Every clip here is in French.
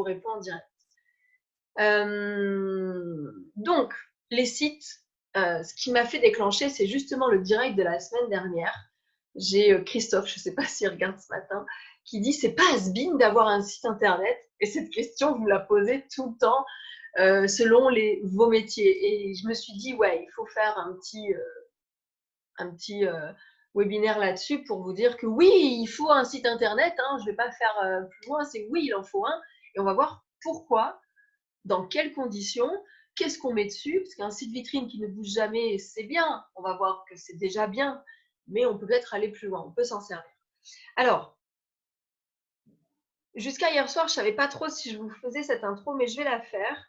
réponds en direct. Donc, les sites, ce qui m'a fait déclencher, c'est justement le direct de la semaine dernière. J'ai Christophe, je ne sais pas s'il regarde ce matin, qui dit « c'est pas has-been d'avoir un site internet ?» Et cette question, vous la posez tout le temps selon vos métiers. Et je me suis dit « ouais, il faut faire un petit webinaire là-dessus pour vous dire que oui, il faut un site internet, hein, je ne vais pas faire plus loin, c'est oui, il en faut un. Et on va voir pourquoi, dans quelles conditions, qu'est-ce qu'on met dessus, parce qu'un site vitrine qui ne bouge jamais, c'est bien, on va voir que c'est déjà bien, mais on peut peut-être aller plus loin, on peut s'en servir. Alors, jusqu'à hier soir, je ne savais pas trop si je vous faisais cette intro, mais je vais la faire.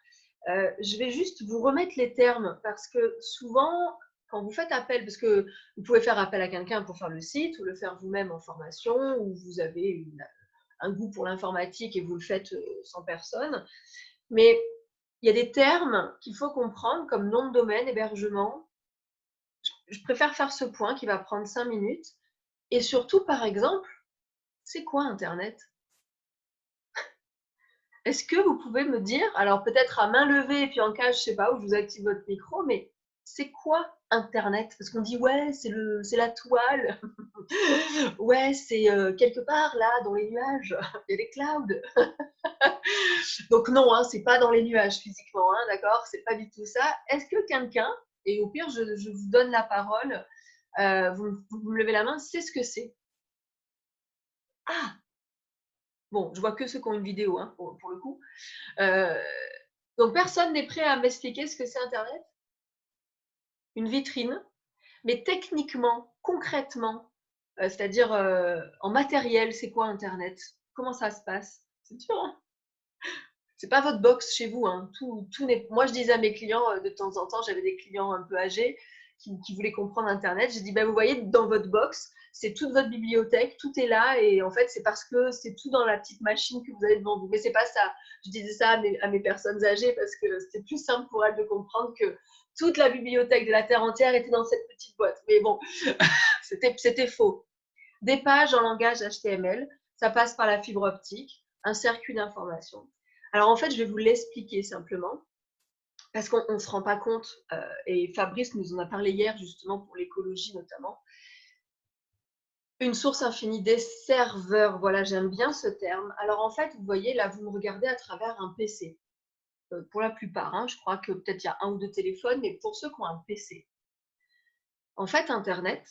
Je vais juste vous remettre les termes, parce que souvent, quand vous faites appel, parce que vous pouvez faire appel à quelqu'un pour faire le site, ou le faire vous-même en formation, ou vous avez un goût pour l'informatique et vous le faites sans personne, mais il y a des termes qu'il faut comprendre, comme nom de domaine, hébergement. Je préfère faire ce point qui va prendre 5 minutes. Et surtout, par exemple, c'est quoi Internet? Est-ce que vous pouvez me dire, alors peut-être à main levée et puis en cas, je ne sais pas, où je vous active votre micro, mais c'est quoi Internet? Parce qu'on dit, ouais, c'est la toile. Ouais, c'est quelque part là, dans les nuages. Il y a des clouds. Donc non, hein, c'est pas dans les nuages physiquement, hein, d'accord? C'est pas du tout ça. Est-ce que quelqu'un, et au pire, je vous donne la parole, vous me levez la main, c'est ce que c'est? Ah! Bon, je vois que ceux qui ont une vidéo, hein, pour le coup. Donc personne n'est prêt à m'expliquer ce que c'est Internet? Une vitrine, mais techniquement, concrètement, c'est-à-dire en matériel, c'est quoi Internet? Comment ça se passe? C'est dur, hein? C'est pas votre box chez vous, hein. Moi, je disais à mes clients, de temps en temps, j'avais des clients un peu âgés qui voulaient comprendre Internet. J'ai dit, bah, vous voyez, dans votre box, c'est toute votre bibliothèque, tout est là, et en fait, c'est parce que c'est tout dans la petite machine que vous avez devant vous. Mais c'est pas ça. Je disais ça à mes personnes âgées parce que c'était plus simple pour elles de comprendre que toute la bibliothèque de la Terre entière était dans cette petite boîte. Mais bon, c'était faux. Des pages en langage HTML, ça passe par la fibre optique, un circuit d'information. Alors en fait, je vais vous l'expliquer simplement, parce qu'on ne se rend pas compte, et Fabrice nous en a parlé hier justement pour l'écologie notamment. Une source infinie des serveurs, voilà, j'aime bien ce terme. Alors en fait, vous voyez, là, vous me regardez à travers un PC. Pour la plupart, hein, je crois que peut-être il y a un ou deux téléphones, mais pour ceux qui ont un PC. En fait, Internet,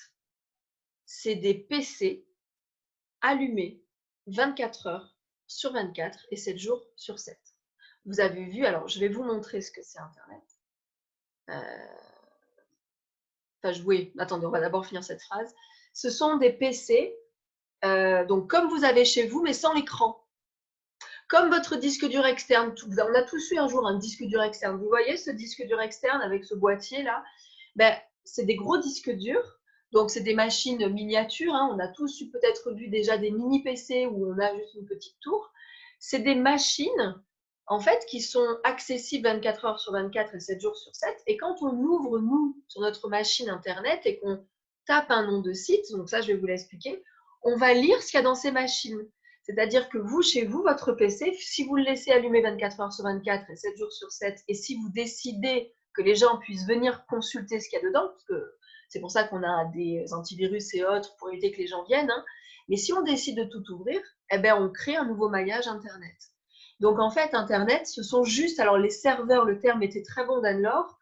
c'est des PC allumés 24 heures sur 24 et 7 jours sur 7. Vous avez vu, alors je vais vous montrer ce que c'est Internet. Oui, attendez, on va d'abord finir cette phrase. Ce sont des PC, donc comme vous avez chez vous, mais sans l'écran. Comme votre disque dur externe. On a tous eu un jour un disque dur externe. Vous voyez ce disque dur externe avec ce boîtier-là? Ben, c'est des gros disques durs. Donc, c'est des machines miniatures. Hein. On a tous eu peut-être vu déjà des mini PC où on a juste une petite tour. C'est des machines, en fait, qui sont accessibles 24 heures sur 24 et 7 jours sur 7. Et quand on ouvre, nous, sur notre machine Internet et qu'on tape un nom de site, donc ça, je vais vous l'expliquer, on va lire ce qu'il y a dans ces machines. C'est-à-dire que vous, chez vous, votre PC, si vous le laissez allumer 24 heures sur 24 et 7 jours sur 7, et si vous décidez que les gens puissent venir consulter ce qu'il y a dedans, parce que c'est pour ça qu'on a des antivirus et autres pour éviter que les gens viennent, hein, mais si on décide de tout ouvrir, eh ben, on crée un nouveau maillage Internet. Donc en fait, Internet, ce sont juste, alors les serveurs, le terme était très bon d'Anne-Laure,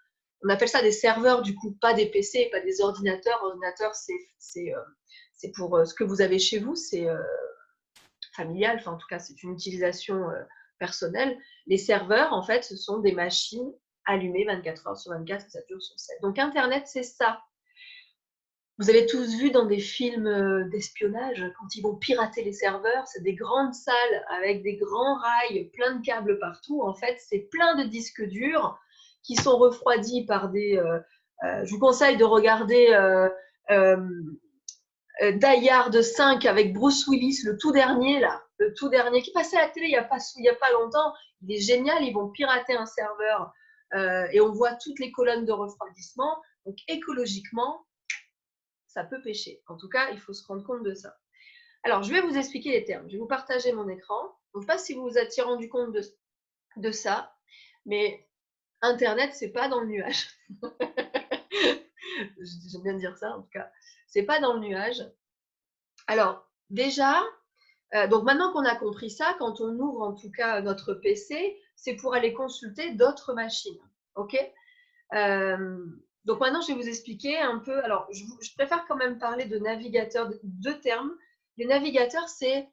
on appelle ça des serveurs, du coup, pas des PC, pas des ordinateurs. Ordinateur, c'est pour ce que vous avez chez vous, c'est familial, enfin en tout cas c'est une utilisation personnelle. Les serveurs, en fait, ce sont des machines allumées 24 heures sur 24 et 7 jours sur 7. Donc Internet, c'est ça. Vous avez tous vu dans des films d'espionnage, quand ils vont pirater les serveurs, c'est des grandes salles avec des grands rails, plein de câbles partout. En fait, c'est plein de disques durs qui sont refroidis par des... je vous conseille de regarder Die Hard 5 avec Bruce Willis, le tout dernier, là, le tout dernier, qui passait à la télé il n'y a pas longtemps. Il est génial, ils vont pirater un serveur et on voit toutes les colonnes de refroidissement. Donc écologiquement, ça peut pêcher. En tout cas, il faut se rendre compte de ça. Alors, je vais vous expliquer les termes. Je vais vous partager mon écran. Je ne sais pas si vous vous étiez rendu compte de ça, mais Internet, c'est pas dans le nuage. J'aime bien dire ça, en tout cas. C'est pas dans le nuage. Alors, déjà, donc maintenant qu'on a compris ça, quand on ouvre en tout cas notre PC, c'est pour aller consulter d'autres machines. OK? Donc maintenant, je vais vous expliquer un peu. Alors, je préfère quand même parler de navigateur, deux termes. Les navigateurs, c'est.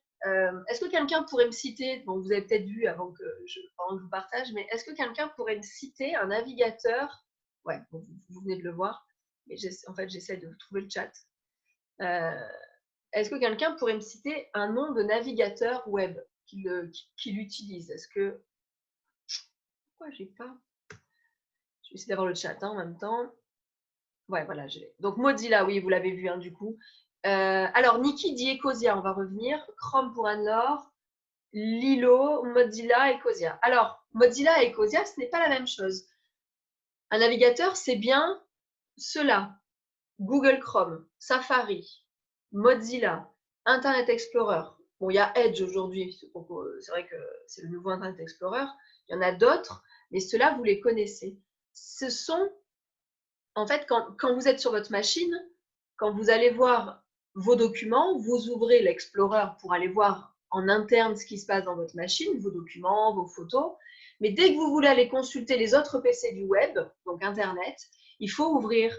Est-ce que quelqu'un pourrait me citer, bon, vous avez peut-être vu avant que je vous partage, mais est-ce que quelqu'un pourrait me citer un navigateur? Ouais, bon, vous venez de le voir, mais en fait, j'essaie de trouver le chat. Est-ce que quelqu'un pourrait me citer un nom de navigateur web qu'il utilise? Est-ce que. Pourquoi j'ai pas. Je vais essayer d'avoir le chat en même temps. Ouais, voilà, je l'ai. Donc Mozilla, oui, vous l'avez vu, hein, du coup. Alors, Niki dit Ecosia, on va revenir. Chrome pour Anne-Laure. Lilo, Mozilla, Ecosia. Alors, Mozilla et Ecosia, ce n'est pas la même chose. Un navigateur, c'est bien cela. Google Chrome, Safari, Mozilla, Internet Explorer. Bon, il y a Edge aujourd'hui, c'est vrai que c'est le nouveau Internet Explorer. Il y en a d'autres, mais ceux-là, vous les connaissez. Ce sont, en fait, quand vous êtes sur votre machine, quand vous allez voir vos documents, vous ouvrez l'Explorer pour aller voir en interne ce qui se passe dans votre machine, vos documents, vos photos. Mais dès que vous voulez aller consulter les autres PC du web, donc Internet, il faut ouvrir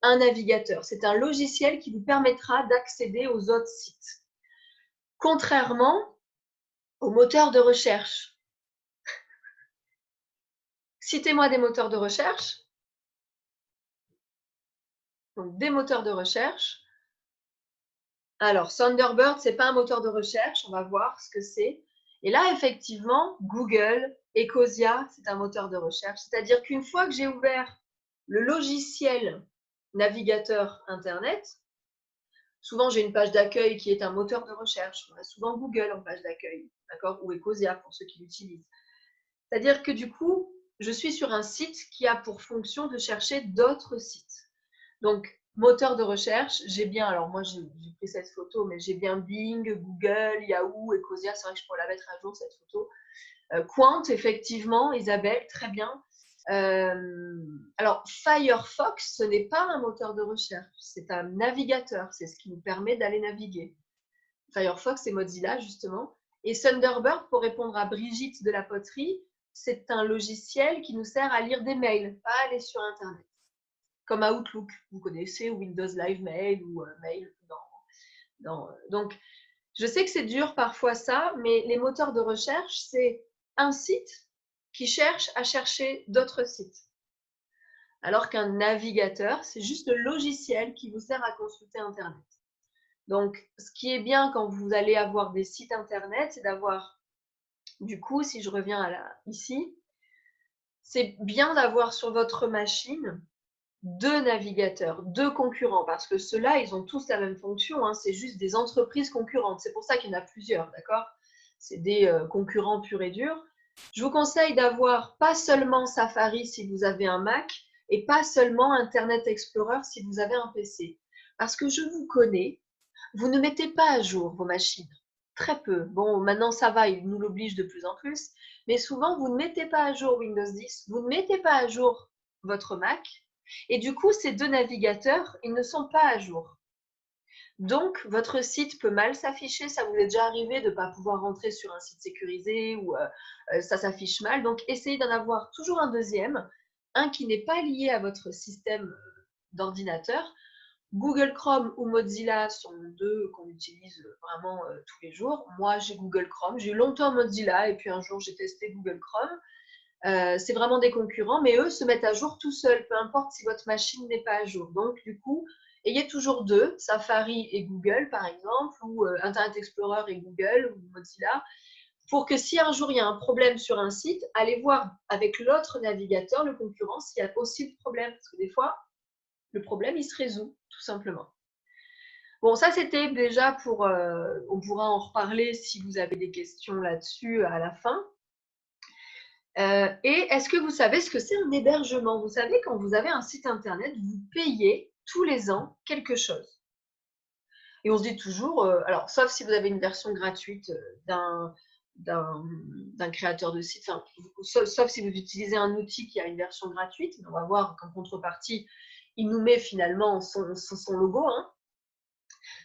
un navigateur. C'est un logiciel qui vous permettra d'accéder aux autres sites. Contrairement aux moteurs de recherche. Citez-moi des moteurs de recherche. Donc, des moteurs de recherche. Alors, Thunderbird, ce n'est pas un moteur de recherche. On va voir ce que c'est. Et là, effectivement, Google, Ecosia, c'est un moteur de recherche. C'est-à-dire qu'une fois que j'ai ouvert le logiciel navigateur Internet, souvent j'ai une page d'accueil qui est un moteur de recherche. On a souvent Google en page d'accueil, d'accord, ou Ecosia pour ceux qui l'utilisent. C'est-à-dire que du coup, je suis sur un site qui a pour fonction de chercher d'autres sites. Donc, moteur de recherche, j'ai bien, alors moi j'ai pris cette photo, mais j'ai bien Bing, Google, Yahoo, Ecosia, c'est vrai que je pourrais la mettre à jour cette photo. Quant, effectivement, Isabelle, très bien. Alors, Firefox, ce n'est pas un moteur de recherche, c'est un navigateur, c'est ce qui nous permet d'aller naviguer. Firefox et Mozilla, justement. Et Thunderbird, pour répondre à Brigitte de la poterie, c'est un logiciel qui nous sert à lire des mails, pas à aller sur Internet. Comme Outlook, vous connaissez, ou Windows Live Mail, ou Mail. Donc, je sais que c'est dur parfois ça, mais les moteurs de recherche, c'est un site qui cherche à chercher d'autres sites. Alors qu'un navigateur, c'est juste le logiciel qui vous sert à consulter Internet. Donc, ce qui est bien quand vous allez avoir des sites Internet, c'est d'avoir, du coup, si je reviens ici, c'est bien d'avoir sur votre machine deux navigateurs, deux concurrents, parce que ceux-là, ils ont tous la même fonction, hein, c'est juste des entreprises concurrentes. C'est pour ça qu'il y en a plusieurs, d'accord? C'est des concurrents purs et durs. Je vous conseille d'avoir pas seulement Safari si vous avez un Mac, et pas seulement Internet Explorer si vous avez un PC. Parce que je vous connais, vous ne mettez pas à jour vos machines. Très peu. Bon, maintenant ça va, ils nous l'obligent de plus en plus. Mais souvent, vous ne mettez pas à jour Windows 10, vous ne mettez pas à jour votre Mac. Et du coup, ces deux navigateurs, ils ne sont pas à jour. Donc, votre site peut mal s'afficher. Ça vous est déjà arrivé de ne pas pouvoir rentrer sur un site sécurisé ou ça s'affiche mal. Donc, essayez d'en avoir toujours un deuxième, un qui n'est pas lié à votre système d'ordinateur. Google Chrome ou Mozilla sont deux qu'on utilise vraiment tous les jours. Moi, j'ai Google Chrome. J'ai eu longtemps Mozilla et puis un jour, j'ai testé Google Chrome. C'est vraiment des concurrents, mais eux se mettent à jour tout seuls, peu importe si votre machine n'est pas à jour. Donc, du coup, ayez toujours deux, Safari et Google, par exemple, ou Internet Explorer et Google, ou Mozilla, pour que si un jour il y a un problème sur un site, allez voir avec l'autre navigateur, le concurrent, s'il y a aussi le problème. Parce que des fois, le problème, il se résout, tout simplement. Bon, ça, c'était déjà pour... on pourra en reparler si vous avez des questions là-dessus à la fin. Et est-ce que vous savez ce que c'est un hébergement? Vous savez, quand vous avez un site internet, vous payez tous les ans quelque chose. Et on se dit toujours, alors sauf si vous avez une version gratuite d'un créateur de site, enfin, sauf si vous utilisez un outil qui a une version gratuite, mais on va voir qu'en contrepartie, il nous met finalement son logo. Hein.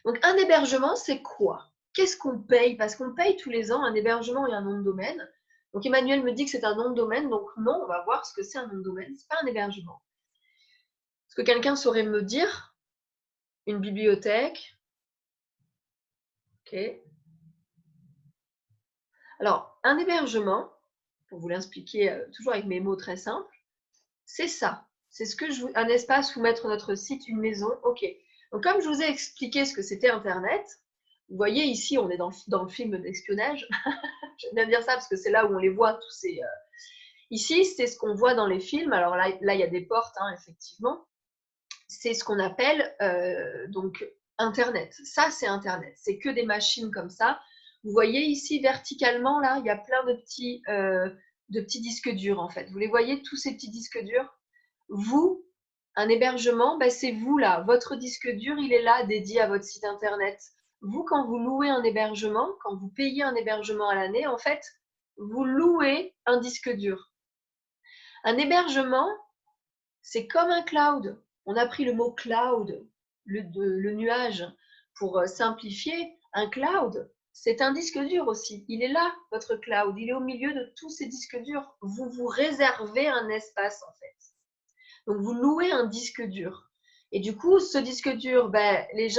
Donc, un hébergement, c'est quoi? Qu'est-ce qu'on paye? Parce qu'on paye tous les ans un hébergement et un nom de domaine. Donc, Emmanuel me dit que c'est un nom de domaine. Donc, non, on va voir ce que c'est un nom de domaine. Ce n'est pas un hébergement. Est-ce que quelqu'un saurait me dire? Une bibliothèque. OK. Alors, un hébergement, pour vous l'expliquer toujours avec mes mots très simples, c'est ça. C'est un espace où mettre notre site, une maison. OK. Donc, comme je vous ai expliqué ce que c'était Internet, vous voyez ici, on est dans le film d'espionnage. J'aime bien dire ça parce que c'est là où on les voit, tous ces... Ici, c'est ce qu'on voit dans les films. Alors là, il y a des portes, hein, effectivement. C'est ce qu'on appelle donc Internet. Ça, c'est Internet. C'est que des machines comme ça. Vous voyez ici, verticalement, là, il y a plein de petits disques durs, en fait. Vous les voyez, tous ces petits disques durs? Vous, un hébergement, ben, c'est vous, là. Votre disque dur, il est là, dédié à votre site Internet. Vous, quand vous louez un hébergement, quand vous payez un hébergement à l'année, en fait, vous louez un disque dur. Un hébergement, c'est comme un cloud. On a pris le mot cloud, le nuage, pour simplifier. Un cloud, c'est un disque dur aussi. Il est là, votre cloud. Il est au milieu de tous ces disques durs. Vous vous réservez un espace, en fait. Donc, vous louez un disque dur. Et du coup, ce disque dur, ben, les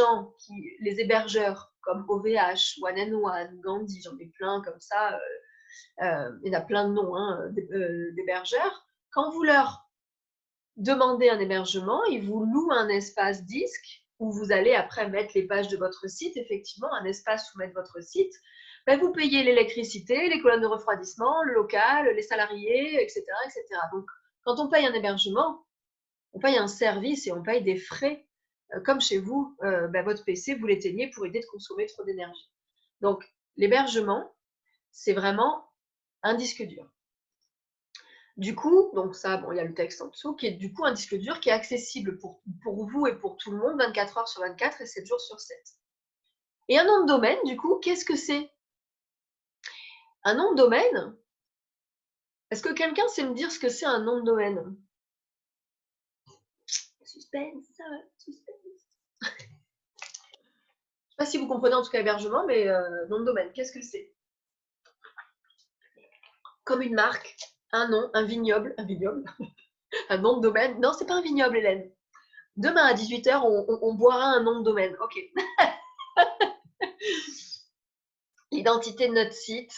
hébergeurs comme OVH, One and One, Gandhi, j'en ai plein comme ça, il y en a plein de noms hein, d'hébergeurs. Quand vous leur demandez un hébergement, ils vous louent un espace disque où vous allez après mettre les pages de votre site, effectivement, un espace où mettre votre site. Ben, vous payez l'électricité, les colonnes de refroidissement, le local, les salariés, etc., etc. Donc, quand on paye un hébergement, on paye un service et on paye des frais. Comme chez vous, ben, votre PC, vous l'éteignez pour éviter de consommer trop d'énergie. Donc, l'hébergement, c'est vraiment un disque dur. Du coup, donc ça, bon, il y a le texte en dessous, qui est du coup un disque dur qui est accessible pour vous et pour tout le monde 24 heures sur 24 et 7 jours sur 7. Et un nom de domaine, du coup, qu'est-ce que c'est? Un nom de domaine, est-ce que quelqu'un sait me dire ce que c'est un nom de domaine? Suspense, suspense. Je ne sais pas si vous comprenez en tout cas hébergement, mais nom de domaine, qu'est-ce que c'est? Comme une marque, un nom, un vignoble, un nom de domaine. Non, c'est pas un vignoble, Hélène. Demain à 18h, on boira un nom de domaine. Ok. L'identité de notre site.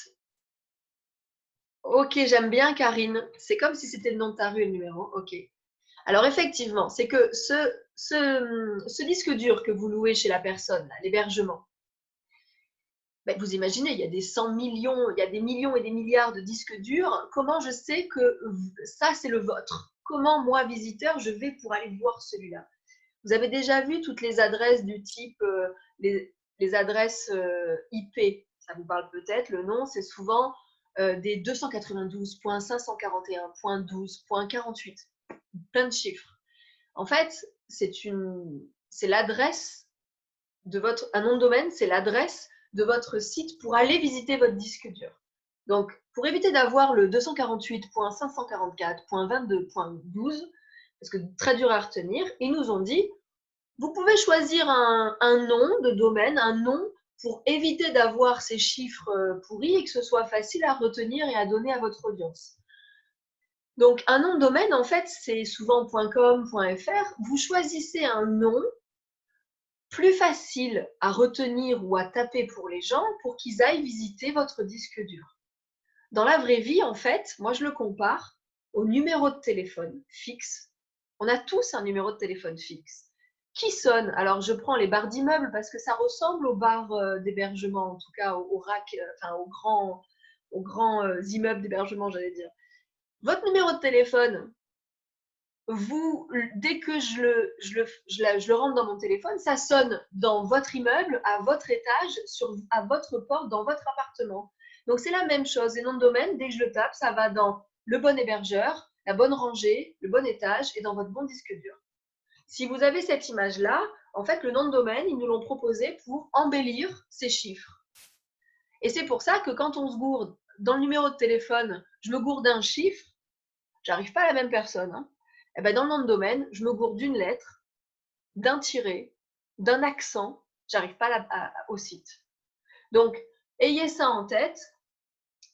Ok, j'aime bien Karine. C'est comme si c'était le nom de ta rue, le numéro. Ok. Alors effectivement, c'est que ce disque dur que vous louez chez la personne, l'hébergement, ben, vous imaginez, il y a des 100 millions, il y a des millions et des milliards de disques durs. Comment je sais que ça, c'est le vôtre? Comment, moi, visiteur, je vais pour aller voir celui-là? Vous avez déjà vu toutes les adresses du type, les adresses IP, ça vous parle peut-être, le nom, c'est souvent des 292.541.12.48, plein de chiffres. En fait, c'est l'adresse de un nom de domaine, c'est l'adresse de votre site pour aller visiter votre disque dur. Donc, pour éviter d'avoir le 248.544.22.12, parce que très dur à retenir, ils nous ont dit, vous pouvez choisir un nom de domaine, un nom pour éviter d'avoir ces chiffres pourris et que ce soit facile à retenir et à donner à votre audience. Donc, un nom de domaine, en fait, c'est souvent .com, .fr. Vous choisissez un nom plus facile à retenir ou à taper pour les gens pour qu'ils aillent visiter votre disque dur. Dans la vraie vie, en fait, moi, je le compare au numéro de téléphone fixe. On a tous un numéro de téléphone fixe qui sonne. Alors, je prends les barres d'immeubles parce que ça ressemble aux barres d'hébergement, en tout cas aux racks, enfin aux grands immeubles d'hébergement, j'allais dire. Votre numéro de téléphone, dès que je le rentre dans mon téléphone, ça sonne dans votre immeuble, à votre étage, à votre porte, dans votre appartement. Donc, c'est la même chose. Les noms de domaine, dès que je le tape, ça va dans le bon hébergeur, la bonne rangée, le bon étage et dans votre bon disque dur. Si vous avez cette image-là, en fait, le nom de domaine, ils nous l'ont proposé pour embellir ces chiffres. Et c'est pour ça que quand on se gourde dans le numéro de téléphone, je me gourde d'un chiffre, j'arrive pas à la même personne. Hein. Et ben dans le nom de domaine, je me gourde d'une lettre, d'un tiret, d'un accent, j'arrive pas au site. Donc, ayez ça en tête.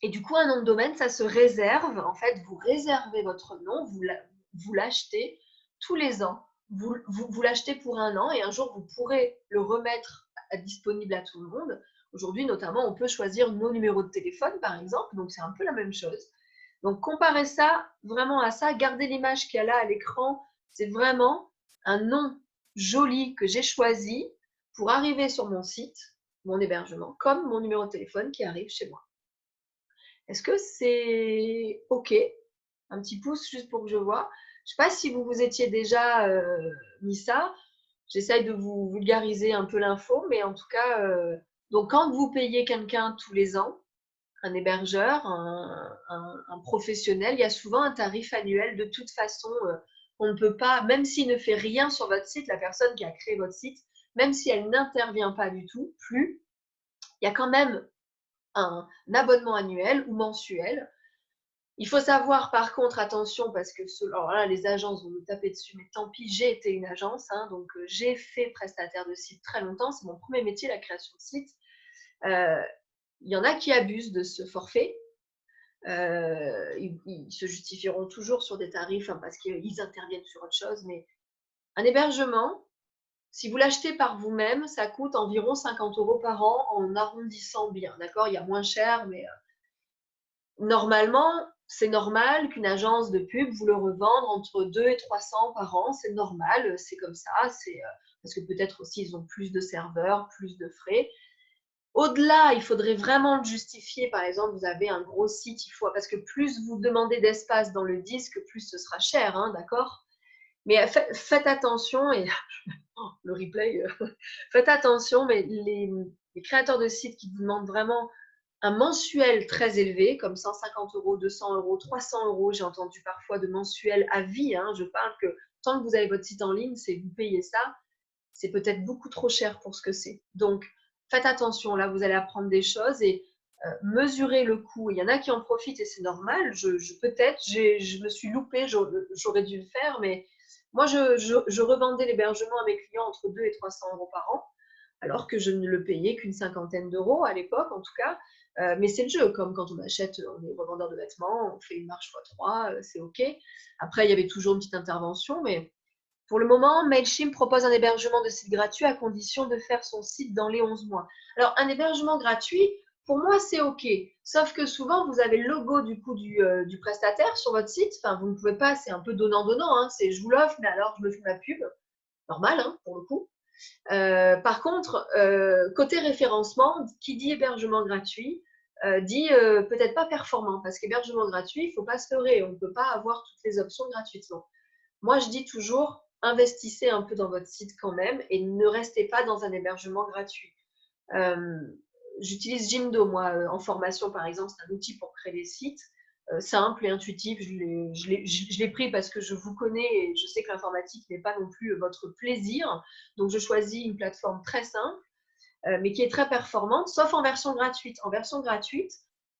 Et du coup, un nom de domaine, ça se réserve. En fait, vous réservez votre nom, vous l'achetez tous les ans. Vous l'achetez pour un an et un jour, vous pourrez le remettre disponible à tout le monde. Aujourd'hui, notamment, on peut choisir nos numéros de téléphone, par exemple. Donc, c'est un peu la même chose. Donc, comparez ça vraiment à ça. Gardez l'image qu'il y a là à l'écran. C'est vraiment un nom joli que j'ai choisi pour arriver sur mon site, mon hébergement, comme mon numéro de téléphone qui arrive chez moi. Est-ce que c'est OK? Un petit pouce juste pour que je vois. Je ne sais pas si vous vous étiez déjà mis ça. J'essaye de vous vulgariser un peu l'info, mais en tout cas, donc quand vous payez quelqu'un tous les ans, un hébergeur, un professionnel, il y a souvent un tarif annuel. De toute façon, on ne peut pas, même s'il ne fait rien sur votre site, la personne qui a créé votre site, même si elle n'intervient pas du tout, plus, il y a quand même un abonnement annuel ou mensuel. Il faut savoir par contre, attention, parce que alors là, les agences vont nous taper dessus, mais tant pis, j'ai été une agence, hein, donc j'ai fait prestataire de site très longtemps, c'est mon premier métier, la création de site. Il y en a qui abusent de ce forfait. Ils se justifieront toujours sur des tarifs hein, parce qu'ils interviennent sur autre chose, mais un hébergement, si vous l'achetez par vous-même, ça coûte environ 50 € par an en arrondissant bien, d'accord? Il y a moins cher, mais normalement, c'est normal qu'une agence de pub vous le revende entre 2 et 300 par an, c'est normal, c'est comme ça, parce que peut-être aussi ils ont plus de serveurs, plus de frais. Au-delà, il faudrait vraiment le justifier. Par exemple, vous avez un gros site, parce que plus vous demandez d'espace dans le disque, plus ce sera cher, hein, d'accord? Mais faites attention, et le replay, faites attention, mais les créateurs de sites qui vous demandent vraiment un mensuel très élevé, comme 150 €, 200 €, 300 €, j'ai entendu parfois de mensuels à vie, hein, je parle que tant que vous avez votre site en ligne, c'est vous payez ça, c'est peut-être beaucoup trop cher pour ce que c'est. Donc, faites attention, là, vous allez apprendre des choses et mesurez le coût. Il y en a qui en profitent et c'est normal. Peut-être, je me suis loupée, j'aurais dû le faire, mais moi, je revendais l'hébergement à mes clients entre 2 et 300 € par an, alors que je ne le payais qu'une cinquantaine d'euros à l'époque, en tout cas. Mais c'est le jeu, comme quand on achète, on est revendeur de vêtements, on fait une marge x3, c'est OK. Après, il y avait toujours une petite intervention, mais pour le moment, Mailchimp propose un hébergement de site gratuit à condition de faire son site dans les 11 mois. Alors, un hébergement gratuit, pour moi, c'est OK. Sauf que souvent, vous avez le logo du coup du prestataire sur votre site. Enfin, vous ne pouvez pas, c'est un peu donnant-donnant. Hein, c'est je vous l'offre, mais alors je me fais ma pub. Normal, hein, pour le coup. Par contre, côté référencement, qui dit hébergement gratuit, dit peut-être pas performant. Parce qu'hébergement gratuit, il ne faut pas se leurrer. On ne peut pas avoir toutes les options gratuitement. Moi, je dis toujours, investissez un peu dans votre site quand même et ne restez pas dans un hébergement gratuit. J'utilise Jimdo, moi, en formation, par exemple, c'est un outil pour créer des sites, simple et intuitif. Je l'ai pris parce que je vous connais et je sais que l'informatique n'est pas non plus votre plaisir. Donc, je choisis une plateforme très simple, mais qui est très performante, sauf en version gratuite. En version gratuite,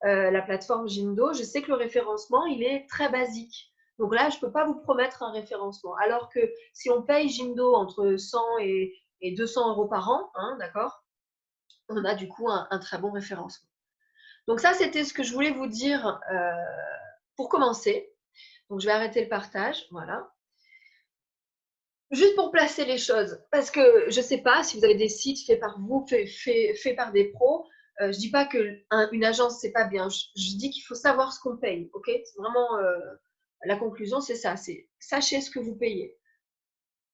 la plateforme Jimdo, je sais que le référencement, il est très basique. Donc là, je ne peux pas vous promettre un référencement. Alors que si on paye Jimdo entre 100 et 200 € par an, hein, d'accord, on a du coup un très bon référencement. Donc ça, c'était ce que je voulais vous dire pour commencer. Donc je vais arrêter le partage, voilà. Juste pour placer les choses, parce que je ne sais pas si vous avez des sites faits par vous, faits par des pros. Je ne dis pas qu'une agence, c'est pas bien. Je dis qu'il faut savoir ce qu'on paye. Ok, c'est vraiment la conclusion, c'est ça. C'est sachez ce que vous payez.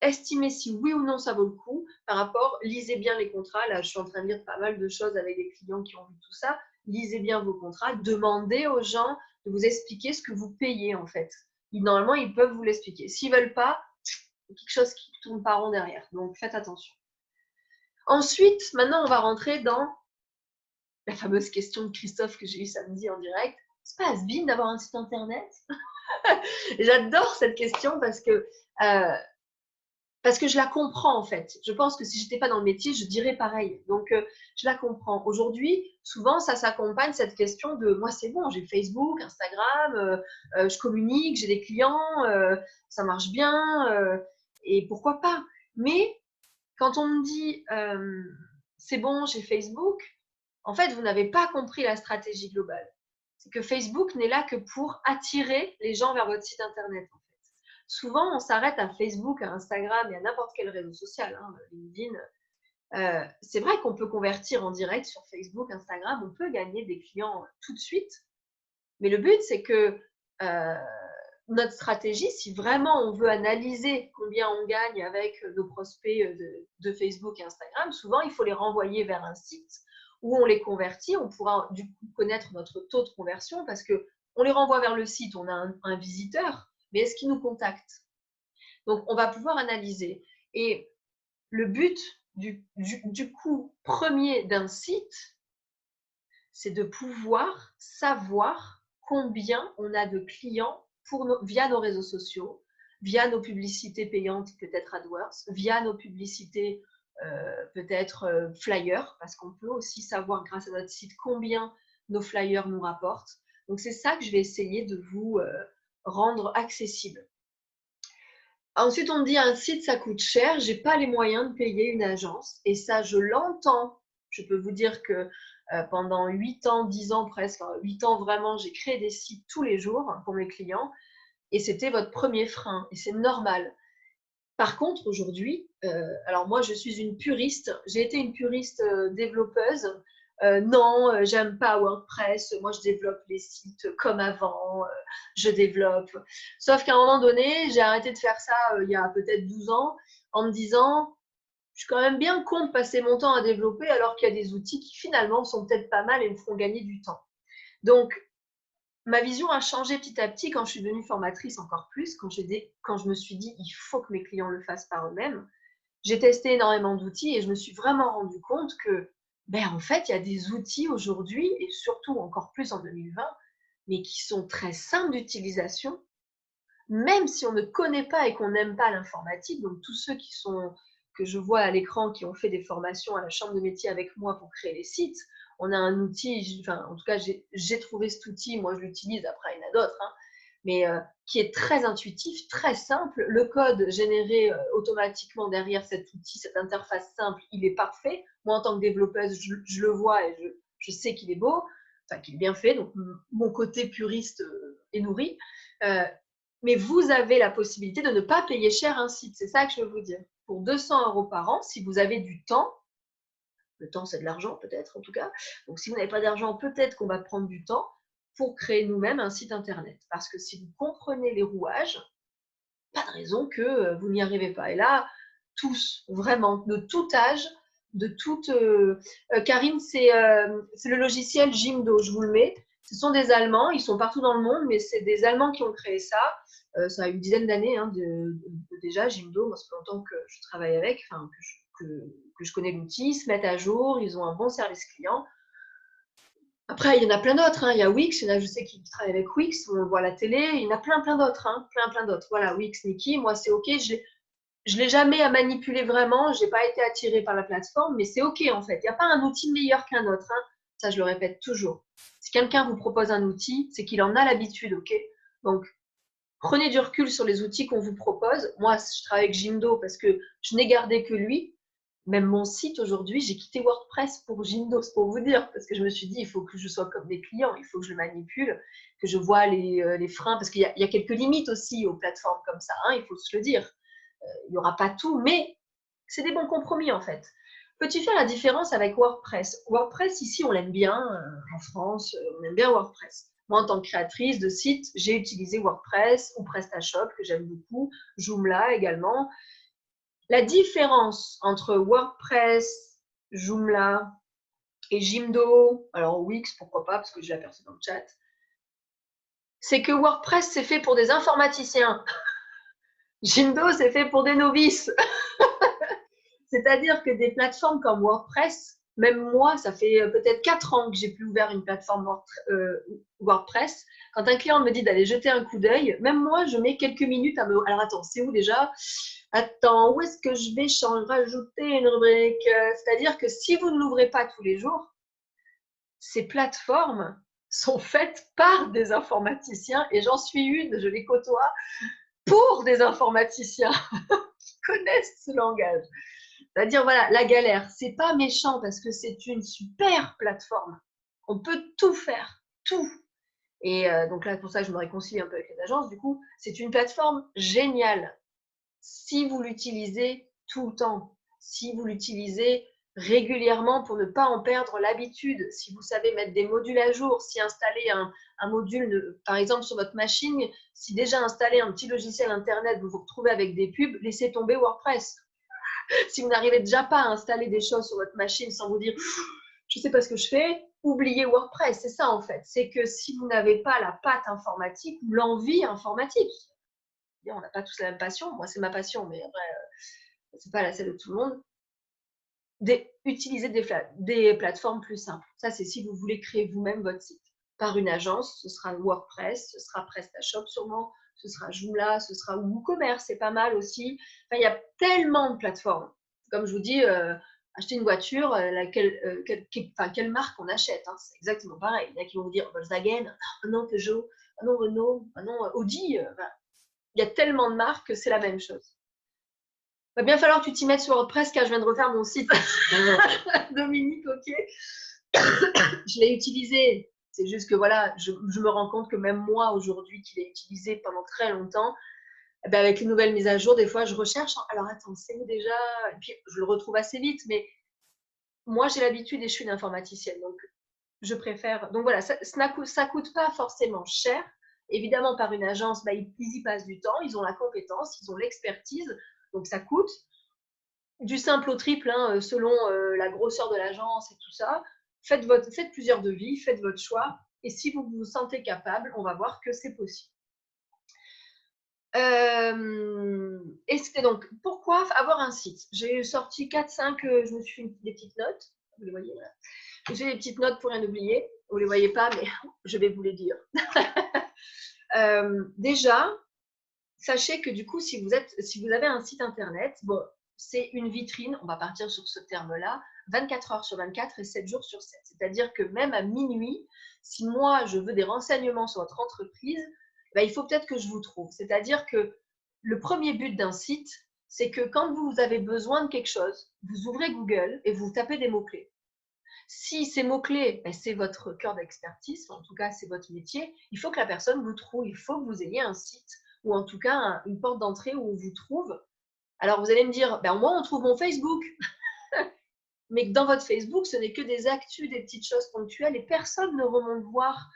Estimez si oui ou non ça vaut le coup par rapport, lisez bien les contrats. Là, je suis en train de lire pas mal de choses avec des clients qui ont vu tout ça. Lisez bien vos contrats. Demandez aux gens de vous expliquer ce que vous payez en fait. Normalement, ils peuvent vous l'expliquer. S'ils ne veulent pas, quelque chose qui ne tourne pas rond derrière. Donc, faites attention. Ensuite, maintenant, on va rentrer dans la fameuse question de Christophe que j'ai eue samedi en direct. C'est pas has-been d'avoir un site internet? J'adore cette question parce que Parce que je la comprends en fait. Je pense que si j'étais pas dans le métier, je dirais pareil. Donc, je la comprends. Aujourd'hui, souvent, ça s'accompagne cette question de moi, c'est bon, j'ai Facebook, Instagram, je communique, j'ai des clients, ça marche bien, et pourquoi pas. Mais quand on me dit c'est bon, j'ai Facebook, en fait, vous n'avez pas compris la stratégie globale. C'est que Facebook n'est là que pour attirer les gens vers votre site internet. Souvent, on s'arrête à Facebook, à Instagram et à n'importe quel réseau social, hein, LinkedIn. C'est vrai qu'on peut convertir en direct sur Facebook, Instagram, on peut gagner des clients tout de suite. Mais le but, c'est que notre stratégie, si vraiment on veut analyser combien on gagne avec nos prospects de Facebook et Instagram, souvent, il faut les renvoyer vers un site où on les convertit. On pourra du coup connaître notre taux de conversion parce qu'on les renvoie vers le site, on a un visiteur, mais est-ce qu'il nous contacte? Donc, on va pouvoir analyser. Et le but du coup premier d'un site, c'est de pouvoir savoir combien on a de clients via nos réseaux sociaux, via nos publicités payantes, peut-être AdWords, via nos publicités peut-être flyers, parce qu'on peut aussi savoir grâce à notre site combien nos flyers nous rapportent. Donc, c'est ça que je vais essayer de vous rendre accessible. Ensuite, on me dit un site, ça coûte cher, j'ai pas les moyens de payer une agence. Et ça, je l'entends. Je peux vous dire que pendant 8 ans, 10 ans presque, 8 ans vraiment, j'ai créé des sites tous les jours pour mes clients. Et c'était votre premier frein. Et c'est normal. Par contre, aujourd'hui, alors moi, je suis une puriste. J'ai été une puriste développeuse. Non, j'aime pas WordPress. Moi, je développe les sites comme avant. Je développe. Sauf qu'à un moment donné, j'ai arrêté de faire ça il y a peut-être 12 ans en me disant, je suis quand même bien con de passer mon temps à développer alors qu'il y a des outils qui finalement sont peut-être pas mal et me feront gagner du temps. Donc, ma vision a changé petit à petit quand je suis devenue formatrice encore plus, quand je me suis dit, il faut que mes clients le fassent par eux-mêmes. J'ai testé énormément d'outils et je me suis vraiment rendu compte que, en fait, il y a des outils aujourd'hui, et surtout encore plus en 2020, mais qui sont très simples d'utilisation, même si on ne connaît pas et qu'on n'aime pas l'informatique. Donc, tous ceux que je vois à l'écran, qui ont fait des formations à la chambre de métier avec moi pour créer les sites, on a un outil, en tout cas, j'ai trouvé cet outil, moi je l'utilise, après il y en a d'autres, hein, mais qui est très intuitif, très simple. Le code généré automatiquement derrière cet outil, cette interface simple, il est parfait. Moi, en tant que développeuse, je le vois et je sais qu'il est beau, qu'il est bien fait, donc mon côté puriste est nourri. Mais vous avez la possibilité de ne pas payer cher un site, c'est ça que je veux vous dire. Pour 200 € par an, si vous avez du temps, le temps c'est de l'argent peut-être en tout cas, donc si vous n'avez pas d'argent, peut-être qu'on va prendre du temps pour créer nous-mêmes un site internet. Parce que si vous comprenez les rouages, pas de raison que vous n'y arrivez pas. Et là, tous, vraiment, de tout âge, de toute… Karine, c'est le logiciel Jimdo, je vous le mets. Ce sont des Allemands, ils sont partout dans le monde, mais c'est des Allemands qui ont créé ça. Ça a une dizaine d'années hein, déjà, Jimdo. Moi, ça fait longtemps que je travaille avec, que je connais l'outil. Ils se mettent à jour, ils ont un bon service client. Après, il y en a plein d'autres. Hein. Il y a Wix, il y en a, je sais qui travaillent avec Wix, on le voit à la télé. Il y en a plein d'autres. Hein. Plein d'autres. Voilà, Wix, Nikki, moi, c'est OK. Je ne l'ai jamais à manipuler vraiment. Je n'ai pas été attirée par la plateforme, mais c'est OK en fait. Il n'y a pas un outil meilleur qu'un autre. Hein. Ça, je le répète toujours. Si quelqu'un vous propose un outil, c'est qu'il en a l'habitude. OK. Donc, prenez du recul sur les outils qu'on vous propose. Moi, je travaille avec Jimdo parce que je n'ai gardé que lui. Même mon site aujourd'hui, j'ai quitté WordPress pour Jimdo, c'est pour vous dire, parce que je me suis dit, il faut que je sois comme mes clients, il faut que je le manipule, que je vois les freins, parce qu'il y a quelques limites aussi aux plateformes comme ça, hein, il faut se le dire. Il n'y aura pas tout, mais c'est des bons compromis en fait. Peux-tu faire la différence avec WordPress? WordPress, ici, on l'aime bien, en France, on aime bien WordPress. Moi, en tant que créatrice de site, j'ai utilisé WordPress ou PrestaShop, que j'aime beaucoup, Joomla également. La différence entre WordPress, Joomla et Jimdo, alors Wix, pourquoi pas, parce que je l'aperçois dans le chat, c'est que WordPress, c'est fait pour des informaticiens. Jimdo, c'est fait pour des novices. C'est-à-dire que des plateformes comme WordPress Même moi, ça fait peut-être 4 ans que j'ai plus ouvert une plateforme WordPress. Quand un client me dit d'aller jeter un coup d'œil, même moi, je mets quelques minutes à me... Alors attends, c'est où déjà? Attends, où est-ce que je vais rajouter une rubrique? C'est-à-dire que si vous ne l'ouvrez pas tous les jours, ces plateformes sont faites par des informaticiens et j'en suis une, je les côtoie, pour des informaticiens qui connaissent ce langage. C'est-à-dire, voilà, la galère, c'est pas méchant parce que c'est une super plateforme. On peut tout faire, tout. Et donc là, pour ça, je me réconcilie un peu avec les agences. Du coup, c'est une plateforme géniale si vous l'utilisez tout le temps, si vous l'utilisez régulièrement pour ne pas en perdre l'habitude, si vous savez mettre des modules à jour, si installer un module, par exemple sur votre machine, si déjà installer un petit logiciel internet, vous vous retrouvez avec des pubs, laissez tomber WordPress. Si vous n'arrivez déjà pas à installer des choses sur votre machine sans vous dire je ne sais pas ce que je fais, oubliez WordPress. C'est ça en fait. C'est que si vous n'avez pas la patte informatique ou l'envie informatique, on n'a pas tous la même passion. Moi, c'est ma passion, mais après, c'est pas la celle de tout le monde. Utilisez des plateformes plus simples. Ça, c'est si vous voulez créer vous-même votre site. Par une agence, ce sera WordPress, ce sera PrestaShop sûrement, ce sera Joomla, ce sera WooCommerce, c'est pas mal aussi. Enfin, il y a tellement de plateformes. Comme je vous dis, acheter une voiture, quelle marque on achète, hein, c'est exactement pareil. Il y en a qui vont vous dire Volkswagen, oh non Peugeot, oh non Renault, oh non Audi. Il y a tellement de marques que c'est la même chose. Il va bien falloir que tu t'y mettes sur WordPress car je viens de refaire mon site. Dominique, ok. Je l'ai utilisé. C'est juste que voilà, je me rends compte que même moi aujourd'hui qui l'ai utilisé pendant très longtemps, ben avec les nouvelles mises à jour, des fois je recherche. Alors attends, c'est où déjà? Et puis je le retrouve assez vite, mais moi j'ai l'habitude et je suis une informaticienne, donc je préfère. Donc voilà, ça coûte pas forcément cher. Évidemment, par une agence, ben, ils y passent du temps, ils ont la compétence, ils ont l'expertise, donc ça coûte. Du simple au triple, hein, selon la grosseur de l'agence et tout ça. Faites plusieurs devis, faites votre choix. Et si vous vous sentez capable, on va voir que c'est possible. Et c'était donc, pourquoi avoir un site? J'ai sorti 4-5, je me suis fait des petites notes. Vous les voyez, voilà. J'ai des petites notes pour rien oublier. Vous ne les voyez pas, mais je vais vous les dire. Déjà, sachez que du coup, si vous avez un site internet, bon, c'est une vitrine, on va partir sur ce terme-là, 24 heures sur 24 et 7 jours sur 7. C'est-à-dire que même à minuit, si moi, je veux des renseignements sur votre entreprise, ben, il faut peut-être que je vous trouve. C'est-à-dire que le premier but d'un site, c'est que quand vous avez besoin de quelque chose, vous ouvrez Google et vous tapez des mots-clés. Si ces mots-clés, ben, c'est votre cœur d'expertise, en tout cas, c'est votre métier, il faut que la personne vous trouve, il faut que vous ayez un site ou en tout cas une porte d'entrée où on vous trouve. Alors vous allez me dire, ben moi on trouve mon Facebook, mais dans votre Facebook, ce n'est que des actus, des petites choses ponctuelles et personne ne remonte voir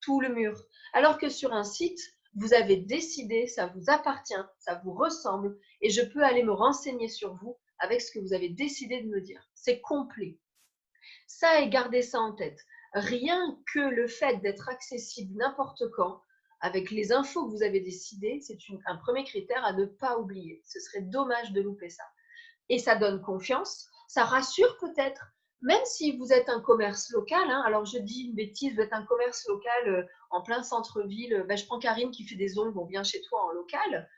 tout le mur. Alors que sur un site, vous avez décidé, ça vous appartient, ça vous ressemble et je peux aller me renseigner sur vous avec ce que vous avez décidé de me dire. C'est complet. Ça, et gardez ça en tête. Rien que le fait d'être accessible n'importe quand, avec les infos que vous avez décidées, c'est un premier critère à ne pas oublier. Ce serait dommage de louper ça. Et ça donne confiance, ça rassure peut-être, même si vous êtes un commerce local, hein, alors je dis une bêtise, vous êtes un commerce local en plein centre-ville, ben, je prends Karine qui fait des ongles, bon, bien chez toi en local,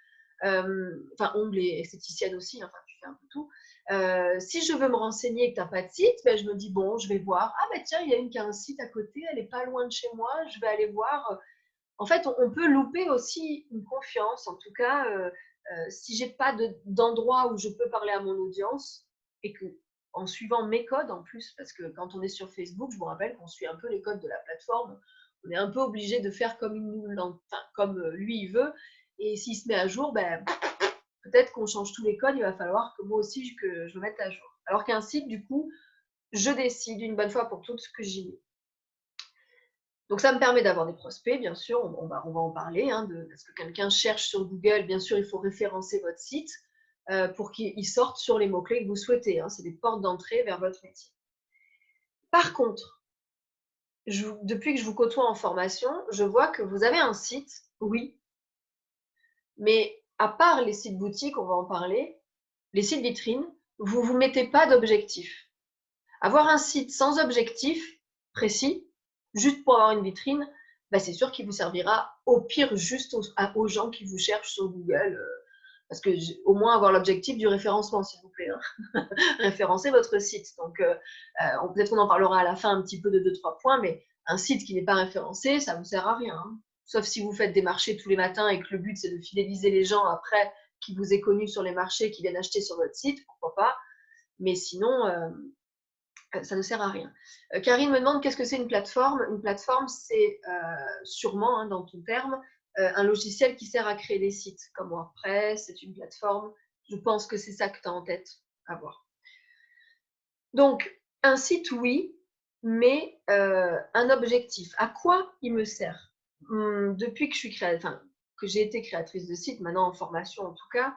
enfin ongles et esthéticienne aussi, enfin tu fais un peu tout. Si je veux me renseigner et que tu n'as pas de site, ben, je me dis bon, je vais voir. Ah ben tiens, il y a une qui a un site à côté, elle n'est pas loin de chez moi, je vais aller voir. En fait, on peut louper aussi une confiance. En tout cas, si j'ai pas d'endroit où je peux parler à mon audience et que en suivant mes codes en plus, parce que quand on est sur Facebook, je vous rappelle qu'on suit un peu les codes de la plateforme. On est un peu obligé de faire comme lui il veut. Et s'il se met à jour, ben, peut-être qu'on change tous les codes, il va falloir que moi aussi que je me mette à jour. Alors qu'un site, du coup, je décide une bonne fois pour toutes ce que j'y mets. Donc ça me permet d'avoir des prospects, bien sûr, on va en parler, hein, parce que quelqu'un cherche sur Google, bien sûr, il faut référencer votre site pour qu'il sorte sur les mots-clés que vous souhaitez. Hein, c'est des portes d'entrée vers votre métier. Par contre, depuis que je vous côtoie en formation, je vois que vous avez un site, oui, mais à part les sites boutiques, on va en parler, les sites vitrines, vous ne vous mettez pas d'objectif. Avoir un site sans objectif précis, juste pour avoir une vitrine, bah, c'est sûr qu'il vous servira au pire juste aux gens qui vous cherchent sur Google. Parce que au moins avoir l'objectif du référencement, s'il vous plaît. Hein. Référencer votre site. Donc, peut-être qu'on en parlera à la fin un petit peu de 2-3 points, mais un site qui n'est pas référencé, ça ne vous sert à rien. Hein. Sauf si vous faites des marchés tous les matins et que le but, c'est de fidéliser les gens après qui vous aient connu sur les marchés, qui viennent acheter sur votre site, pourquoi pas. Mais sinon, ça ne sert à rien. Karine me demande qu'est-ce que c'est une plateforme. Une plateforme, c'est sûrement, hein, dans ton terme, un logiciel qui sert à créer des sites comme WordPress, c'est une plateforme. Je pense que c'est ça que tu as en tête à voir. Donc, un site, oui, mais un objectif. À quoi il me sert? Depuis que je suis que j'ai été créatrice de site, maintenant en formation en tout cas,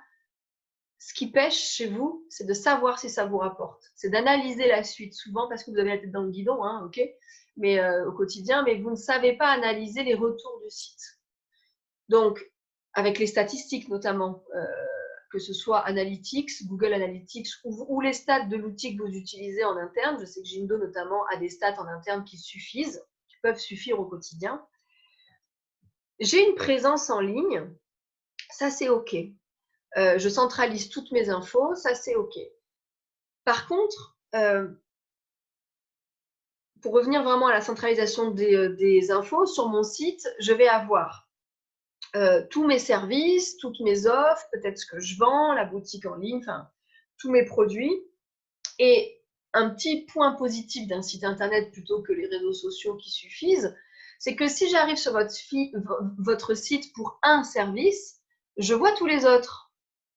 ce qui pêche chez vous, c'est de savoir si ça vous rapporte. C'est d'analyser la suite, souvent parce que vous avez la tête dans le guidon, hein, ok, mais au quotidien, mais vous ne savez pas analyser les retours du site. Donc, avec les statistiques notamment, que ce soit Analytics, Google Analytics ou les stats de l'outil que vous utilisez en interne. Je sais que Jindo notamment a des stats en interne qui suffisent, qui peuvent suffire au quotidien. J'ai une présence en ligne, ça c'est OK. Je centralise toutes mes infos, ça c'est OK. Par contre, pour revenir vraiment à la centralisation des infos, sur mon site, je vais avoir tous mes services, toutes mes offres, peut-être ce que je vends, la boutique en ligne, enfin, tous mes produits. Et un petit point positif d'un site internet plutôt que les réseaux sociaux qui suffisent, c'est que si j'arrive sur votre site pour un service, je vois tous les autres.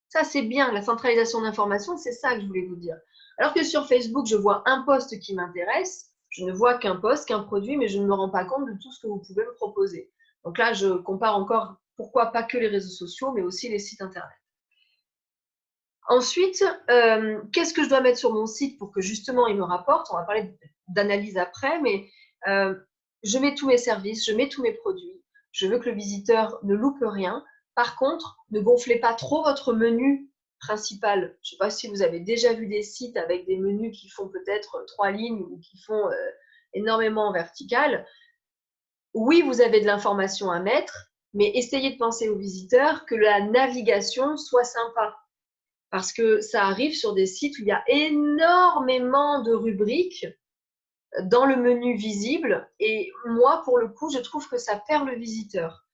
Ça, c'est bien, la centralisation d'informations, c'est ça que je voulais vous dire. Alors que sur Facebook, je vois un post qui m'intéresse, je ne vois qu'un post, qu'un produit, mais je ne me rends pas compte de tout ce que vous pouvez me proposer. Donc là, je compare encore, pourquoi pas que les réseaux sociaux, mais aussi les sites internet. Ensuite, qu'est-ce que je dois mettre sur mon site pour que justement il me rapporte? On va parler d'analyse après, mais je mets tous mes services, je mets tous mes produits. Je veux que le visiteur ne loupe rien. Par contre, ne gonflez pas trop votre menu principal. Je ne sais pas si vous avez déjà vu des sites avec des menus qui font peut-être 3 lignes ou qui font énormément en vertical. Oui, vous avez de l'information à mettre, mais essayez de penser aux visiteurs que la navigation soit sympa. Parce que ça arrive sur des sites où il y a énormément de rubriques dans le menu visible. Et moi, pour le coup, je trouve que ça perd le visiteur.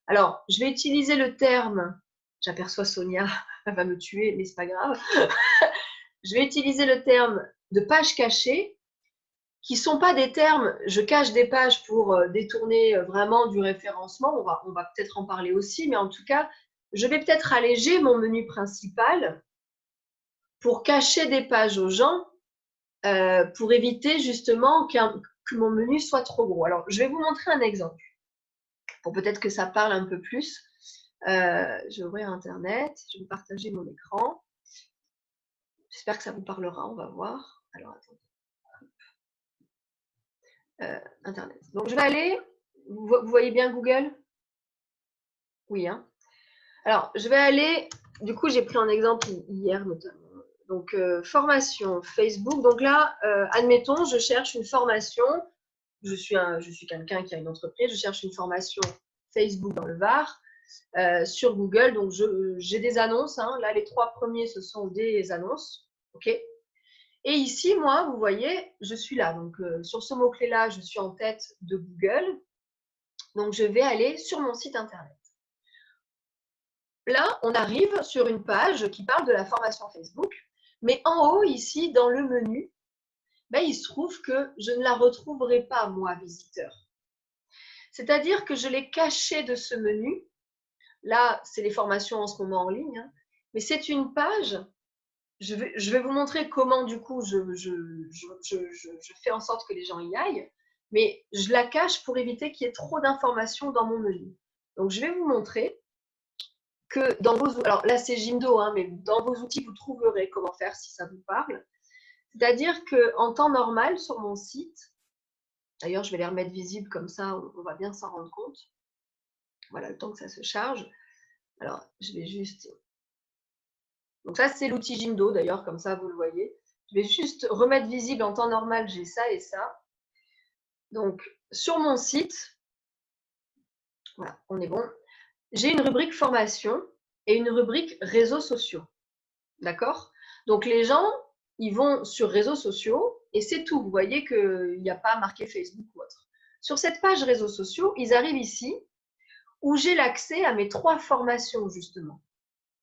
Alors, je vais utiliser le terme, j'aperçois Sonia, elle va me tuer, mais c'est pas grave. Je vais utiliser le terme de page cachée, qui ne sont pas des termes, je cache des pages pour détourner vraiment du référencement. On va peut-être en parler aussi, mais en tout cas, je vais peut-être alléger mon menu principal pour cacher des pages aux gens, pour éviter justement que mon menu soit trop gros. Alors, je vais vous montrer un exemple, pour peut-être que ça parle un peu plus. Je vais ouvrir Internet, je vais partager mon écran. J'espère que ça vous parlera, on va voir. Alors, attendez. Internet. Donc, je vais aller, vous voyez bien Google? Oui, hein. Alors, je vais aller, du coup, j'ai pris un exemple hier notamment. Donc, formation Facebook. Donc là, admettons, je cherche une formation. Je suis quelqu'un qui a une entreprise. Je cherche une formation Facebook dans le Var sur Google. Donc, j'ai des annonces. Hein. Là, les 3 premiers, ce sont des annonces. OK. Et ici, moi, vous voyez, je suis là. Donc, sur ce mot-clé-là, je suis en tête de Google. Donc, je vais aller sur mon site Internet. Là, on arrive sur une page qui parle de la formation Facebook, mais en haut, ici, dans le menu, ben, il se trouve que je ne la retrouverai pas, moi, visiteur. C'est-à-dire que je l'ai cachée de ce menu. Là, c'est les formations en ce moment en ligne, hein, mais c'est une page. Je vais vous montrer comment, du coup, je fais en sorte que les gens y aillent, mais je la cache pour éviter qu'il y ait trop d'informations dans mon menu. Donc, je vais vous montrer que dans vos outils, alors là c'est Jindo, hein, mais dans vos outils, vous trouverez comment faire si ça vous parle. C'est-à-dire qu'en temps normal, sur mon site, d'ailleurs je vais les remettre visibles comme ça, on va bien s'en rendre compte. Voilà, le temps que ça se charge. Alors, je vais juste... Donc ça, c'est l'outil Jindo, d'ailleurs, comme ça, vous le voyez. Je vais juste remettre visible en temps normal, j'ai ça et ça. Donc, sur mon site, voilà, on est bon. J'ai une rubrique formation et une rubrique réseaux sociaux. D'accord? Donc, les gens, ils vont sur réseaux sociaux et c'est tout. Vous voyez qu'il n'y a pas marqué Facebook ou autre. Sur cette page réseaux sociaux, ils arrivent ici où j'ai l'accès à mes 3 formations, justement.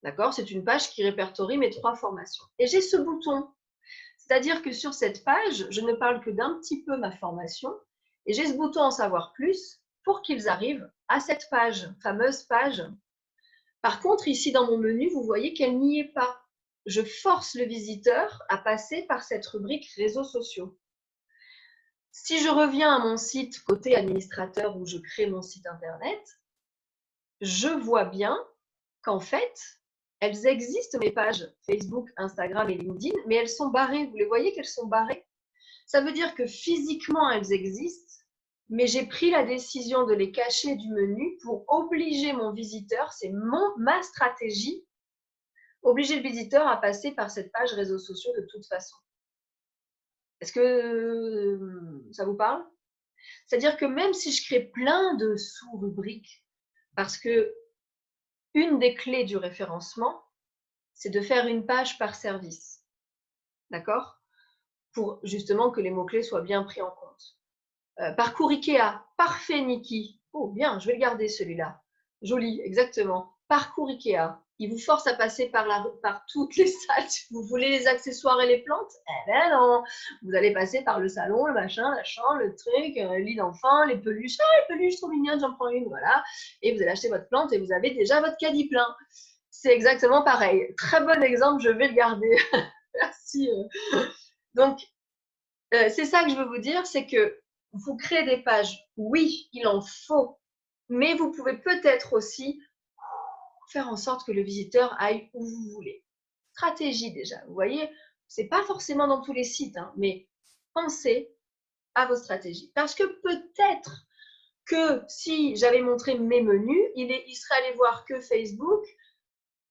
D'accord? C'est une page qui répertorie mes 3 formations. Et j'ai ce bouton. C'est-à-dire que sur cette page, je ne parle que d'un petit peu ma formation et j'ai ce bouton en savoir plus pour qu'ils arrivent à cette page, fameuse page. Par contre, ici dans mon menu, vous voyez qu'elle n'y est pas. Je force le visiteur à passer par cette rubrique réseaux sociaux. Si je reviens à mon site côté administrateur où je crée mon site internet, je vois bien qu'en fait, elles existent, mes pages Facebook, Instagram et LinkedIn, mais elles sont barrées. Vous les voyez qu'elles sont barrées? Ça veut dire que physiquement, elles existent, mais j'ai pris la décision de les cacher du menu pour obliger mon visiteur, c'est ma stratégie, obliger le visiteur à passer par cette page réseaux sociaux de toute façon. Est-ce que ça vous parle? C'est-à-dire que même si je crée plein de sous-rubriques, parce que une des clés du référencement, c'est de faire une page par service. D'accord? Pour justement que les mots-clés soient bien pris en compte. Parcours Ikea, parfait Niki. Oh bien, je vais le garder celui-là. Joli, exactement. Parcours Ikea. Il vous force à passer par toutes les salles. Si vous voulez les accessoires et les plantes, eh ben non. Vous allez passer par le salon, le machin, la chambre, le truc, le lit d'enfant, les peluches. Ah, les peluches sont mignonnes, j'en prends une, voilà. Et vous allez acheter votre plante et vous avez déjà votre caddie plein. C'est exactement pareil. Très bon exemple, je vais le garder. Merci. Donc, c'est ça que je veux vous dire, c'est que vous créez des pages, oui, il en faut, mais vous pouvez peut-être aussi faire en sorte que le visiteur aille où vous voulez. Stratégie déjà, vous voyez, c'est pas forcément dans tous les sites, hein, mais pensez à vos stratégies. Parce que peut-être que si j'avais montré mes menus, il serait allé voir que Facebook,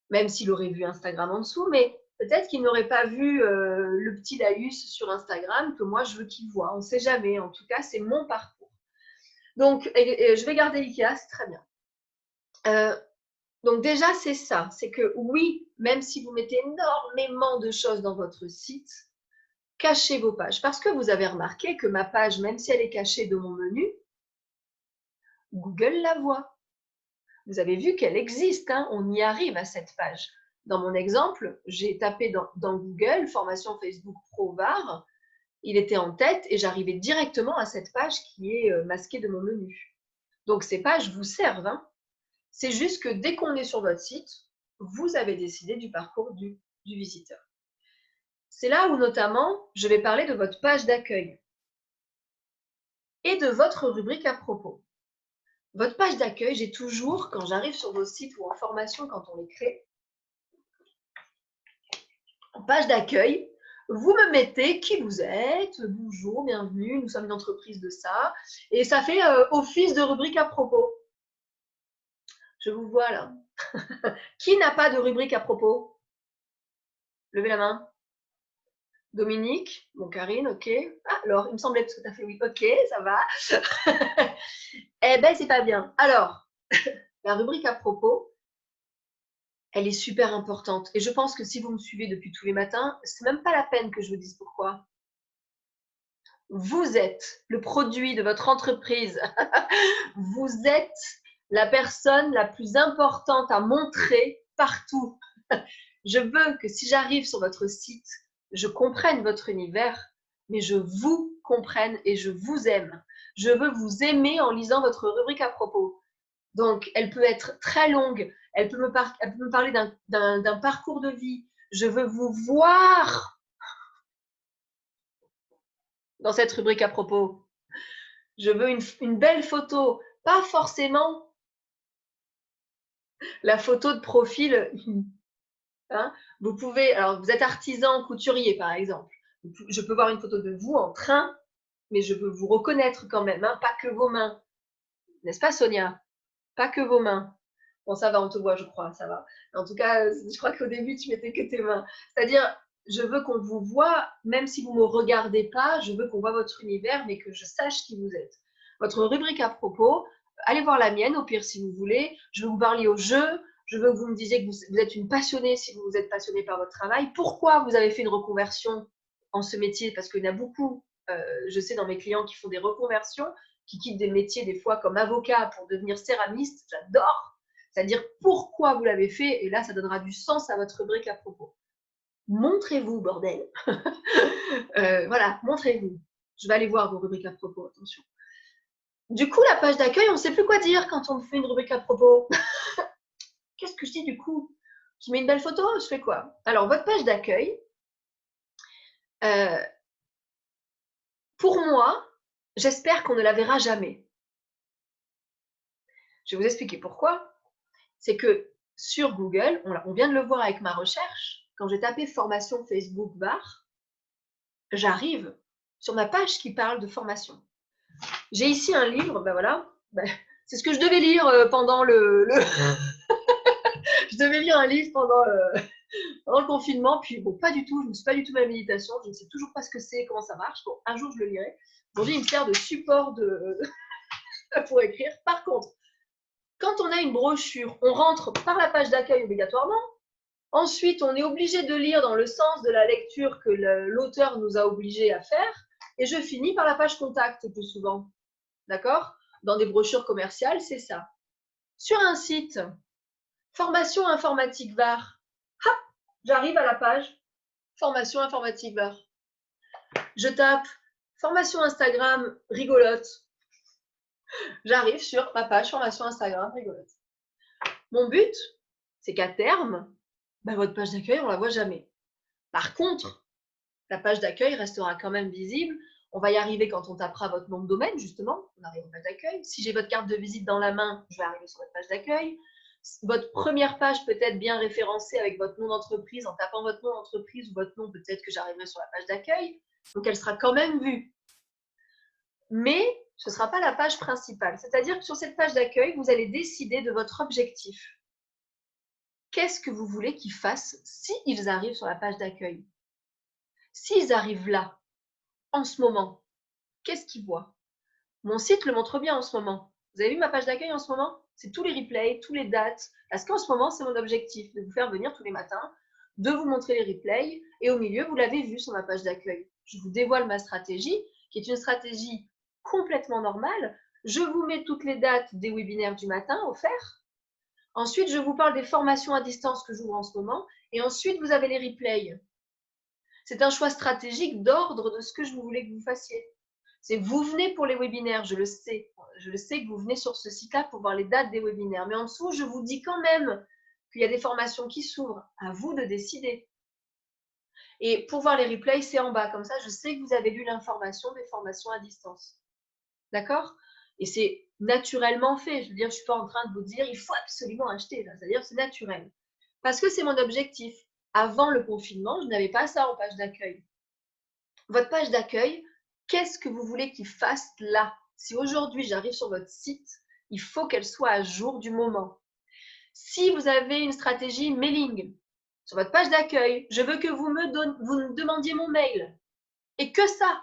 même s'il aurait vu Instagram en dessous, mais peut-être qu'il n'aurait pas vu le petit laïus sur Instagram que moi je veux qu'il voit. On ne sait jamais. En tout cas, c'est mon parcours. Donc, je vais garder Ikea, c'est très bien. Donc déjà, c'est ça. C'est que oui, même si vous mettez énormément de choses dans votre site, cachez vos pages. Parce que vous avez remarqué que ma page, même si elle est cachée de mon menu, Google la voit. Vous avez vu qu'elle existe, hein, on y arrive à cette page. Dans mon exemple, j'ai tapé dans Google formation Facebook Pro VAR, il était en tête et j'arrivais directement à cette page qui est masquée de mon menu. Donc ces pages vous servent. Hein. C'est juste que dès qu'on est sur votre site, vous avez décidé du parcours du visiteur. C'est là où notamment je vais parler de votre page d'accueil et de votre rubrique à propos. Votre page d'accueil, j'ai toujours, quand j'arrive sur vos sites ou en formation, quand on les crée, en page d'accueil, vous me mettez qui vous êtes, bonjour, bienvenue, nous sommes une entreprise de ça, et ça fait office de rubrique à propos. Je vous vois là. Qui n'a pas de rubrique à propos? Levez la main. Dominique, bon Karine, ok. Ah, alors, il me semblait parce que tu as fait oui, ok, ça va. Eh ben, c'est pas bien. Alors, la rubrique à propos, elle est super importante. Et je pense que si vous me suivez depuis tous les matins, c'est même pas la peine que je vous dise pourquoi. Vous êtes le produit de votre entreprise. Vous êtes la personne la plus importante à montrer partout. Je veux que si j'arrive sur votre site, je comprenne votre univers, mais je vous comprenne et je vous aime. Je veux vous aimer en lisant votre rubrique à propos. Donc, elle peut être très longue, elle peut me parler d'un parcours de vie. Je veux vous voir dans cette rubrique à propos. Je veux une belle photo, pas forcément la photo de profil. Hein. Vous pouvez, alors vous êtes artisan, couturier par exemple. Je peux voir une photo de vous en train, mais je veux vous reconnaître quand même, hein, pas que vos mains. N'est-ce pas Sonia? Pas que vos mains. Bon, ça va, on te voit, je crois, ça va. En tout cas, je crois qu'au début, tu mettais que tes mains. C'est-à-dire, je veux qu'on vous voit, même si vous ne me regardez pas, je veux qu'on voit votre univers, mais que je sache qui vous êtes. Votre rubrique à propos, allez voir la mienne, au pire si vous voulez. Je veux vous parler au jeu. Je veux que vous me disiez que vous êtes une passionnée si vous êtes passionné par votre travail. Pourquoi vous avez fait une reconversion en ce métier? Parce qu'il y en a beaucoup, je sais, dans mes clients qui font des reconversions, qui quittent des métiers des fois comme avocat pour devenir céramiste. J'adore. C'est-à-dire pourquoi vous l'avez fait, et là, ça donnera du sens à votre rubrique à propos. Montrez-vous, bordel. Voilà, montrez-vous. Je vais aller voir vos rubriques à propos, attention. Du coup, la page d'accueil, on ne sait plus quoi dire quand on fait une rubrique à propos. Qu'est-ce que je dis du coup? Je mets une belle photo, je fais quoi? Alors, votre page d'accueil, pour moi, j'espère qu'on ne la verra jamais. Je vais vous expliquer pourquoi. C'est que sur Google, on vient de le voir avec ma recherche, quand j'ai tapé formation Facebook bar, j'arrive sur ma page qui parle de formation. J'ai ici un livre, ben voilà, c'est ce que je devais lire pendant je devais lire un livre pendant le confinement, puis bon, pas du tout, je ne me suis pas du tout ma méditation, je ne sais toujours pas ce que c'est, comment ça marche. Bon, un jour je le lirai. Aujourd'hui, il me sert de support pour écrire. Par contre, quand on a une brochure, on rentre par la page d'accueil obligatoirement. Ensuite, on est obligé de lire dans le sens de la lecture que l'auteur nous a obligés à faire. Et je finis par la page contact le plus souvent. D'accord? Dans des brochures commerciales, c'est ça. Sur un site, formation informatique VAR, hop, j'arrive à la page formation informatique VAR. Je tape formation Instagram rigolote. J'arrive sur ma page formation Instagram rigolote. Mon but, c'est qu'à terme, votre page d'accueil, on ne la voit jamais. Par contre, la page d'accueil restera quand même visible. On va y arriver quand on tapera votre nom de domaine, justement. On arrive en page d'accueil. Si j'ai votre carte de visite dans la main, je vais arriver sur votre page d'accueil. Votre première page peut être bien référencée avec votre nom d'entreprise. En tapant votre nom d'entreprise ou votre nom, peut-être que j'arriverai sur la page d'accueil. Donc, elle sera quand même vue. Mais ce ne sera pas la page principale. C'est-à-dire que sur cette page d'accueil, vous allez décider de votre objectif. Qu'est-ce que vous voulez qu'ils fassent s'ils arrivent sur la page d'accueil? S'ils arrivent là, en ce moment, qu'est-ce qu'ils voient? Mon site le montre bien en ce moment. Vous avez vu ma page d'accueil en ce moment? C'est tous les replays, tous les dates. Parce qu'en ce moment, c'est mon objectif de vous faire venir tous les matins, de vous montrer les replays. Et au milieu, vous l'avez vu sur ma page d'accueil. Je vous dévoile ma stratégie, qui est une stratégie complètement normale. Je vous mets toutes les dates des webinaires du matin offerts. Ensuite, je vous parle des formations à distance que j'ouvre en ce moment. Et ensuite, vous avez les replays. C'est un choix stratégique d'ordre de ce que je voulais que vous fassiez. C'est vous venez pour les webinaires, je le sais. Je le sais que vous venez sur ce site-là pour voir les dates des webinaires. Mais en dessous, je vous dis quand même qu'il y a des formations qui s'ouvrent. À vous de décider. Et pour voir les replays, c'est en bas. Comme ça, je sais que vous avez lu l'information des formations à distance. D'accord? Et c'est naturellement fait. Je veux dire, je ne suis pas en train de vous dire il faut absolument acheter. C'est-à-dire c'est naturel. Parce que c'est mon objectif. Avant le confinement, je n'avais pas ça en page d'accueil. Votre page d'accueil, qu'est-ce que vous voulez qu'il fasse là? Si aujourd'hui j'arrive sur votre site, il faut qu'elle soit à jour du moment. Si vous avez une stratégie mailing sur votre page d'accueil, je veux que vous me demandiez mon mail. Et que ça.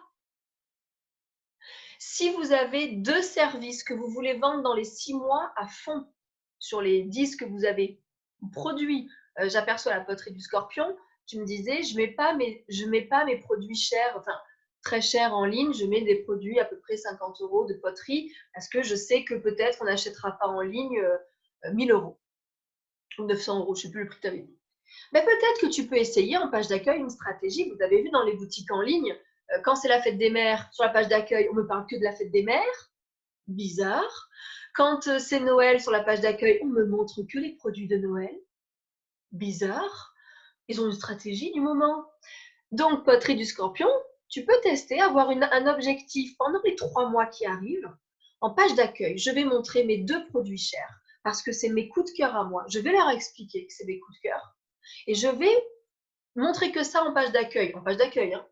Si vous avez 2 services que vous voulez vendre dans les 6 mois à fond, sur les 10 que vous avez produits, j'aperçois la poterie du Scorpion, tu me disais, je mets pas mes produits chers, enfin très chers en ligne, je mets des produits à peu près 50 € de poterie, parce que je sais que peut-être on n'achètera pas en ligne 1000 € ou 900 €, je ne sais plus le prix que tu avais dit. Mais peut-être que tu peux essayer en page d'accueil une stratégie. Vous avez vu dans les boutiques en ligne, quand c'est la fête des mères, sur la page d'accueil, on ne me parle que de la fête des mères. Bizarre. Quand c'est Noël, sur la page d'accueil, on me montre que les produits de Noël. Bizarre. Ils ont une stratégie du moment. Donc, poterie du Scorpion, tu peux tester, avoir un objectif pendant les 3 mois qui arrivent. En page d'accueil, je vais montrer mes 2 produits chers parce que c'est mes coups de cœur à moi. Je vais leur expliquer que c'est mes coups de cœur. Et je vais montrer que ça en page d'accueil. En page d'accueil, hein.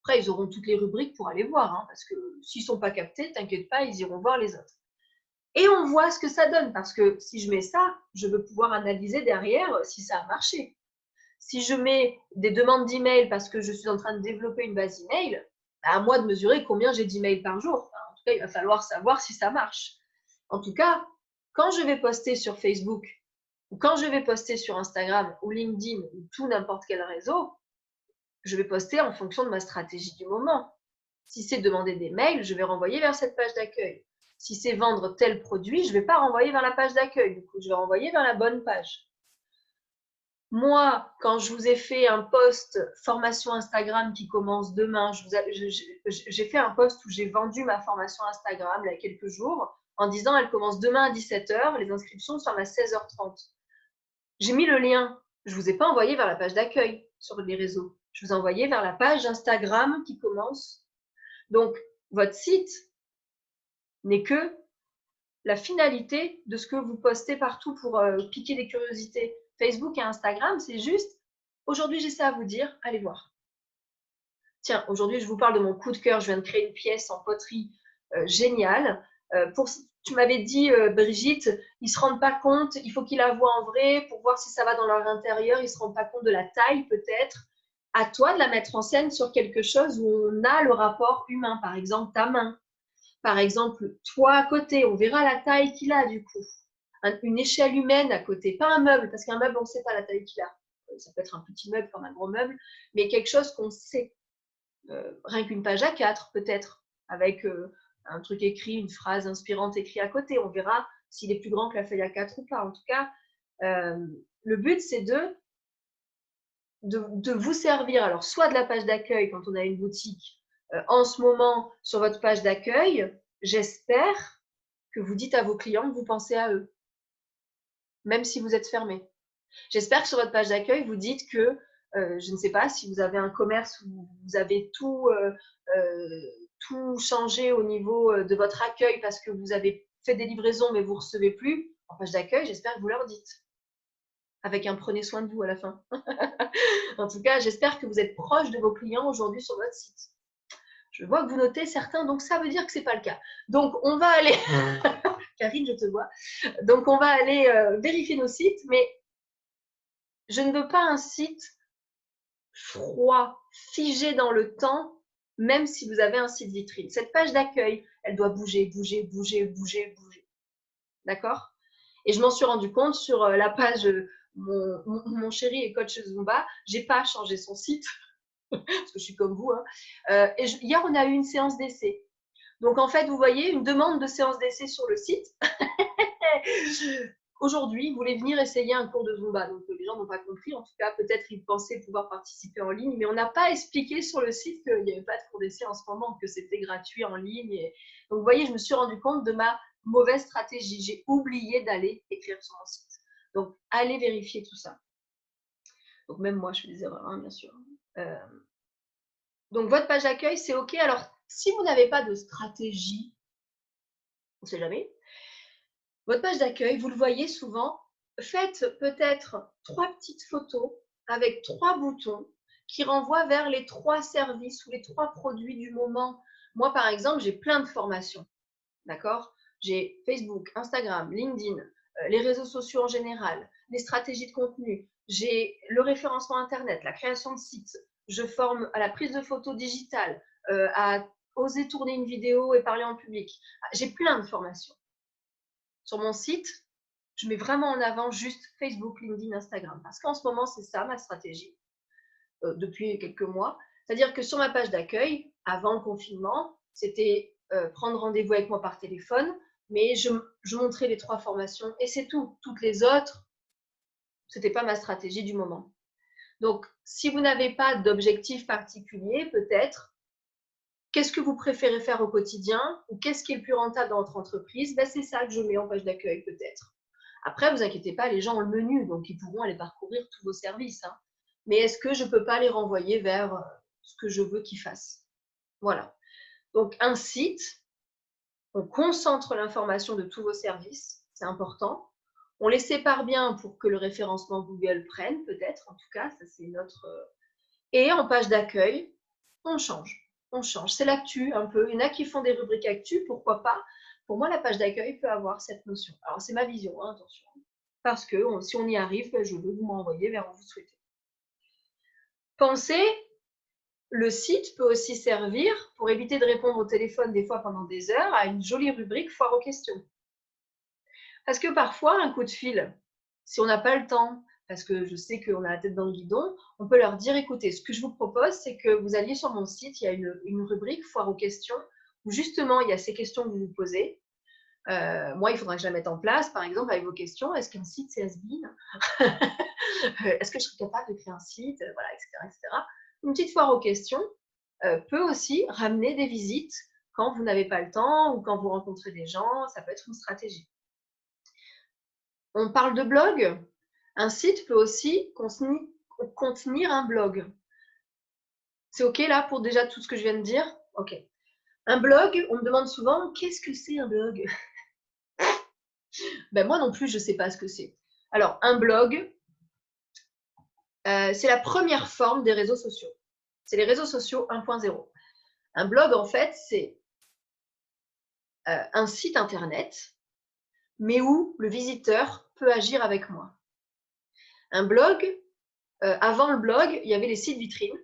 Après, ils auront toutes les rubriques pour aller voir, hein, parce que s'ils ne sont pas captés, t'inquiète pas, ils iront voir les autres. Et on voit ce que ça donne, parce que si je mets ça, je veux pouvoir analyser derrière si ça a marché. Si je mets des demandes d'email parce que je suis en train de développer une base email, à moi de mesurer combien j'ai d'emails par jour. Enfin, en tout cas, il va falloir savoir si ça marche. En tout cas, quand je vais poster sur Facebook, ou quand je vais poster sur Instagram ou LinkedIn ou tout n'importe quel réseau, je vais poster en fonction de ma stratégie du moment. Si c'est demander des mails, je vais renvoyer vers cette page d'accueil. Si c'est vendre tel produit, je ne vais pas renvoyer vers la page d'accueil. Du coup, je vais renvoyer vers la bonne page. Moi, quand je vous ai fait un post formation Instagram qui commence demain, j'ai fait un post où j'ai vendu ma formation Instagram il y a quelques jours en disant elle commence demain à 17h, les inscriptions sont à 16h30. J'ai mis le lien. Je ne vous ai pas envoyé vers la page d'accueil sur les réseaux. Je vous ai envoyé vers la page Instagram qui commence. Donc, votre site n'est que la finalité de ce que vous postez partout pour piquer des curiosités. Facebook et Instagram, c'est juste, aujourd'hui j'ai ça à vous dire, allez voir. Tiens, aujourd'hui je vous parle de mon coup de cœur, je viens de créer une pièce en poterie géniale. Tu m'avais dit, Brigitte, ils ne se rendent pas compte, il faut qu'ils la voient en vrai pour voir si ça va dans leur intérieur, ils ne se rendent pas compte de la taille peut-être. À toi de la mettre en scène sur quelque chose où on a le rapport humain, par exemple ta main. Par exemple, toi à côté, on verra la taille qu'il a du coup. Une échelle humaine à côté, pas un meuble, parce qu'un meuble, on ne sait pas la taille qu'il a. Ça peut être un petit meuble comme un gros meuble, mais quelque chose qu'on sait. Rien qu'une page A4 peut-être, avec un truc écrit, une phrase inspirante écrite à côté. On verra s'il est plus grand que la feuille A4 ou pas. En tout cas, le but, c'est de vous servir, alors soit de la page d'accueil quand on a une boutique, en ce moment sur votre page d'accueil, j'espère que vous dites à vos clients que vous pensez à eux, même si vous êtes fermé. J'espère que sur votre page d'accueil, vous dites que, je ne sais pas, si vous avez un commerce où vous avez tout changé au niveau de votre accueil parce que vous avez fait des livraisons mais vous ne recevez plus, en page d'accueil, j'espère que vous leur dites. Avec un prenez soin de vous à la fin. En tout cas, j'espère que vous êtes proche de vos clients aujourd'hui sur votre site. Je vois que vous notez certains, donc ça veut dire que ce n'est pas le cas. Donc, on va aller… Karine, je te vois. Donc, on va aller vérifier nos sites, mais je ne veux pas un site froid, figé dans le temps, même si vous avez un site vitrine. Cette page d'accueil, elle doit bouger, bouger, bouger, bouger, bouger. D'accord? Et je m'en suis rendu compte sur la page mon chéri est coach Zumba, j'ai pas changé son site parce que je suis comme vous. Hein. Hier, on a eu une séance d'essai. Donc, en fait, vous voyez, une demande de séance d'essai sur le site. Aujourd'hui, ils voulaient venir essayer un cours de Zumba. Donc, les gens n'ont pas compris. En tout cas, peut-être ils pensaient pouvoir participer en ligne. Mais on n'a pas expliqué sur le site qu'il n'y avait pas de cours d'essai en ce moment, que c'était gratuit en ligne. Donc, vous voyez, je me suis rendu compte de ma mauvaise stratégie. J'ai oublié d'aller écrire sur mon site. Donc, allez vérifier tout ça. Donc, même moi, je fais des erreurs, hein, bien sûr. Donc, votre page d'accueil, c'est OK. Alors, si vous n'avez pas de stratégie, on ne sait jamais, votre page d'accueil, vous le voyez souvent, faites peut-être 3 petites photos avec 3 boutons qui renvoient vers les 3 services ou les 3 produits du moment. Moi, par exemple, j'ai plein de formations. D'accord? J'ai Facebook, Instagram, LinkedIn, les réseaux sociaux en général, les stratégies de contenu, j'ai le référencement Internet, la création de sites, je forme à la prise de photos digitales, à oser tourner une vidéo et parler en public. J'ai plein de formations. Sur mon site, je mets vraiment en avant juste Facebook, LinkedIn, Instagram. Parce qu'en ce moment, c'est ça ma stratégie depuis quelques mois. C'est-à-dire que sur ma page d'accueil, avant le confinement, c'était prendre rendez-vous avec moi par téléphone, mais je montrais les 3 formations et c'est tout. Toutes les autres, ce n'était pas ma stratégie du moment. Donc, si vous n'avez pas d'objectif particulier, peut-être, qu'est-ce que vous préférez faire au quotidien ou qu'est-ce qui est le plus rentable dans votre entreprise? Ben, c'est ça que je mets en page d'accueil peut-être. Après, vous inquiétez pas, les gens ont le menu, donc ils pourront aller parcourir tous vos services. Hein. Mais est-ce que je ne peux pas les renvoyer vers ce que je veux qu'ils fassent? Voilà. Donc, un site, on concentre l'information de tous vos services, c'est important. On les sépare bien pour que le référencement Google prenne, peut-être, en tout cas, ça c'est notre… Et en page d'accueil, on change. On change. C'est l'actu un peu. Il y en a qui font des rubriques actu, pourquoi pas. Pour moi, la page d'accueil peut avoir cette notion. Alors, c'est ma vision, hein, attention. Parce que si on y arrive, je veux vous m'envoyer vers où vous souhaitez. Pensez, le site peut aussi servir, pour éviter de répondre au téléphone des fois pendant des heures, à une jolie rubrique foire aux questions. Parce que parfois, un coup de fil, si on n'a pas le temps, parce que je sais qu'on a la tête dans le guidon, on peut leur dire, écoutez, ce que je vous propose, c'est que vous alliez sur mon site, il y a une rubrique foire aux questions, où justement, il y a ces questions que vous vous posez. Moi, il faudra que je la mette en place, par exemple, avec vos questions. Est-ce qu'un site, c'est has-been? Est-ce que je serais capable de créer un site? Voilà, etc., etc. Une petite foire aux questions peut aussi ramener des visites quand vous n'avez pas le temps ou quand vous rencontrez des gens. Ça peut être une stratégie. On parle de blog. Un site peut aussi contenir un blog. C'est OK là pour déjà tout ce que je viens de dire? OK. Un blog, on me demande souvent, qu'est-ce que c'est un blog? Ben moi non plus, je ne sais pas ce que c'est. Alors, un blog, c'est la première forme des réseaux sociaux. C'est les réseaux sociaux 1.0. Un blog, en fait, c'est un site internet, mais où le visiteur peut agir avec moi. Un blog, avant le blog, il y avait les sites vitrines.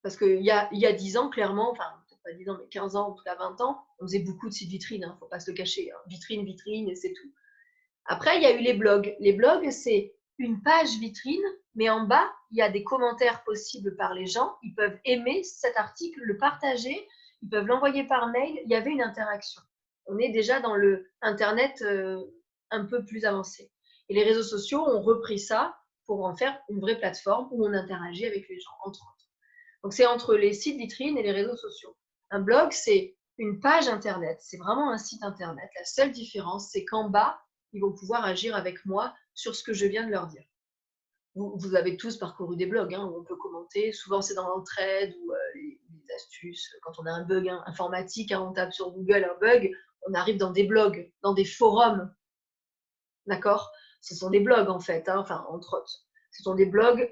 Parce qu'il y a 10 ans, clairement, enfin, peut-être pas 10 ans, mais 15 ans, ou tout à 20 ans, on faisait beaucoup de sites vitrines, il ne faut pas se le cacher. Hein. Vitrine, vitrine, et c'est tout. Après, il y a eu les blogs. Les blogs, c'est une page vitrine, mais en bas, il y a des commentaires possibles par les gens. Ils peuvent aimer cet article, le partager, ils peuvent l'envoyer par mail. Il y avait une interaction. On est déjà dans le Internet un peu plus avancé. Et les réseaux sociaux ont repris ça pour en faire une vraie plateforme où on interagit avec les gens, entre autres. Donc, c'est entre les sites vitrines et les réseaux sociaux. Un blog, c'est une page Internet. C'est vraiment un site Internet. La seule différence, c'est qu'en bas, ils vont pouvoir agir avec moi sur ce que je viens de leur dire. Vous avez tous parcouru des blogs où on peut commenter. Souvent, c'est dans l'entraide ou les astuces. Quand on a un bug informatique, on tape sur Google un bug, on arrive dans des blogs, dans des forums. D'accord? Ce sont des blogs, en fait, enfin, entre autres. Ce sont des blogs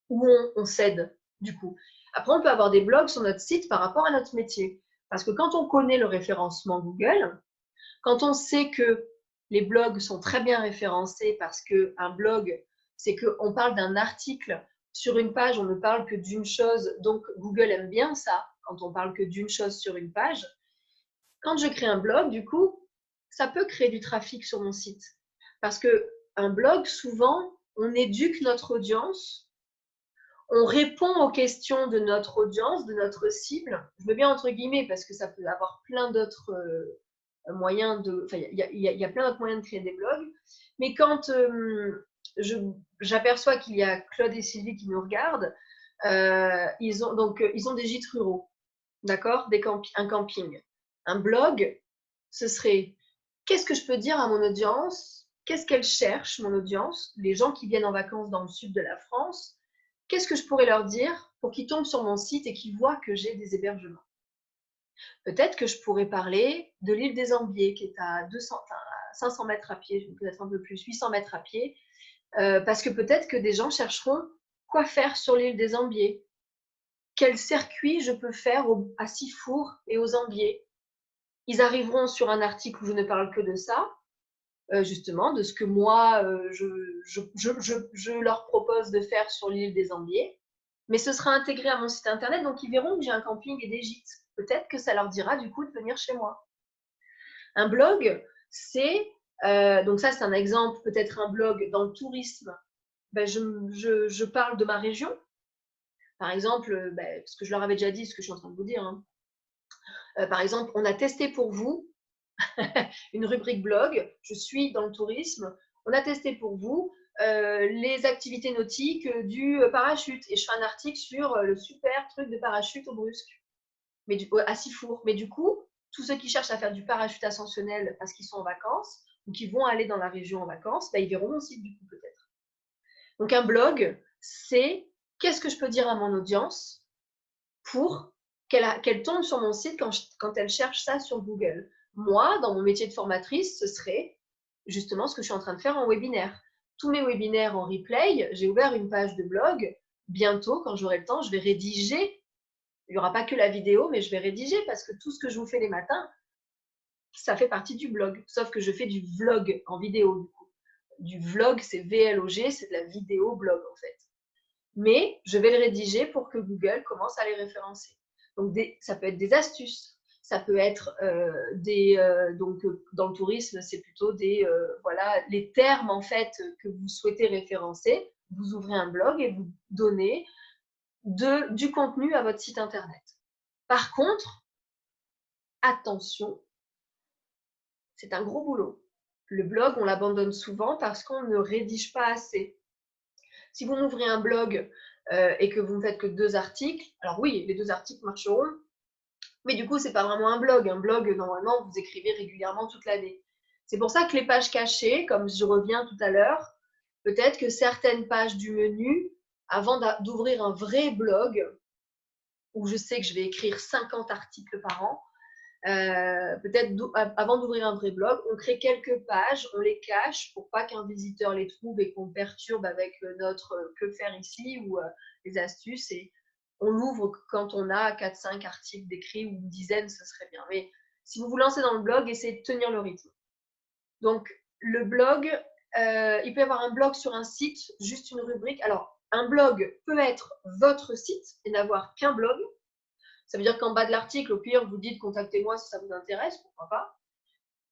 où on s'aide, du coup. Après, on peut avoir des blogs sur notre site par rapport à notre métier. Parce que quand on connaît le référencement Google, quand on sait que les blogs sont très bien référencés parce qu'un blog, c'est qu'on parle d'un article sur une page, on ne parle que d'une chose, donc Google aime bien ça, quand on parle que d'une chose sur une page. Quand je crée un blog, du coup, ça peut créer du trafic sur mon site. Parce qu'un blog, souvent, on éduque notre audience, on répond aux questions de notre audience, de notre cible. Je mets bien entre guillemets parce que ça peut avoir plein d'autres moyens de. Enfin, il y a plein d'autres moyens de créer des blogs. Mais quand j'aperçois qu'il y a Claude et Sylvie qui nous regardent, ils ont des gîtes ruraux, d'accord, un camping. Un blog, ce serait qu'est-ce que je peux dire à mon audience? Qu'est-ce qu'elle cherche, mon audience? Les gens qui viennent en vacances dans le sud de la France. Qu'est-ce que je pourrais leur dire pour qu'ils tombent sur mon site et qu'ils voient que j'ai des hébergements? Peut-être que je pourrais parler de l'île des Ambiers, qui est à 500 mètres à pied, peut-être un peu plus, 800 mètres à pied, parce que peut-être que des gens chercheront quoi faire sur l'île des Ambiers. Quel circuit je peux faire à Sifour et aux Ambiers? Ils arriveront sur un article où je ne parle que de ça, justement, de ce que moi, je leur propose de faire sur l'île des Ambiers. Mais ce sera intégré à mon site internet, donc ils verront que j'ai un camping et des gîtes. Peut-être que ça leur dira du coup de venir chez moi. Un blog, c'est, donc ça c'est un exemple, peut-être un blog dans le tourisme. Ben, je parle de ma région. Par exemple, ce que je leur avais déjà dit, ce que je suis en train de vous dire. Par exemple, on a testé pour vous une rubrique blog. Je suis dans le tourisme. On a testé pour vous les activités nautiques du parachute. Et je fais un article sur le super truc de parachute au Brusque, à Sifour. Mais du coup, tous ceux qui cherchent à faire du parachute ascensionnel parce qu'ils sont en vacances ou qui vont aller dans la région en vacances, ils verront mon site du coup peut-être. Donc un blog, c'est qu'est-ce que je peux dire à mon audience pour qu'elle tombe sur mon site quand elle cherche ça sur Google. Moi, dans mon métier de formatrice, ce serait justement ce que je suis en train de faire en webinaire. Tous mes webinaires en replay, j'ai ouvert une page de blog. Bientôt, quand j'aurai le temps, je vais rédiger. Il n'y aura pas que la vidéo, mais je vais rédiger parce que tout ce que je vous fais les matins, ça fait partie du blog. Sauf que je fais du vlog en vidéo, du coup. Du vlog, c'est VLOG, c'est de la vidéo blog, en fait. mais je vais le rédiger pour que Google commence à les référencer. Donc, ça peut être des astuces, ça peut être dans le tourisme, c'est plutôt voilà, les termes en fait que vous souhaitez référencer. Vous ouvrez un blog et vous donnez du contenu à votre site internet. Par contre, attention, c'est un gros boulot. Le blog, on l'abandonne souvent parce qu'on ne rédige pas assez. Si vous ouvrez un blog et que vous ne faites que 2 articles, alors oui, les 2 articles marcheront, mais du coup, ce n'est pas vraiment un blog. Un blog, normalement, vous écrivez régulièrement toute l'année. C'est pour ça que les pages cachées, comme je reviens tout à l'heure, peut-être que certaines pages du menu, avant d'ouvrir un vrai blog, où je sais que je vais écrire 50 articles par an, peut-être avant d'ouvrir un vrai blog, on crée quelques pages, on les cache pour pas qu'un visiteur les trouve et qu'on perturbe avec notre que faire ici ou les astuces. Et on l'ouvre quand on a 4-5 articles d'écrits ou une dizaine, ce serait bien. Mais si vous vous lancez dans le blog, essayez de tenir le rythme. Donc, le blog, il peut y avoir un blog sur un site, juste une rubrique. Alors, un blog peut être votre site et n'avoir qu'un blog. Ça veut dire qu'en bas de l'article, au pire, vous dites contactez-moi si ça vous intéresse, pourquoi pas.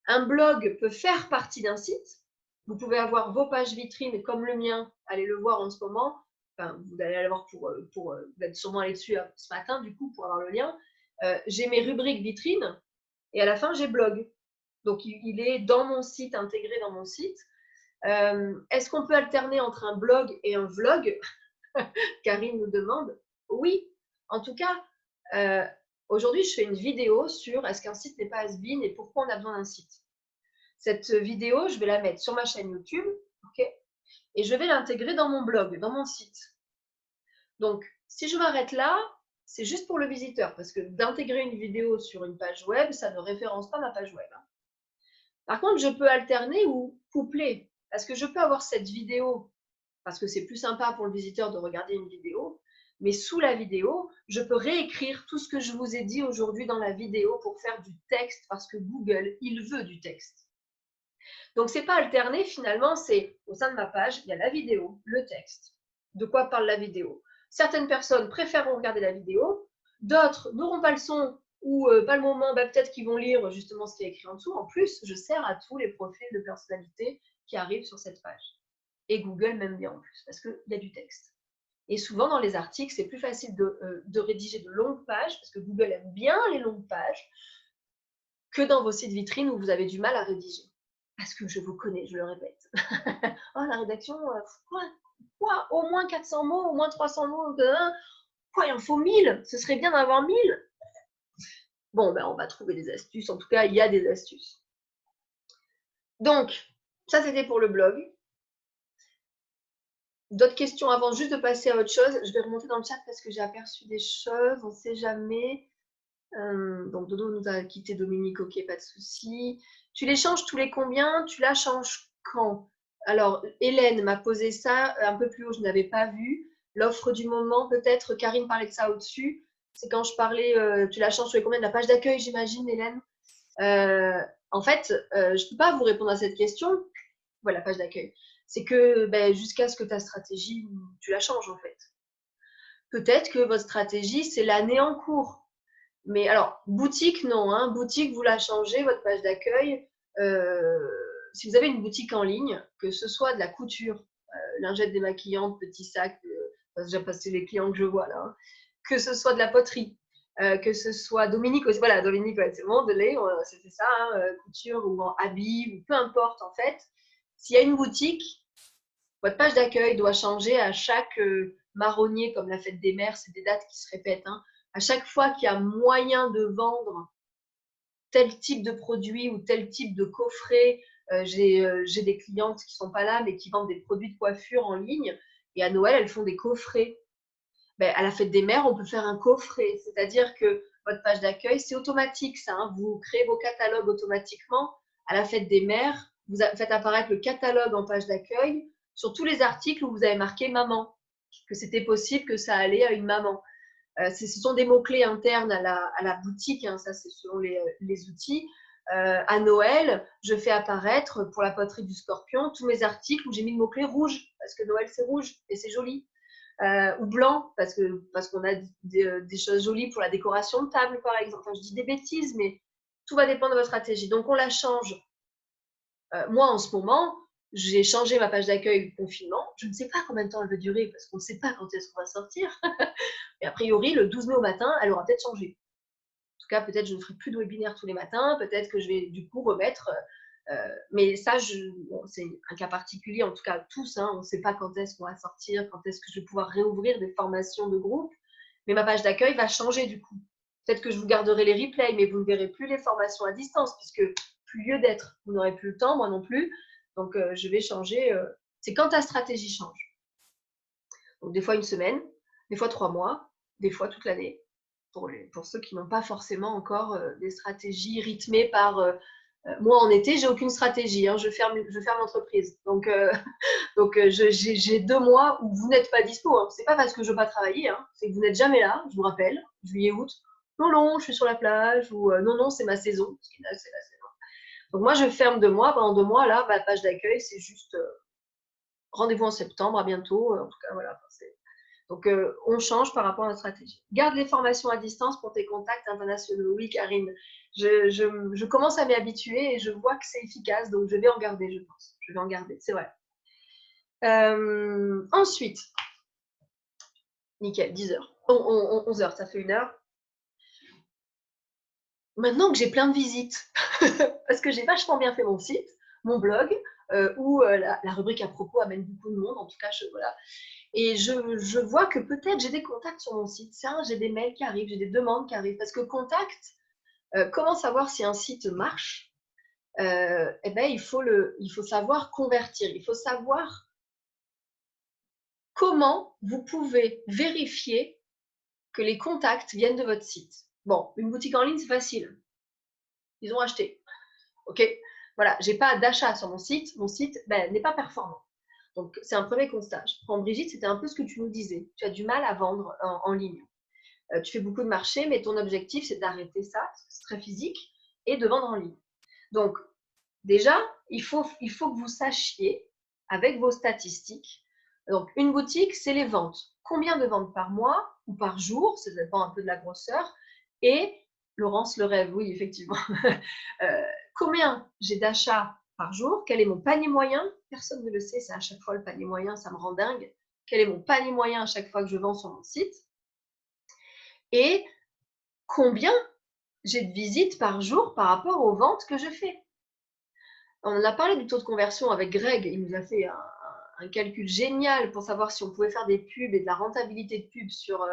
Un blog peut faire partie d'un site. Vous pouvez avoir vos pages vitrines comme le mien, allez le voir en ce moment. Enfin, vous allez aller voir vous êtes sûrement allé dessus ce matin, du coup, pour avoir le lien. J'ai mes rubriques vitrines et à la fin, j'ai blog. Donc, il est dans mon site, intégré dans mon site. Est-ce qu'on peut alterner entre un blog et un vlog? Karine nous demande. Oui, en tout cas, aujourd'hui, je fais une vidéo sur est-ce qu'un site n'est pas has-been et pourquoi on a besoin d'un site. Cette vidéo, je vais la mettre sur ma chaîne YouTube, ok, et je vais l'intégrer dans mon blog, dans mon site. Donc, si je m'arrête là, c'est juste pour le visiteur, parce que d'intégrer une vidéo sur une page web, ça ne référence pas ma page web. Par contre, je peux alterner ou coupler, parce que je peux avoir cette vidéo, parce que c'est plus sympa pour le visiteur de regarder une vidéo, mais sous la vidéo, je peux réécrire tout ce que je vous ai dit aujourd'hui dans la vidéo pour faire du texte, parce que Google, il veut du texte. Donc, ce n'est pas alterné, finalement, c'est au sein de ma page, il y a la vidéo, le texte. De quoi parle la vidéo? Certaines personnes préféreront regarder la vidéo, d'autres n'auront pas le son ou pas le moment, peut-être qu'ils vont lire justement ce qui est écrit en dessous. En plus, je sers à tous les profils de personnalité qui arrivent sur cette page. Et Google m'aime bien en plus, parce qu'il y a du texte. Et souvent, dans les articles, c'est plus facile de rédiger de longues pages, parce que Google aime bien les longues pages, que dans vos sites vitrines où vous avez du mal à rédiger. Parce que je vous connais, je le répète. Oh, la rédaction, quoi? Au moins 400 mots, au moins 300 mots, quoi, il en faut 1000? Ce serait bien d'avoir 1000. Bon, on va trouver des astuces. En tout cas, il y a des astuces. Donc, ça, c'était pour le blog. D'autres questions avant juste de passer à autre chose? Je vais remonter dans le chat parce que j'ai aperçu des choses, on ne sait jamais. Donc, Dodo nous a quitté, Dominique, ok, pas de souci. Tu les changes tous les combien? Tu la changes quand? Alors, Hélène m'a posé ça un peu plus haut, je n'avais pas vu. L'offre du moment, peut-être, Karine parlait de ça au-dessus. C'est quand je parlais, tu la changes tous les combien de la page d'accueil, j'imagine, Hélène? En fait, je ne peux pas vous répondre à cette question. Voilà, page d'accueil. C'est que jusqu'à ce que ta stratégie, tu la changes, en fait. Peut-être que votre stratégie, c'est l'année en cours. Mais alors, boutique, non. Hein. Boutique, vous la changez, votre page d'accueil. Si vous avez une boutique en ligne, que ce soit de la couture, lingettes démaquillantes, petits sacs, ça a déjà passé les clients que je vois là, hein, que ce soit de la poterie, que ce soit Dominique aussi. Voilà, Dominique, ouais, c'est bon, c'était ça, hein, couture ou en habit, ou peu importe en fait. S'il y a une boutique, votre page d'accueil doit changer à chaque marronnier, comme la fête des mères, c'est des dates qui se répètent. Hein. À chaque fois qu'il y a moyen de vendre tel type de produit ou tel type de coffret, j'ai des clientes qui ne sont pas là, mais qui vendent des produits de coiffure en ligne. Et à Noël, elles font des coffrets. À la fête des mères, on peut faire un coffret. C'est-à-dire que votre page d'accueil, c'est automatique, ça. Hein. Vous créez vos catalogues automatiquement. À la fête des mères, vous faites apparaître le catalogue en page d'accueil sur tous les articles où vous avez marqué maman, que c'était possible que ça allait à une maman. Ce sont des mots-clés internes à la boutique, hein, ça c'est selon les outils. À Noël, je fais apparaître pour la poterie du Scorpion tous mes articles où j'ai mis le mot-clé rouge, parce que Noël c'est rouge et c'est joli. ou blanc, parce qu'on a des choses jolies pour la décoration de table, par exemple. Enfin, je dis des bêtises, mais tout va dépendre de votre stratégie. Donc, on la change. Moi, en ce moment, j'ai changé ma page d'accueil confinement. Je ne sais pas combien de temps elle va durer, parce qu'on ne sait pas quand est-ce qu'on va sortir. Et a priori, le 12 mai au matin, elle aura peut-être changé. En tout cas, peut-être je ne ferai plus de webinaire tous les matins. Peut-être que je vais du coup remettre. Mais ça, bon, c'est un cas particulier, en tout cas tous. Hein, on ne sait pas quand est-ce qu'on va sortir, quand est-ce que je vais pouvoir réouvrir des formations de groupe. Mais ma page d'accueil va changer du coup. Peut-être que je vous garderai les replays, mais vous ne verrez plus les formations à distance, puisque plus lieu d'être. Vous n'aurez plus le temps, moi non plus. Donc, je vais changer. C'est quand ta stratégie change. Donc, des fois une semaine, des fois 3 mois, des fois toute l'année. Pour ceux qui n'ont pas forcément encore des stratégies rythmées par... moi, en été, j'ai aucune stratégie. Hein, je ferme l'entreprise. Donc, j'ai 2 mois où vous n'êtes pas dispo. Hein. C'est pas parce que je ne veux pas travailler. Hein. C'est que vous n'êtes jamais là. Je vous rappelle, juillet, août. Non, non, je suis sur la plage. Ou non, non, c'est ma saison. Parce que là, c'est la saison. Donc, moi, je ferme 2 mois. Pendant 2 mois, là, ma page d'accueil, c'est juste rendez-vous en septembre. À bientôt. En tout cas, voilà. Donc, on change par rapport à notre stratégie. Garde les formations à distance pour tes contacts internationaux. Oui, Karine, je commence à m'y habituer et je vois que c'est efficace, donc je vais en garder, je pense. Je vais en garder, c'est vrai. Ensuite, nickel, 10 heures. 11 heures, ça fait 1 heure. Maintenant que j'ai plein de visites, parce que j'ai vachement bien fait mon site, mon blog, où la rubrique à propos amène beaucoup de monde, en tout cas, voilà. Et je vois que peut-être j'ai des contacts sur mon site. J'ai des mails qui arrivent, j'ai des demandes qui arrivent. Parce que contact, comment savoir si un site marche? Eh ben, il faut savoir convertir. Il faut savoir comment vous pouvez vérifier que les contacts viennent de votre site. Bon, une boutique en ligne, c'est facile. Ils ont acheté. OK? Voilà, j'ai pas d'achat sur mon site. Mon site n'est pas performant. Donc, c'est un premier constat. Je prends Brigitte, c'était un peu ce que tu nous disais. Tu as du mal à vendre en ligne. Tu fais beaucoup de marchés, mais ton objectif, c'est d'arrêter ça, parce que c'est très physique, et de vendre en ligne. Donc, déjà, il faut que vous sachiez, avec vos statistiques, donc une boutique, c'est les ventes. Combien de ventes par mois ou par jour, ça dépend un peu de la grosseur, et Laurence le rêve, oui, effectivement. Combien j'ai d'achats par jour? Quel est mon panier moyen? Personne ne le sait, c'est à chaque fois le panier moyen, ça me rend dingue. Quel est mon panier moyen à chaque fois que je vends sur mon site? Et combien j'ai de visites par jour par rapport aux ventes que je fais. On a parlé du taux de conversion avec Greg, il nous a fait un calcul génial pour savoir si on pouvait faire des pubs et de la rentabilité de pubs sur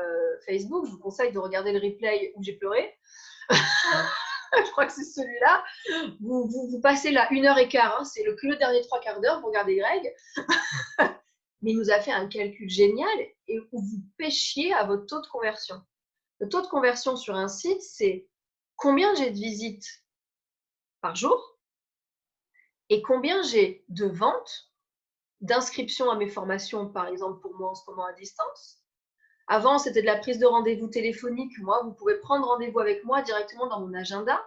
Facebook. Je vous conseille de regarder le replay où j'ai pleuré. Je crois que c'est celui-là. Vous passez là 1h15, hein, c'est que le dernier 3/4 d'heure, vous regardez Greg. Mais il nous a fait un calcul génial et où vous pêchiez à votre taux de conversion. Le taux de conversion sur un site, c'est combien j'ai de visites par jour et combien j'ai de ventes, d'inscriptions à mes formations, par exemple pour moi en ce moment à distance. Avant, c'était de la prise de rendez-vous téléphonique. Moi, vous pouvez prendre rendez-vous avec moi directement dans mon agenda.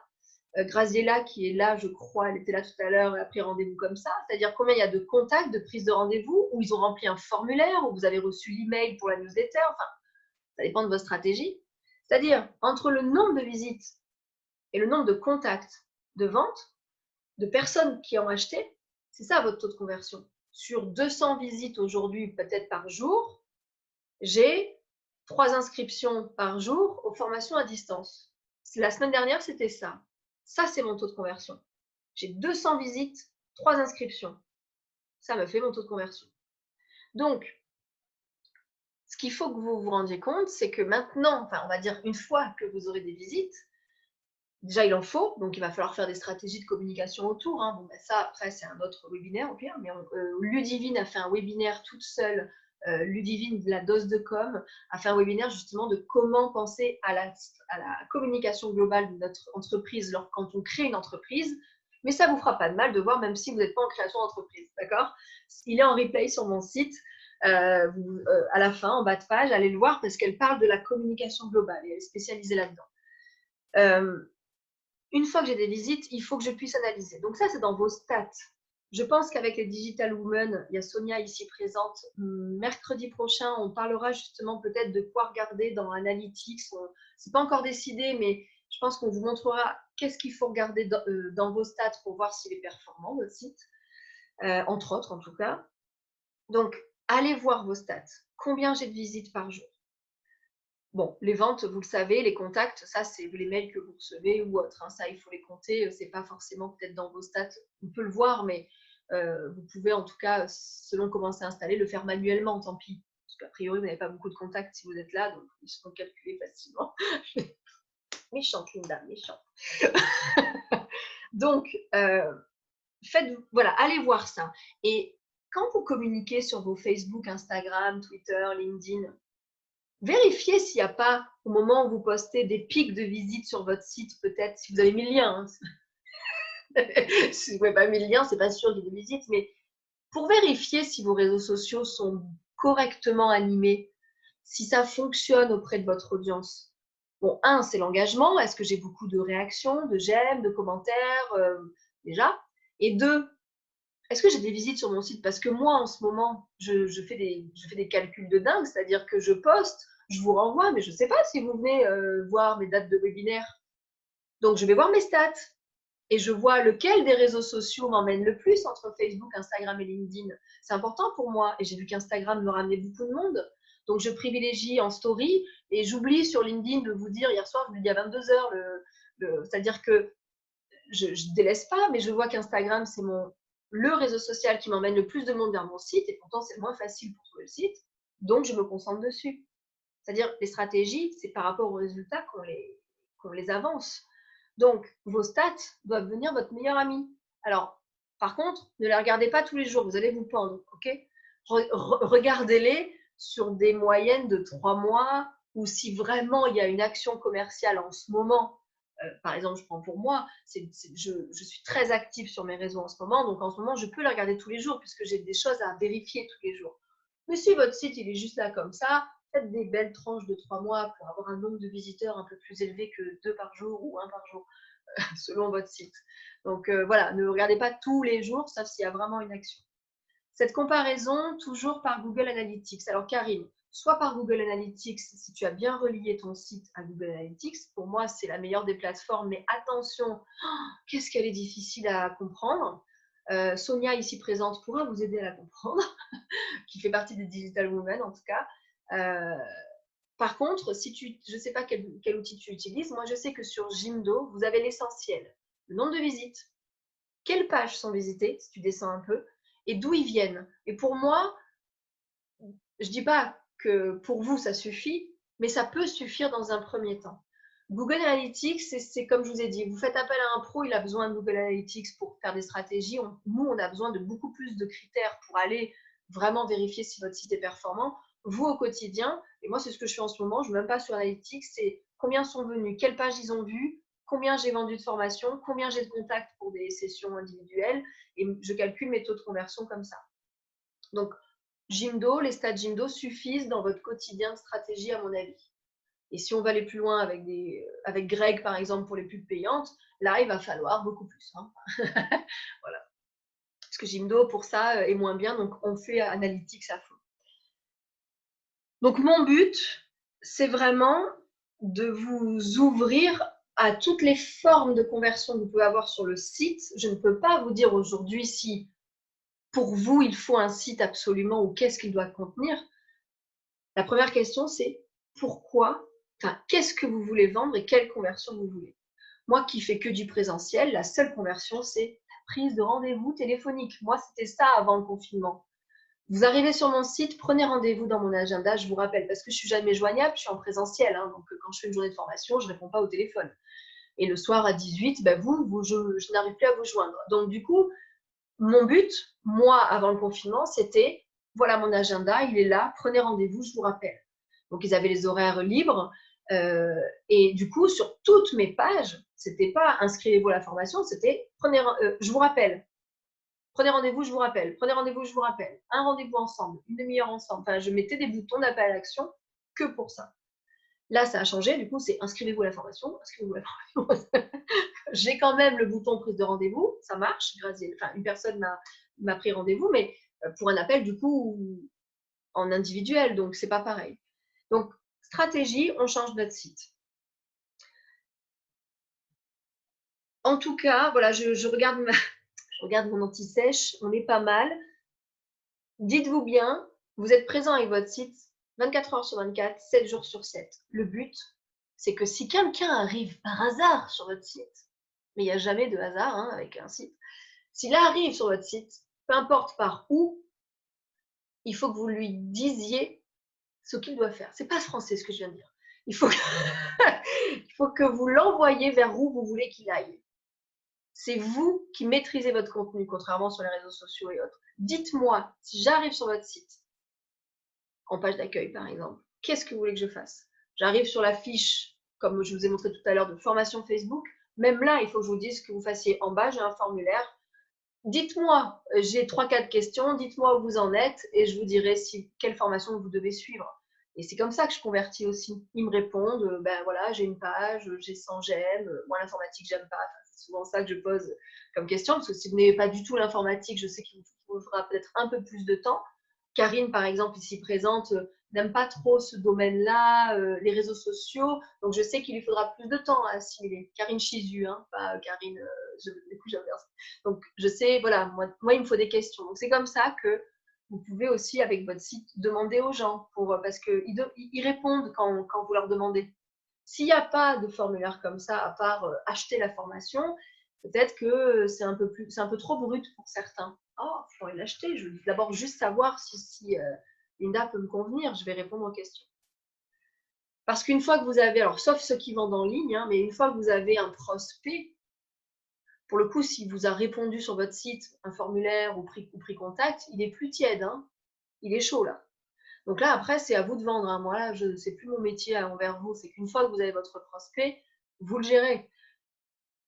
Graziella, qui est là, je crois, elle était là tout à l'heure, elle a pris rendez-vous comme ça. C'est-à-dire combien il y a de contacts, de prise de rendez-vous, où ils ont rempli un formulaire, où vous avez reçu l'email pour la newsletter. Enfin, ça dépend de votre stratégie. C'est-à-dire, entre le nombre de visites et le nombre de contacts de vente, de personnes qui ont acheté, c'est ça votre taux de conversion. Sur 200 visites aujourd'hui, peut-être par jour, j'ai 3 inscriptions par jour aux formations à distance. La semaine dernière, c'était ça. Ça, c'est mon taux de conversion. J'ai 200 visites, 3 inscriptions. Ça me fait mon taux de conversion. Donc, ce qu'il faut que vous vous rendiez compte, c'est que maintenant, enfin, on va dire une fois que vous aurez des visites, déjà, il en faut, donc il va falloir faire des stratégies de communication autour. Hein. Bon, ben ça, après, c'est un autre webinaire au pire, mais Ludivine a fait un webinaire toute seule. Ludivine, de la dose de com, a fait un webinaire justement de comment penser à la communication globale de notre entreprise quand on crée une entreprise. Mais ça ne vous fera pas de mal de voir, même si vous n'êtes pas en création d'entreprise, d'accord? Il est en replay sur mon site. À la fin, en bas de page, allez le voir parce qu'elle parle de la communication globale et elle est spécialisée là-dedans. Une fois que j'ai des visites, il faut que je puisse analyser. Donc ça, c'est dans vos stats. Je pense qu'avec les Digital Women, il y a Sonia ici présente, mercredi prochain, on parlera justement peut-être de quoi regarder dans Analytics. C'est pas encore décidé, mais je pense qu'on vous montrera qu'est-ce qu'il faut regarder dans vos stats pour voir s'il est performant, votre site, entre autres en tout cas. Donc, allez voir vos stats. Combien j'ai de visites par jour? Bon, les ventes, vous le savez, les contacts, ça, c'est les mails que vous recevez ou autre. Hein, ça, il faut les compter. C'est pas forcément peut-être dans vos stats. On peut le voir, mais vous pouvez en tout cas, selon comment c'est installé, le faire manuellement, tant pis. Parce qu'a priori, vous n'avez pas beaucoup de contacts si vous êtes là, donc ils seront calculés facilement. Méchante, Linda, méchante. Donc, voilà, allez voir ça. Et quand vous communiquez sur vos Facebook, Instagram, Twitter, LinkedIn, vérifiez s'il n'y a pas, au moment où vous postez, des pics de visite sur votre site, peut-être, si vous avez mis le lien. Hein. Si vous n'avez pas mis le lien, c'est pas sûr qu'il y ait des visites, mais pour vérifier si vos réseaux sociaux sont correctement animés, si ça fonctionne auprès de votre audience. Bon, un, c'est l'engagement. Est-ce que j'ai beaucoup de réactions, de j'aime, de commentaires, déjà? Et deux, est-ce que j'ai des visites sur mon site? Parce que moi, en ce moment, je fais des calculs de dingue, c'est-à-dire que je poste, je vous renvoie, mais je ne sais pas si vous venez voir mes dates de webinaire. Donc, je vais voir mes stats et je vois lequel des réseaux sociaux m'emmène le plus entre Facebook, Instagram et LinkedIn. C'est important pour moi et j'ai vu qu'Instagram me ramenait beaucoup de monde. Donc, je privilégie en story et j'oublie sur LinkedIn de vous dire, hier soir, je vous le dis à 22h, c'est-à-dire que je ne délaisse pas, mais je vois qu'Instagram, c'est le réseau social qui m'emmène le plus de monde vers mon site et pourtant, c'est moins facile pour trouver le site. Donc, je me concentre dessus. C'est-à-dire, les stratégies, c'est par rapport aux résultats qu'on les avance. Donc, vos stats doivent devenir votre meilleur ami. Alors, par contre, ne les regardez pas tous les jours, vous allez vous pendre, ok? Regardez-les sur des moyennes de 3 mois ou si vraiment il y a une action commerciale en ce moment. Par exemple, je prends pour moi, je suis très active sur mes réseaux en ce moment, donc en ce moment, je peux les regarder tous les jours puisque j'ai des choses à vérifier tous les jours. Mais si votre site il est juste là comme ça, faites des belles tranches de 3 mois pour avoir un nombre de visiteurs un peu plus élevé que 2 par jour ou 1 par jour, selon votre site. Donc voilà, ne regardez pas tous les jours, sauf s'il y a vraiment une action. Cette comparaison, toujours par Google Analytics. Alors Karine, soit par Google Analytics, si tu as bien relié ton site à Google Analytics, pour moi c'est la meilleure des plateformes, mais attention, qu'est-ce qu'elle est difficile à comprendre. Sonia, ici présente, pourra vous aider à la comprendre, qui fait partie des Digital Women en tout cas. Par contre, je ne sais pas quel outil tu utilises, moi je sais que sur Jimdo, vous avez l'essentiel, le nombre de visites, quelles pages sont visitées, si tu descends un peu, et d'où ils viennent. Et pour moi, je ne dis pas que pour vous ça suffit, mais ça peut suffire dans un premier temps. Google Analytics, c'est comme je vous ai dit, vous faites appel à un pro, il a besoin de Google Analytics pour faire des stratégies. Nous, on a besoin de beaucoup plus de critères pour aller vraiment vérifier si votre site est performant. Vous, au quotidien, et moi, c'est ce que je fais en ce moment, je ne vais même pas sur Analytics, c'est combien sont venus, quelles pages ils ont vues, combien j'ai vendu de formation, combien j'ai de contacts pour des sessions individuelles, et je calcule mes taux de conversion comme ça. Donc, Jimdo, les stats Jimdo suffisent dans votre quotidien de stratégie, à mon avis. Et si on va aller plus loin avec Greg, par exemple, pour les pubs payantes, là, il va falloir beaucoup plus. Hein. Voilà. Parce que Jimdo, pour ça, est moins bien, donc on fait Analytics à fond. Donc, mon but, c'est vraiment de vous ouvrir à toutes les formes de conversion que vous pouvez avoir sur le site. Je ne peux pas vous dire aujourd'hui si pour vous, il faut un site absolument ou qu'est-ce qu'il doit contenir. La première question, c'est pourquoi, qu'est-ce que vous voulez vendre et quelle conversion vous voulez. Moi qui fais que du présentiel, la seule conversion, c'est la prise de rendez-vous téléphonique. Moi, c'était ça avant le confinement. Vous arrivez sur mon site, prenez rendez-vous dans mon agenda, je vous rappelle, parce que je ne suis jamais joignable, je suis en présentiel. Hein, donc, quand je fais une journée de formation, je ne réponds pas au téléphone. Et le soir à 18, je n'arrive plus à vous joindre. Donc, du coup, mon but, moi, avant le confinement, c'était, voilà mon agenda, il est là, prenez rendez-vous, je vous rappelle. Donc, ils avaient les horaires libres. Et du coup, sur toutes mes pages, c'était pas inscrivez-vous à la formation, c'était je vous rappelle. Prenez rendez-vous, je vous rappelle. Prenez rendez-vous, je vous rappelle. Un rendez-vous ensemble, une demi-heure ensemble. Enfin, je mettais des boutons d'appel à l'action que pour ça. Là, ça a changé. Du coup, c'est inscrivez-vous à la formation. Inscrivez-vous à la formation. J'ai quand même le bouton prise de rendez-vous. Ça marche. Une personne m'a pris rendez-vous, mais pour un appel, du coup, en individuel, donc c'est pas pareil. Donc, stratégie, on change notre site. En tout cas, voilà, je regarde mon anti-sèche, on est pas mal. Dites-vous bien, vous êtes présent avec votre site 24 heures sur 24, 7 jours sur 7. Le but, c'est que si quelqu'un arrive par hasard sur votre site, mais il n'y a jamais de hasard hein, avec un site, s'il arrive sur votre site, peu importe par où, il faut que vous lui disiez ce qu'il doit faire. C'est pas français ce que je viens de dire. Il faut que vous l'envoyiez vers où vous voulez qu'il aille. C'est vous qui maîtrisez votre contenu, contrairement sur les réseaux sociaux et autres. Dites-moi, si j'arrive sur votre site, en page d'accueil par exemple, qu'est-ce que vous voulez que je fasse? J'arrive sur la fiche, comme je vous ai montré tout à l'heure, de formation Facebook. Même là, il faut que je vous dise que vous fassiez en bas, j'ai un formulaire. Dites-moi, j'ai 3-4 questions, dites-moi où vous en êtes et je vous dirai quelle formation vous devez suivre. Et c'est comme ça que je convertis aussi. Ils me répondent, ben voilà, j'ai une page, j'ai 100 j'aime, moi l'informatique j'aime pas. Enfin, c'est souvent ça que je pose comme question, parce que si vous n'avez pas du tout l'informatique, je sais qu'il vous faudra peut-être un peu plus de temps. Karine, par exemple, ici présente, n'aime pas trop ce domaine-là, les réseaux sociaux, donc je sais qu'il lui faudra plus de temps à assimiler. Karine Chizu, hein, pas Karine, du coup j'inverse. Donc je sais, voilà, moi il me faut des questions. Donc c'est comme ça que vous pouvez aussi, avec votre site, demander aux gens, parce qu'ils répondent quand vous leur demandez. S'il n'y a pas de formulaire comme ça, à part acheter la formation, peut-être que c'est un peu trop brut pour certains. Oh, il faudrait l'acheter. Je veux d'abord juste savoir si Linda peut me convenir. Je vais répondre aux questions. Parce qu'une fois que vous avez, alors sauf ceux qui vendent en ligne, hein, mais une fois que vous avez un prospect, pour le coup, s'il vous a répondu sur votre site un formulaire ou pris contact, il est plus tiède. Hein, il est chaud là. Donc là, après, c'est à vous de vendre. Hein. Moi, là, c'est plus mon métier envers vous. C'est qu'une fois que vous avez votre prospect, vous le gérez.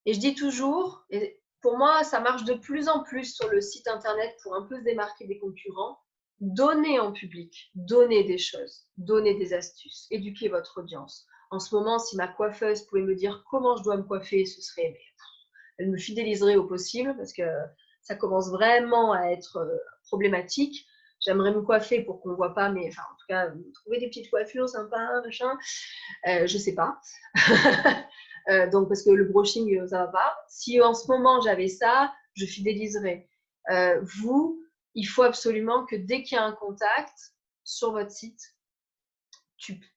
Et je dis toujours, et pour moi, ça marche de plus en plus sur le site internet pour un peu se démarquer des concurrents. Donnez en public, donnez des choses, donnez des astuces, éduquez votre audience. En ce moment, si ma coiffeuse pouvait me dire comment je dois me coiffer, ce serait, elle me fidéliserait au possible parce que ça commence vraiment à être problématique. J'aimerais me coiffer pour qu'on ne voit pas, mais enfin, en tout cas, trouver des petites coiffures sympas, machin. Je sais pas. Donc, parce que le brushing, ça va pas. Si en ce moment j'avais ça, je fidéliserais. Il faut absolument que dès qu'il y a un contact sur votre site,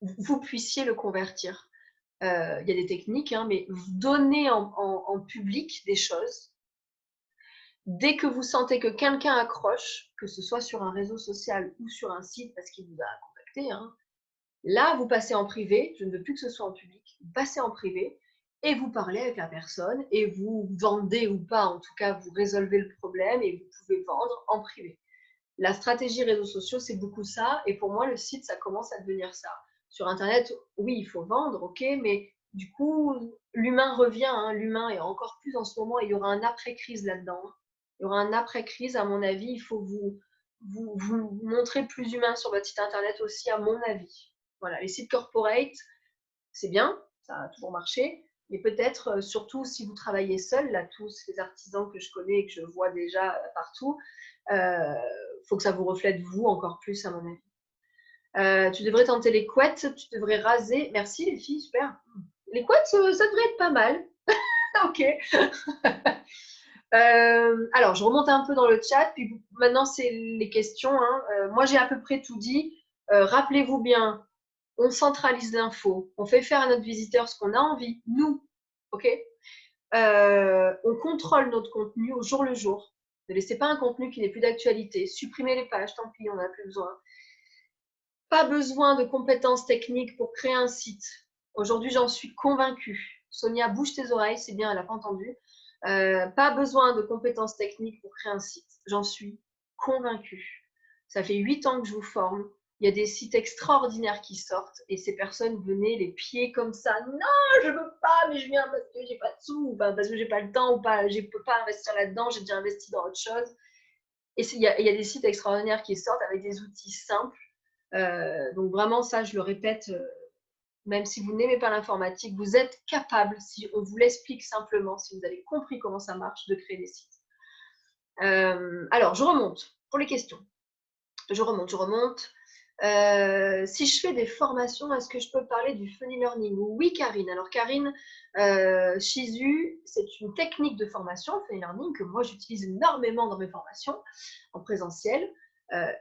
vous puissiez le convertir. Il y a des techniques, hein, mais donnez en public des choses. Dès que vous sentez que quelqu'un accroche, que ce soit sur un réseau social ou sur un site parce qu'il vous a contacté, hein, là, vous passez en privé. Je ne veux plus que ce soit en public. Vous passez en privé et vous parlez avec la personne et vous vendez ou pas, en tout cas, vous résolvez le problème et vous pouvez vendre en privé. La stratégie réseaux sociaux, c'est beaucoup ça. Et pour moi, le site, ça commence à devenir ça. Sur Internet, oui, il faut vendre, ok, mais du coup, l'humain revient. Hein, l'humain est encore plus en ce moment. Et il y aura un après-crise là-dedans. Il y aura un après-crise, à mon avis. Il faut vous montrer plus humain sur votre site Internet aussi, à mon avis. Voilà, les sites corporate, c'est bien, ça a toujours marché, mais peut-être, surtout si vous travaillez seul, là, tous ces artisans que je connais et que je vois déjà partout, faut que ça vous reflète vous encore plus, à mon avis. Tu devrais tenter les couettes, tu devrais raser. Merci les filles, super. Les couettes, ça devrait être pas mal. Ok. Alors, je remonte un peu dans le chat, puis maintenant c'est les questions. Hein. Moi, j'ai à peu près tout dit. Rappelez-vous bien, on centralise l'info, on fait faire à notre visiteur ce qu'on a envie, nous, ok. On contrôle notre contenu au jour le jour. Ne laissez pas un contenu qui n'est plus d'actualité. Supprimez les pages, tant pis, on n'en a plus besoin. Pas besoin de compétences techniques pour créer un site. Aujourd'hui, j'en suis convaincue. Sonia, bouge tes oreilles, c'est bien, elle n'a pas entendu. Pas besoin de compétences techniques pour créer un site. J'en suis convaincue. Ça fait 8 ans que je vous forme. Il y a des sites extraordinaires qui sortent et ces personnes venaient les pieds comme ça. Non, je veux pas, mais je viens parce que j'ai pas de sous, ou parce que j'ai pas le temps, ou pas, je peux pas investir là-dedans, j'ai déjà investi dans autre chose. Et il y a des sites extraordinaires qui sortent avec des outils simples. Donc vraiment, ça, je le répète, même si vous n'aimez pas l'informatique, vous êtes capable, si on vous l'explique simplement, si vous avez compris comment ça marche, de créer des sites. Alors, je remonte pour les questions. Je remonte. Si je fais des formations, est-ce que je peux parler du funny learning? Oui, Karine. Alors, Karine, Shizu, c'est une technique de formation, funny learning, que moi, j'utilise énormément dans mes formations en présentiel.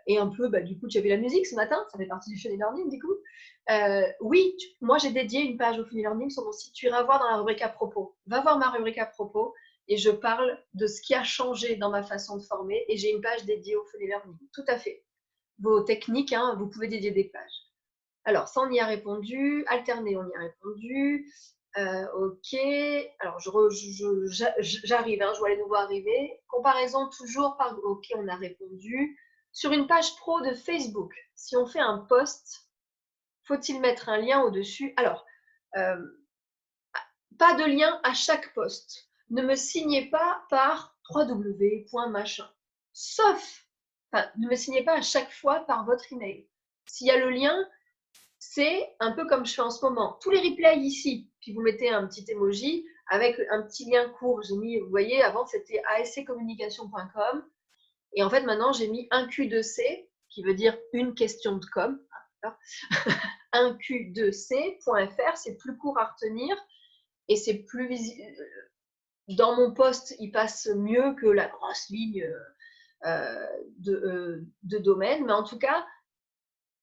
Et un peu, du coup, tu as vu la musique ce matin, ça fait partie du funny learning, du coup. Oui, moi, j'ai dédié une page au funny learning sur mon site. Tu iras voir dans la rubrique à propos. Va voir ma rubrique à propos et je parle de ce qui a changé dans ma façon de former. Et j'ai une page dédiée au funny learning. Tout à fait. Vos techniques, hein, vous pouvez dédier des pages. Alors, ça, on y a répondu. Alterner, on y a répondu. Ok. Alors, j'arrive, hein, je vois les nouveaux arriver. Comparaison toujours par... Ok, on a répondu. Sur une page pro de Facebook, si on fait un post, faut-il mettre un lien au-dessus? Alors, pas de lien à chaque post. Ne me signez pas par www.machin. Sauf, ne me signez pas à chaque fois par votre email. S'il y a le lien, c'est un peu comme je fais en ce moment. Tous les replays ici, puis vous mettez un petit emoji avec un petit lien court. J'ai mis, vous voyez, avant c'était asccommunication.com. Et en fait, maintenant, j'ai mis un Q2C, qui veut dire une question de com. Un Q2C.fr, c'est plus court à retenir et c'est plus visible. Dans mon poste, il passe mieux que la grosse ligne de domaine. Mais en tout cas,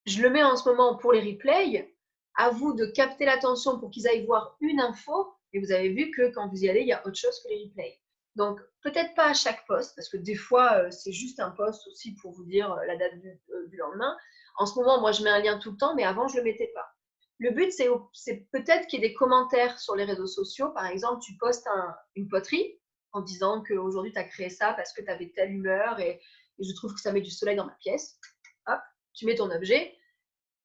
je le mets en ce moment pour les replays. À vous de capter l'attention pour qu'ils aillent voir une info. Et vous avez vu que quand vous y allez, il y a autre chose que les replays. Donc, peut-être pas à chaque poste, parce que des fois, c'est juste un post aussi pour vous dire la date du lendemain. En ce moment, moi, je mets un lien tout le temps, mais avant, je ne le mettais pas. Le but, c'est peut-être qu'il y ait des commentaires sur les réseaux sociaux. Par exemple, tu postes une poterie en disant qu'aujourd'hui, tu as créé ça parce que tu avais telle humeur et je trouve que ça met du soleil dans ma pièce. Hop, tu mets ton objet.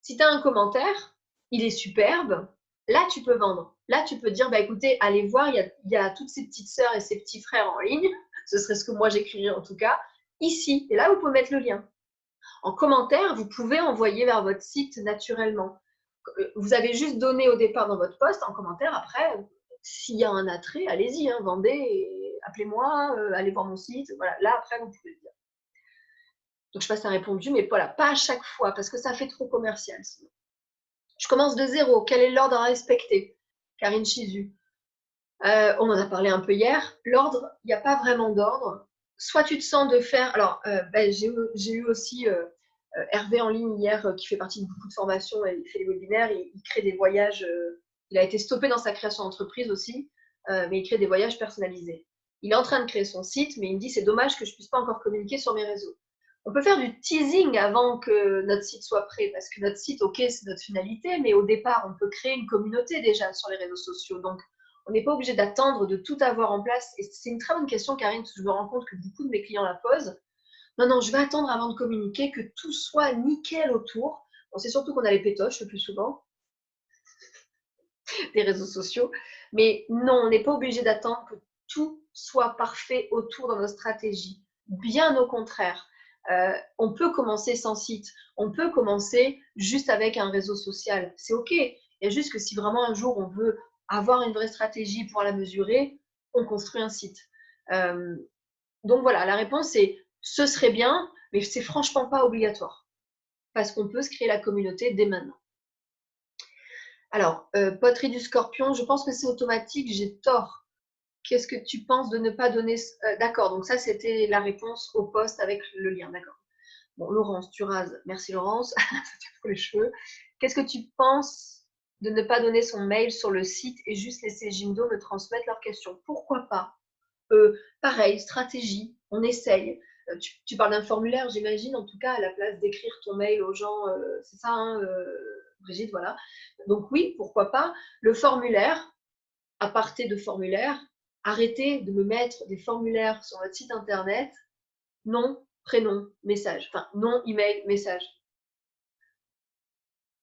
Si tu as un commentaire, il est superbe, là, tu peux vendre. Là, tu peux dire, écoutez, allez voir, il y a toutes ces petites sœurs et ces petits frères en ligne. Ce serait ce que moi, j'écrirais en tout cas. Ici, et là, vous pouvez mettre le lien. En commentaire, vous pouvez envoyer vers votre site naturellement. Vous avez juste donné au départ dans votre post, en commentaire, après, s'il y a un attrait, allez-y, hein, vendez, appelez-moi, allez voir mon site. Voilà, là, après, vous pouvez le dire. Donc, je sais pas si ça a répondu, mais voilà, pas à chaque fois, parce que ça fait trop commercial sinon. Je commence de zéro. Quel est l'ordre à respecter? Karine Chizu. On en a parlé un peu hier. L'ordre, il n'y a pas vraiment d'ordre. Soit tu te sens de faire... Alors, j'ai eu aussi Hervé en ligne hier, qui fait partie de beaucoup de formations, et il fait des webinaires, il crée des voyages. Il a été stoppé dans sa création d'entreprise aussi, mais il crée des voyages personnalisés. Il est en train de créer son site, mais il me dit c'est dommage que je ne puisse pas encore communiquer sur mes réseaux. On peut faire du teasing avant que notre site soit prêt, parce que notre site, ok, c'est notre finalité, mais au départ, on peut créer une communauté déjà sur les réseaux sociaux. Donc, on n'est pas obligé d'attendre de tout avoir en place. Et c'est une très bonne question, Karine, parce que je me rends compte que beaucoup de mes clients la posent. Non, je vais attendre avant de communiquer, que tout soit nickel autour. Bon, c'est surtout qu'on a les pétoches le plus souvent des réseaux sociaux. Mais non, on n'est pas obligé d'attendre que tout soit parfait autour dans notre stratégie. Bien au contraire. On peut commencer sans site. On peut commencer juste avec un réseau social. C'est OK. Il y a juste que si vraiment un jour on veut avoir une vraie stratégie pour la mesurer, on construit un site. Donc voilà, la réponse est ce serait bien, mais c'est franchement pas obligatoire. Parce qu'on peut se créer la communauté dès maintenant. Alors, poterie du scorpion, je pense que c'est automatique, j'ai tort. Qu'est-ce que tu penses de ne pas donner... D'accord, donc ça, c'était la réponse au poste avec le lien, d'accord. Bon, Laurence, tu rases. Merci, Laurence. Ça te fout les cheveux. Qu'est-ce que tu penses de ne pas donner son mail sur le site et juste laisser Jimdo me transmettre leurs questions? Pourquoi pas? Pareil, stratégie, on essaye. Tu parles d'un formulaire, j'imagine, en tout cas, à la place d'écrire ton mail aux gens, c'est ça, hein, Brigitte, voilà. Donc oui, pourquoi pas. Le formulaire, à partir de formulaire, arrêtez de me mettre des formulaires sur votre site internet, nom, prénom, message. Enfin, nom, email, message.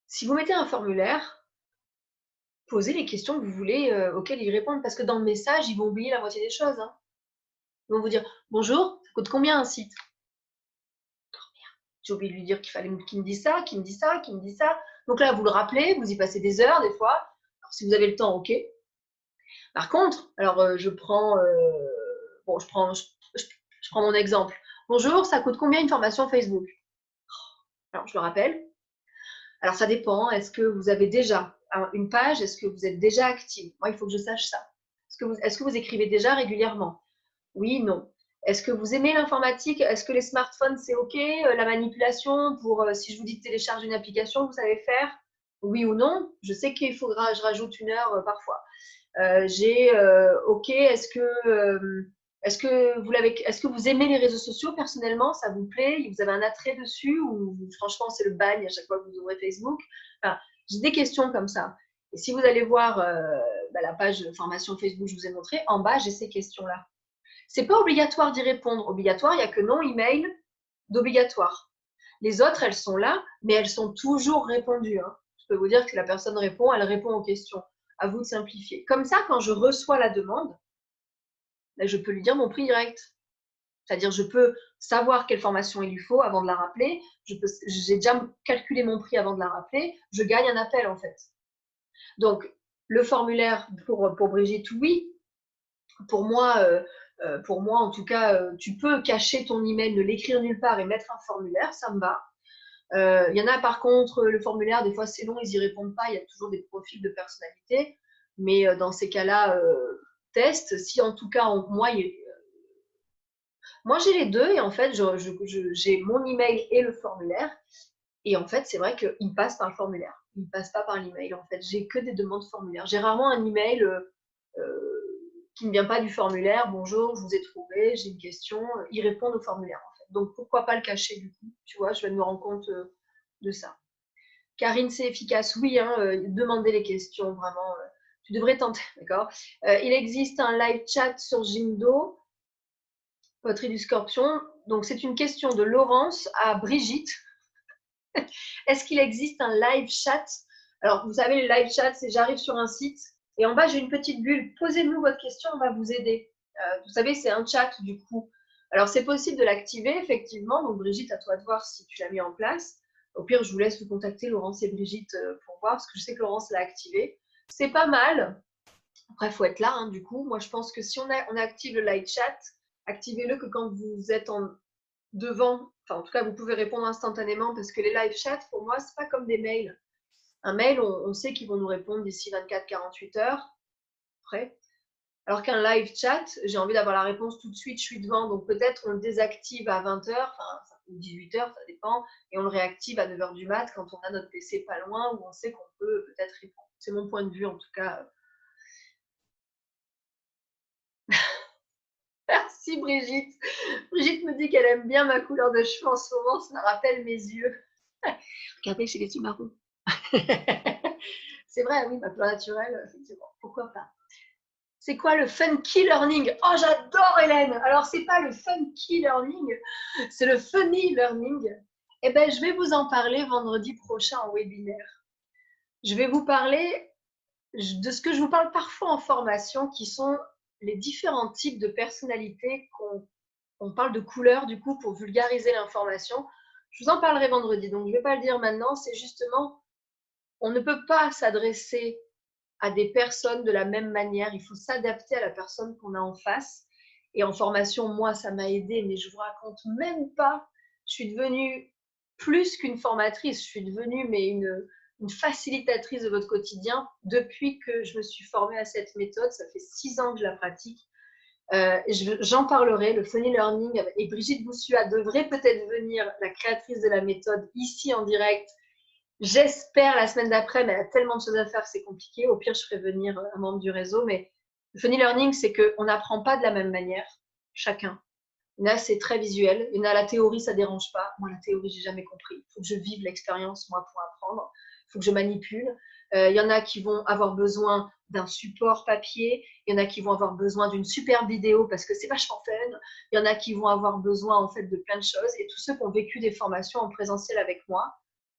Si vous mettez un formulaire, posez les questions que vous voulez auxquelles ils répondent, parce que dans le message, ils vont oublier la moitié des choses. Hein. Ils vont vous dire « Bonjour, ça coûte combien un site ?» J'ai oublié de lui dire qu'il fallait qu'il me dise ça, qu'il me dise ça, qu'il me dise ça. Donc là, vous le rappelez, vous y passez des heures des fois. Alors, si vous avez le temps, ok. Par contre, alors je prends Je prends mon exemple. Bonjour, ça coûte combien une formation Facebook? Alors, je le rappelle. Alors, ça dépend. Est-ce que vous avez déjà une page? Est-ce que vous êtes déjà active? Moi, il faut que je sache ça. Est-ce que vous écrivez déjà régulièrement? Oui, non. Est-ce que vous aimez l'informatique? Est-ce que les smartphones, c'est OK? La manipulation, si je vous dis de télécharger une application, vous savez faire? Oui ou non? Je sais qu'il faudra, je rajoute 1 heure parfois. OK, est-ce que vous aimez les réseaux sociaux personnellement? Ça vous plaît? Vous avez un attrait dessus? Ou franchement, c'est le bagne à chaque fois que vous ouvrez Facebook? Enfin, j'ai des questions comme ça. Et si vous allez voir la page de formation Facebook que je vous ai montrée, en bas, j'ai ces questions-là. C'est pas obligatoire d'y répondre. Obligatoire, il n'y a que nom, email d'obligatoire. Les autres, elles sont là, mais elles sont toujours répondues. Hein. Je peux vous dire que la personne répond, elle répond aux questions. À vous de simplifier. Comme ça, quand je reçois la demande, je peux lui dire mon prix direct. C'est-à-dire, je peux savoir quelle formation il lui faut avant de la rappeler. J'ai déjà calculé mon prix avant de la rappeler. Je gagne un appel, en fait. Donc, le formulaire pour Brigitte, oui. Pour moi, en tout cas, tu peux cacher ton email, ne l'écrire nulle part et mettre un formulaire, ça me va. Il y en a par contre, le formulaire, des fois c'est long, ils n'y répondent pas, il y a toujours des profils de personnalité. Mais dans ces cas-là, test. Si en tout cas, moi j'ai les deux et en fait, j'ai mon email et le formulaire. Et en fait, c'est vrai qu'il passe par le formulaire. Il ne passe pas par l'email. En fait, j'ai que des demandes formulaires. J'ai rarement un email qui ne vient pas du formulaire. Bonjour, je vous ai trouvé, j'ai une question. Ils répondent au formulaire en fait. Donc pourquoi pas le cacher du coup? Tu vois, je vais me rendre compte de ça. Karine, c'est efficace. Oui, hein, demandez les questions vraiment. Tu devrais tenter, d'accord? Il existe un live chat sur Jindo, poterie du Scorpion. Donc c'est une question de Laurence à Brigitte. Est-ce qu'il existe un live chat? Alors, vous savez, le live chat, c'est j'arrive sur un site et en bas, j'ai une petite bulle. Posez-nous votre question, on va vous aider. Vous savez, c'est un chat du coup. Alors, c'est possible de l'activer, effectivement. Donc, Brigitte, à toi de voir si tu l'as mis en place. Au pire, je vous laisse vous contacter, Laurence et Brigitte, pour voir, parce que je sais que Laurence l'a activé. C'est pas mal. Après, il faut être là, hein, du coup. Moi, je pense que si on active le live chat, activez-le que quand vous êtes devant, enfin en tout cas vous pouvez répondre instantanément parce que les live chats pour moi c'est pas comme des mails. Un mail on sait qu'ils vont nous répondre d'ici 24-48 heures après, alors qu'un live chat j'ai envie d'avoir la réponse tout de suite, je suis devant, donc peut-être on le désactive à 20 heures, enfin 18 heures ça dépend, et on le réactive à 9 heures du mat quand on a notre PC pas loin où on sait qu'on peut peut-être répondre. C'est mon point de vue en tout cas. Merci Brigitte. Brigitte me dit qu'elle aime bien ma couleur de cheveux en ce moment, ça me rappelle mes yeux. Regardez, j'ai les yeux marrons. C'est vrai, oui, ma couleur naturelle, effectivement, pourquoi pas. C'est quoi le funky learning? Oh, j'adore Hélène. Alors, c'est pas le funky learning, c'est le funny learning. Eh bien, je vais vous en parler vendredi prochain en webinaire. Je vais vous parler de ce que je vous parle parfois en formation, qui sont les différents types de personnalités on parle de couleurs, du coup, pour vulgariser l'information. Je vous en parlerai vendredi, donc je ne vais pas le dire maintenant, c'est justement on ne peut pas s'adresser à des personnes de la même manière. Il faut s'adapter à la personne qu'on a en face. Et en formation, moi, ça m'a aidé, mais je ne vous raconte même pas. Je suis devenue plus qu'une formatrice. Je suis devenue une facilitatrice de votre quotidien depuis que je me suis formée à cette méthode. Ça fait 6 ans que je la pratique. J'en parlerai, le funny learning. Et Brigitte Boussua devrait peut-être venir, la créatrice de la méthode, ici en direct. J'espère la semaine d'après, mais elle a tellement de choses à faire que c'est compliqué. Au pire, je ferai venir un membre du réseau. Mais le funny learning, c'est qu'on n'apprend pas de la même manière, chacun. Il y en a, c'est très visuel. Il y en a, la théorie, ça ne dérange pas. Moi, la théorie, je n'ai jamais compris. Il faut que je vive l'expérience, moi, pour apprendre. Il faut que je manipule. Il y en a qui vont avoir besoin d'un support papier. Il y en a qui vont avoir besoin d'une superbe vidéo parce que c'est vachement fun. Il y en a qui vont avoir besoin, en fait, de plein de choses. Et tous ceux qui ont vécu des formations en présentiel avec moi,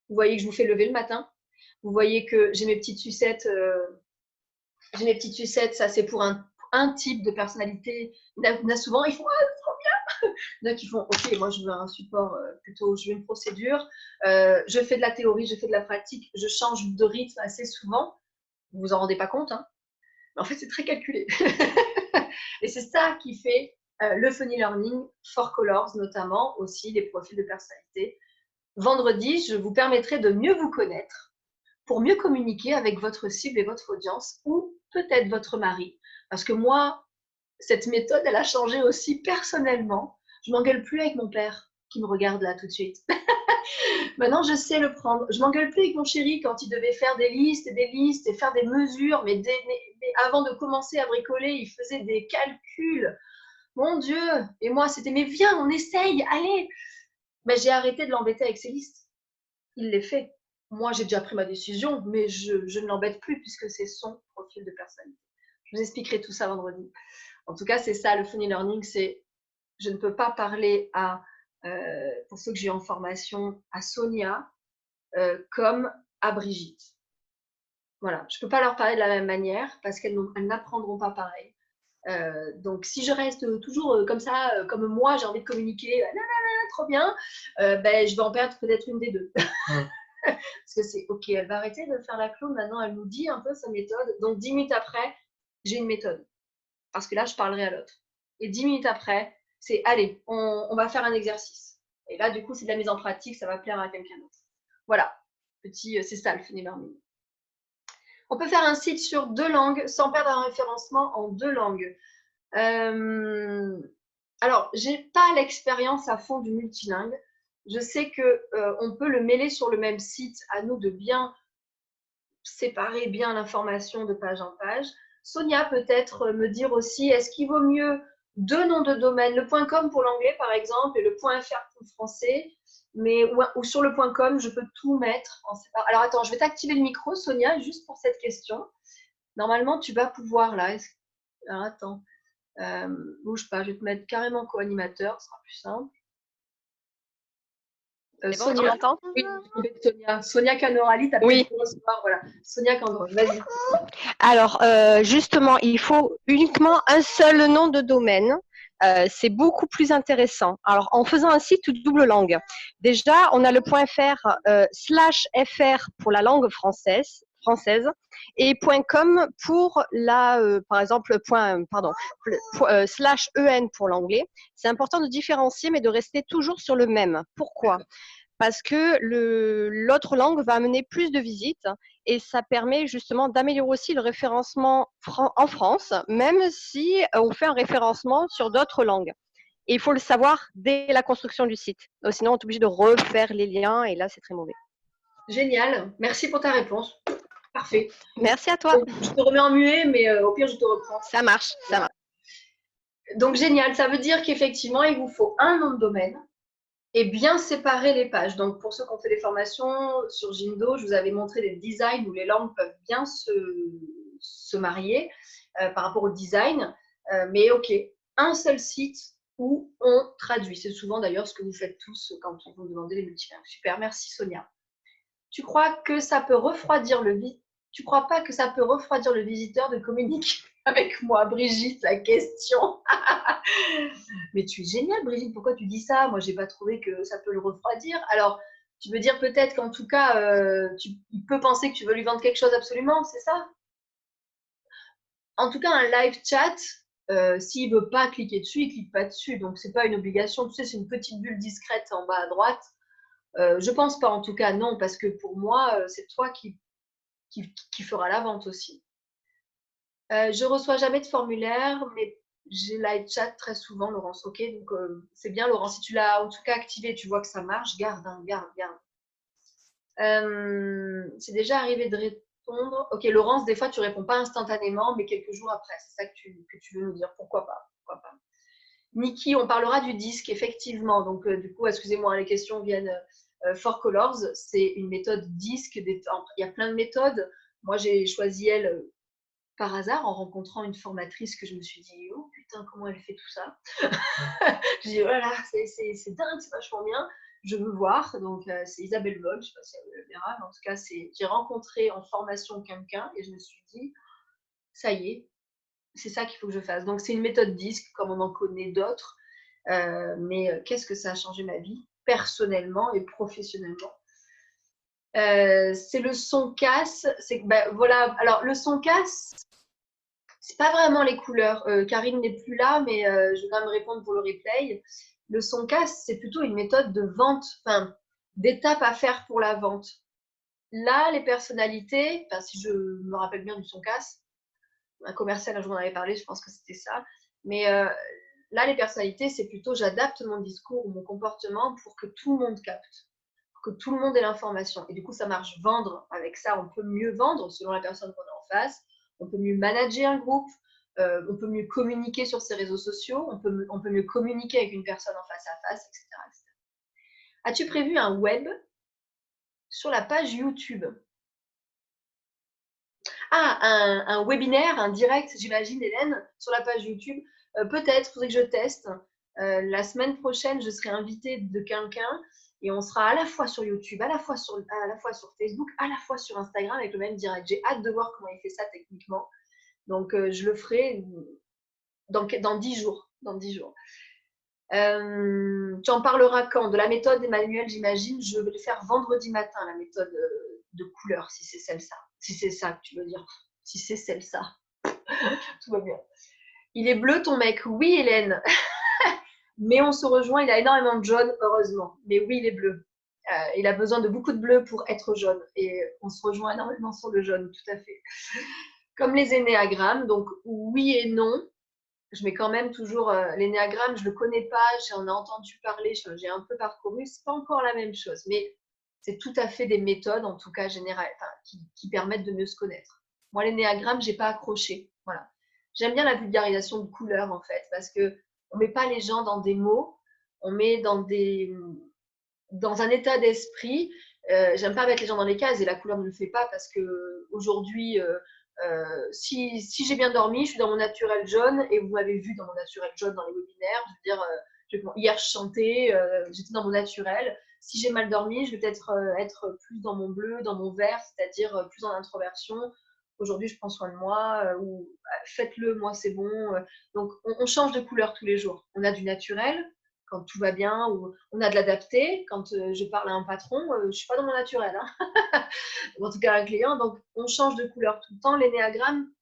vous voyez que je vous fais lever le matin. Vous voyez que j'ai mes petites sucettes. Ça c'est pour un type de personnalité. Il y en a souvent, ils font « Ah, c'est trop bien !» Il y en a qui font « Ok, moi je veux un support plutôt, je veux une procédure. Je fais de la théorie, je fais de la pratique, je change de rythme assez souvent. » Vous vous en rendez pas compte, hein, mais en fait c'est très calculé. Et c'est ça qui fait le funny learning, 4Colors notamment, aussi les profils de personnalité. Vendredi, je vous permettrai de mieux vous connaître pour mieux communiquer avec votre cible et votre audience ou peut-être votre mari. Parce que moi, cette méthode, elle a changé aussi personnellement. Je m'engueule plus avec mon père qui me regarde là tout de suite. Maintenant, je sais le prendre. Je m'engueule plus avec mon chéri quand il devait faire des listes et faire des mesures. Mais avant de commencer à bricoler, il faisait des calculs. Mon Dieu! Et moi, c'était mais viens, on essaye, allez! Mais j'ai arrêté de l'embêter avec ses listes. Il les fait. Moi, j'ai déjà pris ma décision, mais je ne l'embête plus puisque c'est son profil de personnalité. Je vous expliquerai tout ça vendredi. En tout cas, c'est ça le funny learning, c'est je ne peux pas parler pour ceux que j'ai en formation, à Sonia comme à Brigitte. Voilà, je ne peux pas leur parler de la même manière parce qu'elles n'apprendront pas pareil. Donc, si je reste toujours comme ça, comme moi, j'ai envie de communiquer, trop bien, je vais en perdre peut-être une des deux. Parce que c'est ok, elle va arrêter de faire la clown, maintenant elle nous dit un peu sa méthode. Donc 10 minutes après, j'ai une méthode. Parce que là, je parlerai à l'autre. Et 10 minutes après, c'est allez, on va faire un exercice. Et là, du coup, c'est de la mise en pratique, ça va plaire à quelqu'un d'autre. Voilà, c'est ça le funny learning. On peut faire un site sur 2 langues sans perdre un référencement en 2 langues. Alors, j'ai pas l'expérience à fond du multilingue. Je sais qu'on peut le mêler sur le même site, à nous de bien séparer bien l'information de page en page. Sonia, peut-être me dire aussi, est-ce qu'il vaut mieux 2 noms de domaine, le .com pour l'anglais par exemple et le .fr pour le français, ou sur le .com, je peux tout mettre en séparé. Alors attends, je vais t'activer le micro, Sonia, juste pour cette question. Normalement, tu vas pouvoir là. Alors attends, bouge pas, je vais te mettre carrément co-animateur, ce sera plus simple. C'est bon, tu m'entends? Oui, Sonia Canorali, t'as oui. Voilà. Sonia Candroche, vas-y. Alors, justement, il faut uniquement un seul nom de domaine. C'est beaucoup plus intéressant. Alors, en faisant un site double langue, déjà, on a le .fr /fr pour la langue française et .com pour par exemple, /en pour l'anglais. C'est important de différencier, mais de rester toujours sur le même. Pourquoi ? Parce que l'autre langue va amener plus de visites et ça permet justement d'améliorer aussi le référencement en France, même si on fait un référencement sur d'autres langues. Et il faut le savoir dès la construction du site. Sinon, on est obligé de refaire les liens et là, c'est très mauvais. Génial. Merci pour ta réponse. Parfait. Merci à toi. Donc, je te remets en muet, mais au pire, je te reprends. Ça marche, ça marche. Donc, génial. Ça veut dire qu'effectivement, il vous faut un nom de domaine et bien séparer les pages. Donc, pour ceux qui ont fait des formations sur Jindo, je vous avais montré des designs où les langues peuvent bien se marier par rapport au design. Mais ok, un seul site où on traduit. C'est souvent d'ailleurs ce que vous faites tous quand on vous demande les multilingues. Super, merci Sonia. Tu crois que ça peut refroidir Tu crois pas que ça peut refroidir le visiteur de communiquer avec moi, Brigitte, la question. Mais tu es géniale, Brigitte, pourquoi tu dis ça? Moi, j'ai pas trouvé que ça peut le refroidir. Alors, tu veux dire peut-être qu'en tout cas, il peut penser que tu veux lui vendre quelque chose absolument, c'est ça? En tout cas, un live chat, s'il veut pas cliquer dessus, il clique pas dessus. Donc, c'est pas une obligation. Tu sais, c'est une petite bulle discrète en bas à droite. Je pense pas, en tout cas, non, parce que pour moi, c'est toi qui fera la vente aussi. Je reçois jamais de formulaire, mais j'ai live chat très souvent, Laurence. Ok, donc c'est bien, Laurence. Si tu l'as en tout cas activé, tu vois que ça marche, garde, hein, garde. C'est déjà arrivé de répondre. Ok, Laurence, des fois tu réponds pas instantanément, mais quelques jours après. C'est ça que tu veux nous dire. Pourquoi pas? Niki, on parlera du disque, effectivement. Donc, du coup, excusez-moi, les questions viennent 4Colors. C'est une méthode disque. Il y a plein de méthodes. Moi, j'ai choisi elle par hasard en rencontrant une formatrice que je me suis dit, oh putain, comment elle fait tout ça? Je dis, voilà, c'est dingue, c'est vachement bien. Je veux voir. Donc, c'est Isabelle Vol, je ne sais pas si elle le verra, mais en tout cas, j'ai rencontré en formation quelqu'un et je me suis dit, ça y est, c'est ça qu'il faut que je fasse. Donc, c'est une méthode disque, comme on en connaît d'autres. Mais qu'est-ce que ça a changé ma vie, personnellement et professionnellement? C'est le son casse. Voilà. Alors, le son casse, c'est pas vraiment les couleurs. Karine n'est plus là, mais je vais quand même répondre pour le replay. Le son casse, c'est plutôt une méthode de vente, enfin, d'étapes à faire pour la vente. Là, les personnalités, enfin, si je me rappelle bien du son casse, un commercial, un jour, on en avait parlé, je pense que c'était ça. Mais là, les personnalités, c'est plutôt j'adapte mon discours ou mon comportement pour que tout le monde capte, pour que tout le monde ait l'information. Et du coup, ça marche vendre. Avec ça, on peut mieux vendre selon la personne qu'on a en face. On peut mieux manager un groupe. On peut mieux communiquer sur ses réseaux sociaux. On peut mieux communiquer avec une personne en face à face, etc. etc. As-tu prévu un web sur la page YouTube? Ah, un webinaire, un direct, j'imagine, Hélène, sur la page YouTube. Peut-être, il faudrait que je teste. La semaine prochaine, je serai invitée de quelqu'un et on sera à la fois sur YouTube, à la fois sur Facebook, à la fois sur Instagram avec le même direct. J'ai hâte de voir comment il fait ça techniquement. Donc, je le ferai dans 10 jours. Dans 10 jours. Tu en parleras quand? De la méthode, Emmanuel, j'imagine. Je vais le faire vendredi matin, la méthode de couleur, si c'est celle-là. Si c'est ça que tu veux dire. Si c'est celle-là. Tout va bien. Il est bleu ton mec? Oui, Hélène. Mais on se rejoint, il a énormément de jaune, heureusement. Mais oui, il est bleu. Il a besoin de beaucoup de bleu pour être jaune. Et on se rejoint énormément sur le jaune, tout à fait. Comme les énéagrammes, donc oui et non. Je mets quand même toujours l'énéagramme, je ne le connais pas, j'en ai entendu parler, j'ai un peu parcouru, c'est pas encore la même chose, mais c'est tout à fait des méthodes, en tout cas générales, enfin, qui permettent de mieux se connaître. Moi, l'énéagramme, j'ai pas accroché, voilà. J'aime bien la vulgarisation de couleurs, en fait, parce que on met pas les gens dans des mots, on met dans un état d'esprit. J'aime pas mettre les gens dans les cases et la couleur ne le fait pas parce que aujourd'hui, si j'ai bien dormi, je suis dans mon naturel jaune et vous m'avez vu dans mon naturel jaune dans les webinaires. Je veux dire, hier je chantais, j'étais dans mon naturel. Si j'ai mal dormi, je vais peut-être être plus dans mon bleu, dans mon vert, c'est-à-dire plus en introversion. Aujourd'hui, je prends soin de moi, ou faites-le, moi c'est bon. Donc, on change de couleur tous les jours. On a du naturel, quand tout va bien, ou on a de l'adapté. Quand je parle à un patron, je ne suis pas dans mon naturel, hein. En tout cas un client. Donc, on change de couleur tout le temps. L'énéagramme,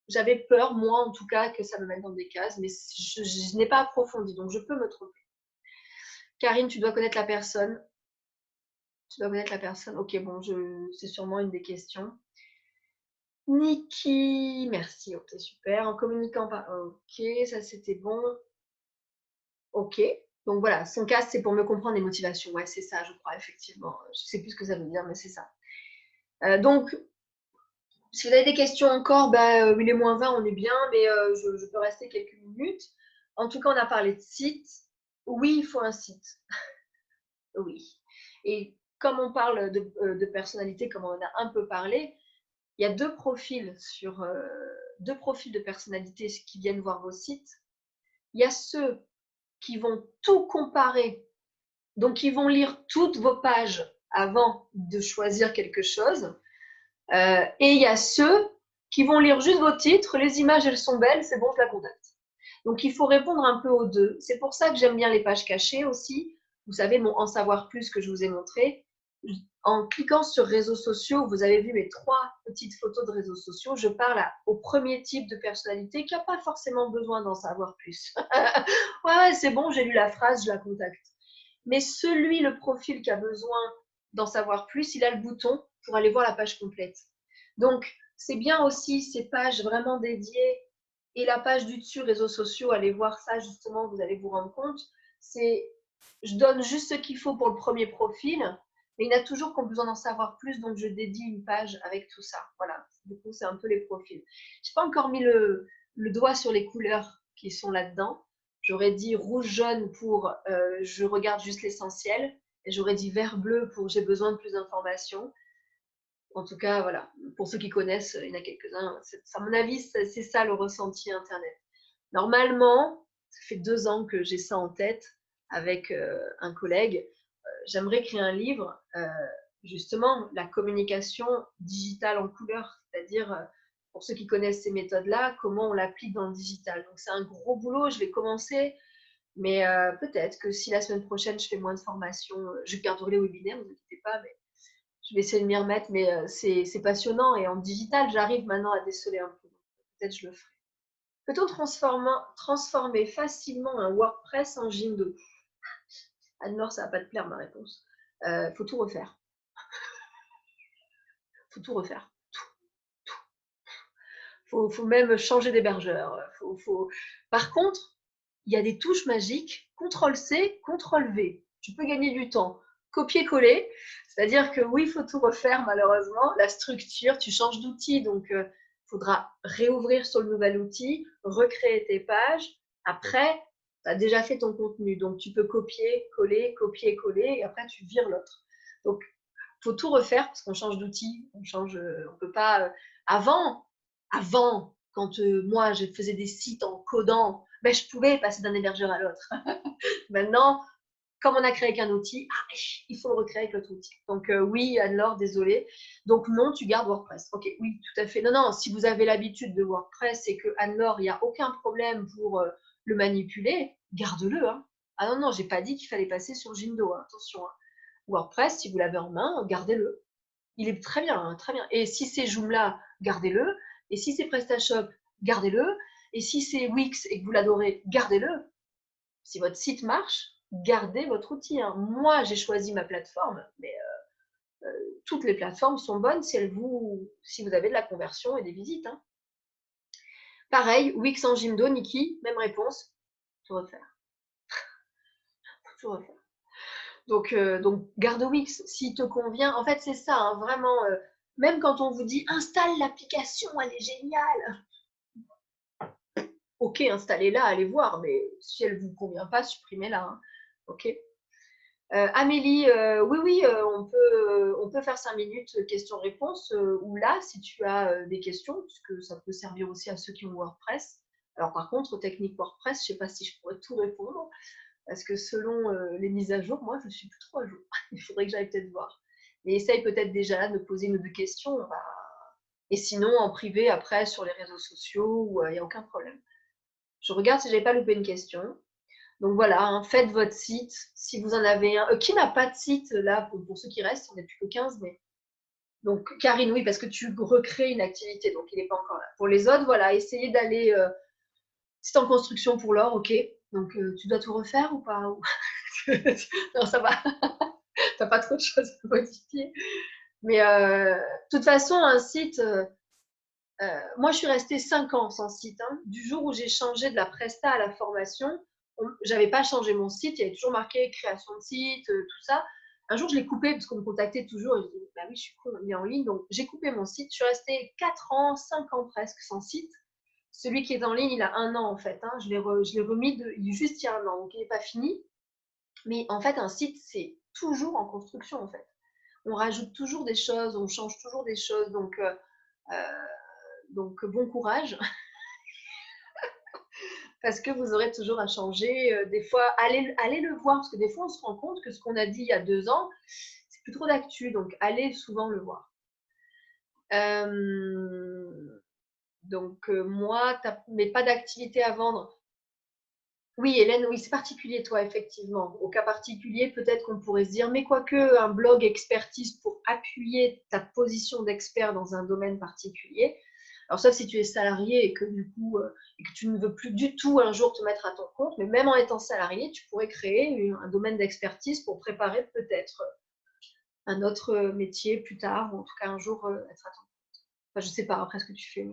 j'avais peur, moi en tout cas, que ça me mette dans des cases, mais je n'ai pas approfondi, donc je peux me tromper. Karine, tu dois connaître la personne. Tu dois connaître la personne. Ok, bon, c'est sûrement une des questions. Niki, merci, ok, super. En communiquant pas. Ok, ça c'était bon. Ok. Donc voilà, son cas, c'est pour me comprendre les motivations. Ouais, c'est ça, je crois, effectivement. Je ne sais plus ce que ça veut dire, mais c'est ça. Donc, si vous avez des questions encore, il est moins 20, on est bien, mais je peux rester quelques minutes. En tout cas, on a parlé de site. Oui, il faut un site. Oui. Et comme on parle de personnalité, comme on en a un peu parlé, il y a deux profils de personnalité qui viennent voir vos sites. Il y a ceux qui vont tout comparer. Donc, ils vont lire toutes vos pages avant de choisir quelque chose. Et il y a ceux qui vont lire juste vos titres, les images, elles sont belles, c'est bon, je la contacte. Donc, il faut répondre un peu aux deux. C'est pour ça que j'aime bien les pages cachées aussi. Vous savez, mon En savoir plus que je vous ai montré. En cliquant sur réseaux sociaux, vous avez vu mes 3 petites photos de réseaux sociaux. Je parle au premier type de personnalité qui n'a pas forcément besoin d'en savoir plus. Ouais, c'est bon, j'ai lu la phrase, je la contacte. Mais le profil qui a besoin d'en savoir plus, il a le bouton pour aller voir la page complète. Donc, c'est bien aussi ces pages vraiment dédiées et la page du dessus, réseaux sociaux, allez voir ça justement, vous allez vous rendre compte. Je donne juste ce qu'il faut pour le premier profil, mais il y en a toujours qui ont besoin d'en savoir plus, donc je dédie une page avec tout ça. Voilà, du coup, c'est un peu les profils. Je n'ai pas encore mis le doigt sur les couleurs qui sont là-dedans. J'aurais dit rouge-jaune pour je regarde juste l'essentiel, et j'aurais dit vert-bleu pour j'ai besoin de plus d'informations. En tout cas, voilà, pour ceux qui connaissent, il y en a quelques-uns. À mon avis, c'est ça le ressenti Internet. Normalement, ça fait 2 ans que j'ai ça en tête avec un collègue. J'aimerais créer un livre, justement, la communication digitale en couleur, c'est-à-dire, pour ceux qui connaissent ces méthodes-là, comment on l'applique dans le digital. Donc, c'est un gros boulot, je vais commencer, mais peut-être que si la semaine prochaine, je fais moins de formation, je garderai les webinaires, ne vous inquiétez pas, mais je vais essayer de m'y remettre, mais c'est passionnant. Et en digital, j'arrive maintenant à déceler un peu. Peut-être je le ferai. Peut-on transformer facilement un WordPress en Jindo? Anne-Laure, ça va pas te plaire ma réponse. Faut tout refaire. Faut tout refaire. Faut même changer d'hébergeur. Par contre, il y a des touches magiques, CTRL-C, CTRL-V. Tu peux gagner du temps. Copier-coller, c'est-à-dire que oui, il faut tout refaire malheureusement. La structure, tu changes d'outil, donc il faudra réouvrir sur le nouvel outil, recréer tes pages. Après, tu as déjà fait ton contenu, donc tu peux copier-coller, copier-coller, et après tu vires l'autre. Donc, il faut tout refaire parce qu'on change d'outil, on peut pas… Avant, quand moi, je faisais des sites en codant, ben, je pouvais passer d'un hébergeur à l'autre. Maintenant, comme on a créé qu'un outil, il faut le recréer avec l'autre outil. Donc oui, Anne-Laure, désolée. Donc non, tu gardes WordPress. Ok, oui, tout à fait. Non, si vous avez l'habitude de WordPress et que Anne-Laure, il n'y a aucun problème pour le manipuler, garde-le. Hein. Ah non, j'ai pas dit qu'il fallait passer sur Jindo. Hein. Attention. Hein. WordPress, si vous l'avez en main, gardez-le. Il est très bien, hein, très bien. Et si c'est Joomla, gardez-le. Et si c'est PrestaShop, gardez-le. Et si c'est Wix et que vous l'adorez, gardez-le. Si votre site marche, gardez votre outil. Hein. Moi, j'ai choisi ma plateforme, mais toutes les plateformes sont bonnes si vous avez de la conversion et des visites. Hein. Pareil, Wix en Jimdo, Niki, même réponse. Tout refaire. Tout refaire. Donc, garde Wix s'il te convient. En fait, c'est ça, hein, vraiment. Même quand on vous dit installe l'application, elle est géniale. Ok, installez-la, allez voir, mais si elle ne vous convient pas, supprimez-la. Hein. Ok. Amélie, oui, on peut faire 5 minutes questions-réponses ou là, si tu as des questions, puisque ça peut servir aussi à ceux qui ont WordPress. Alors par contre, technique WordPress, je ne sais pas si je pourrais tout répondre, parce que selon les mises à jour, moi, je ne suis plus trop à jour. Il faudrait que j'aille peut-être voir. Mais essaye peut-être déjà de me poser une ou deux questions. Et sinon, en privé, après, sur les réseaux sociaux, il n'y a aucun problème. Je regarde si je n'avais pas loupé une question. Donc voilà, hein, faites votre site. Si vous en avez un. Qui n'a pas de site là pour ceux qui restent, on n'est plus que 15, mais. Donc Karine, oui, parce que tu recrées une activité, donc il n'est pas encore là. Pour les autres, voilà, essayez d'aller. C'est en construction pour l'or, ok. Donc tu dois tout refaire ou pas? Non, ça va. T'as pas trop de choses à modifier. Mais de toute façon, un site. Moi, je suis restée 5 ans sans site. Hein. Du jour où j'ai changé de la presta à la formation, j'avais pas changé mon site, il y avait toujours marqué création de site, tout ça. Un jour, je l'ai coupé parce qu'on me contactait toujours et je disais, bah oui, je suis con, on est en ligne. Donc, j'ai coupé mon site. Je suis restée 4 ans, 5 ans presque sans site. Celui qui est en ligne, il a 1 an en fait. Hein. Je l'ai remis juste il y a 1 an, donc il n'est pas fini. Mais en fait, un site, c'est toujours en construction en fait. On rajoute toujours des choses, on change toujours des choses. Donc bon courage. Parce que vous aurez toujours à changer. Des fois, allez le voir, parce que des fois, on se rend compte que ce qu'on a dit il y a 2 ans, c'est plus trop d'actu, donc allez souvent le voir. Moi, mais pas d'activité à vendre. Oui, Hélène, oui, c'est particulier, toi, effectivement. Au cas particulier, peut-être qu'on pourrait se dire, mais quoique un blog expertise pour appuyer ta position d'expert dans un domaine particulier, alors sauf si tu es salarié et que du coup, et que tu ne veux plus du tout un jour te mettre à ton compte, mais même en étant salarié, tu pourrais créer un domaine d'expertise pour préparer peut-être un autre métier plus tard, ou en tout cas un jour être à ton compte. Enfin, je ne sais pas après ce que tu fais.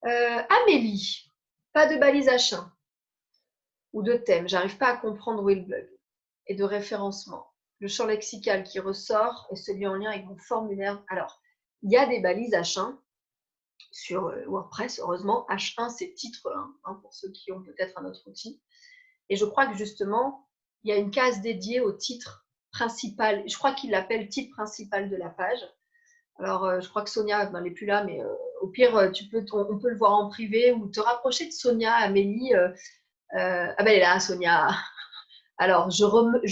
Amélie, pas de balise H1 ou de thème, j'arrive pas à comprendre où est le bug, et de référencement. Le champ lexical qui ressort est celui en lien avec mon formulaire. Alors, il y a des balises H1 sur WordPress, heureusement. H1, c'est titre 1, hein, pour ceux qui ont peut-être un autre outil. Et je crois que justement, il y a une case dédiée au titre principal. Je crois qu'il l'appelle titre principal de la page. Alors, je crois que Sonia n'est plus là, mais au pire, on peut le voir en privé ou te rapprocher de Sonia, Amélie. Ah ben elle est là, Sonia. Alors, je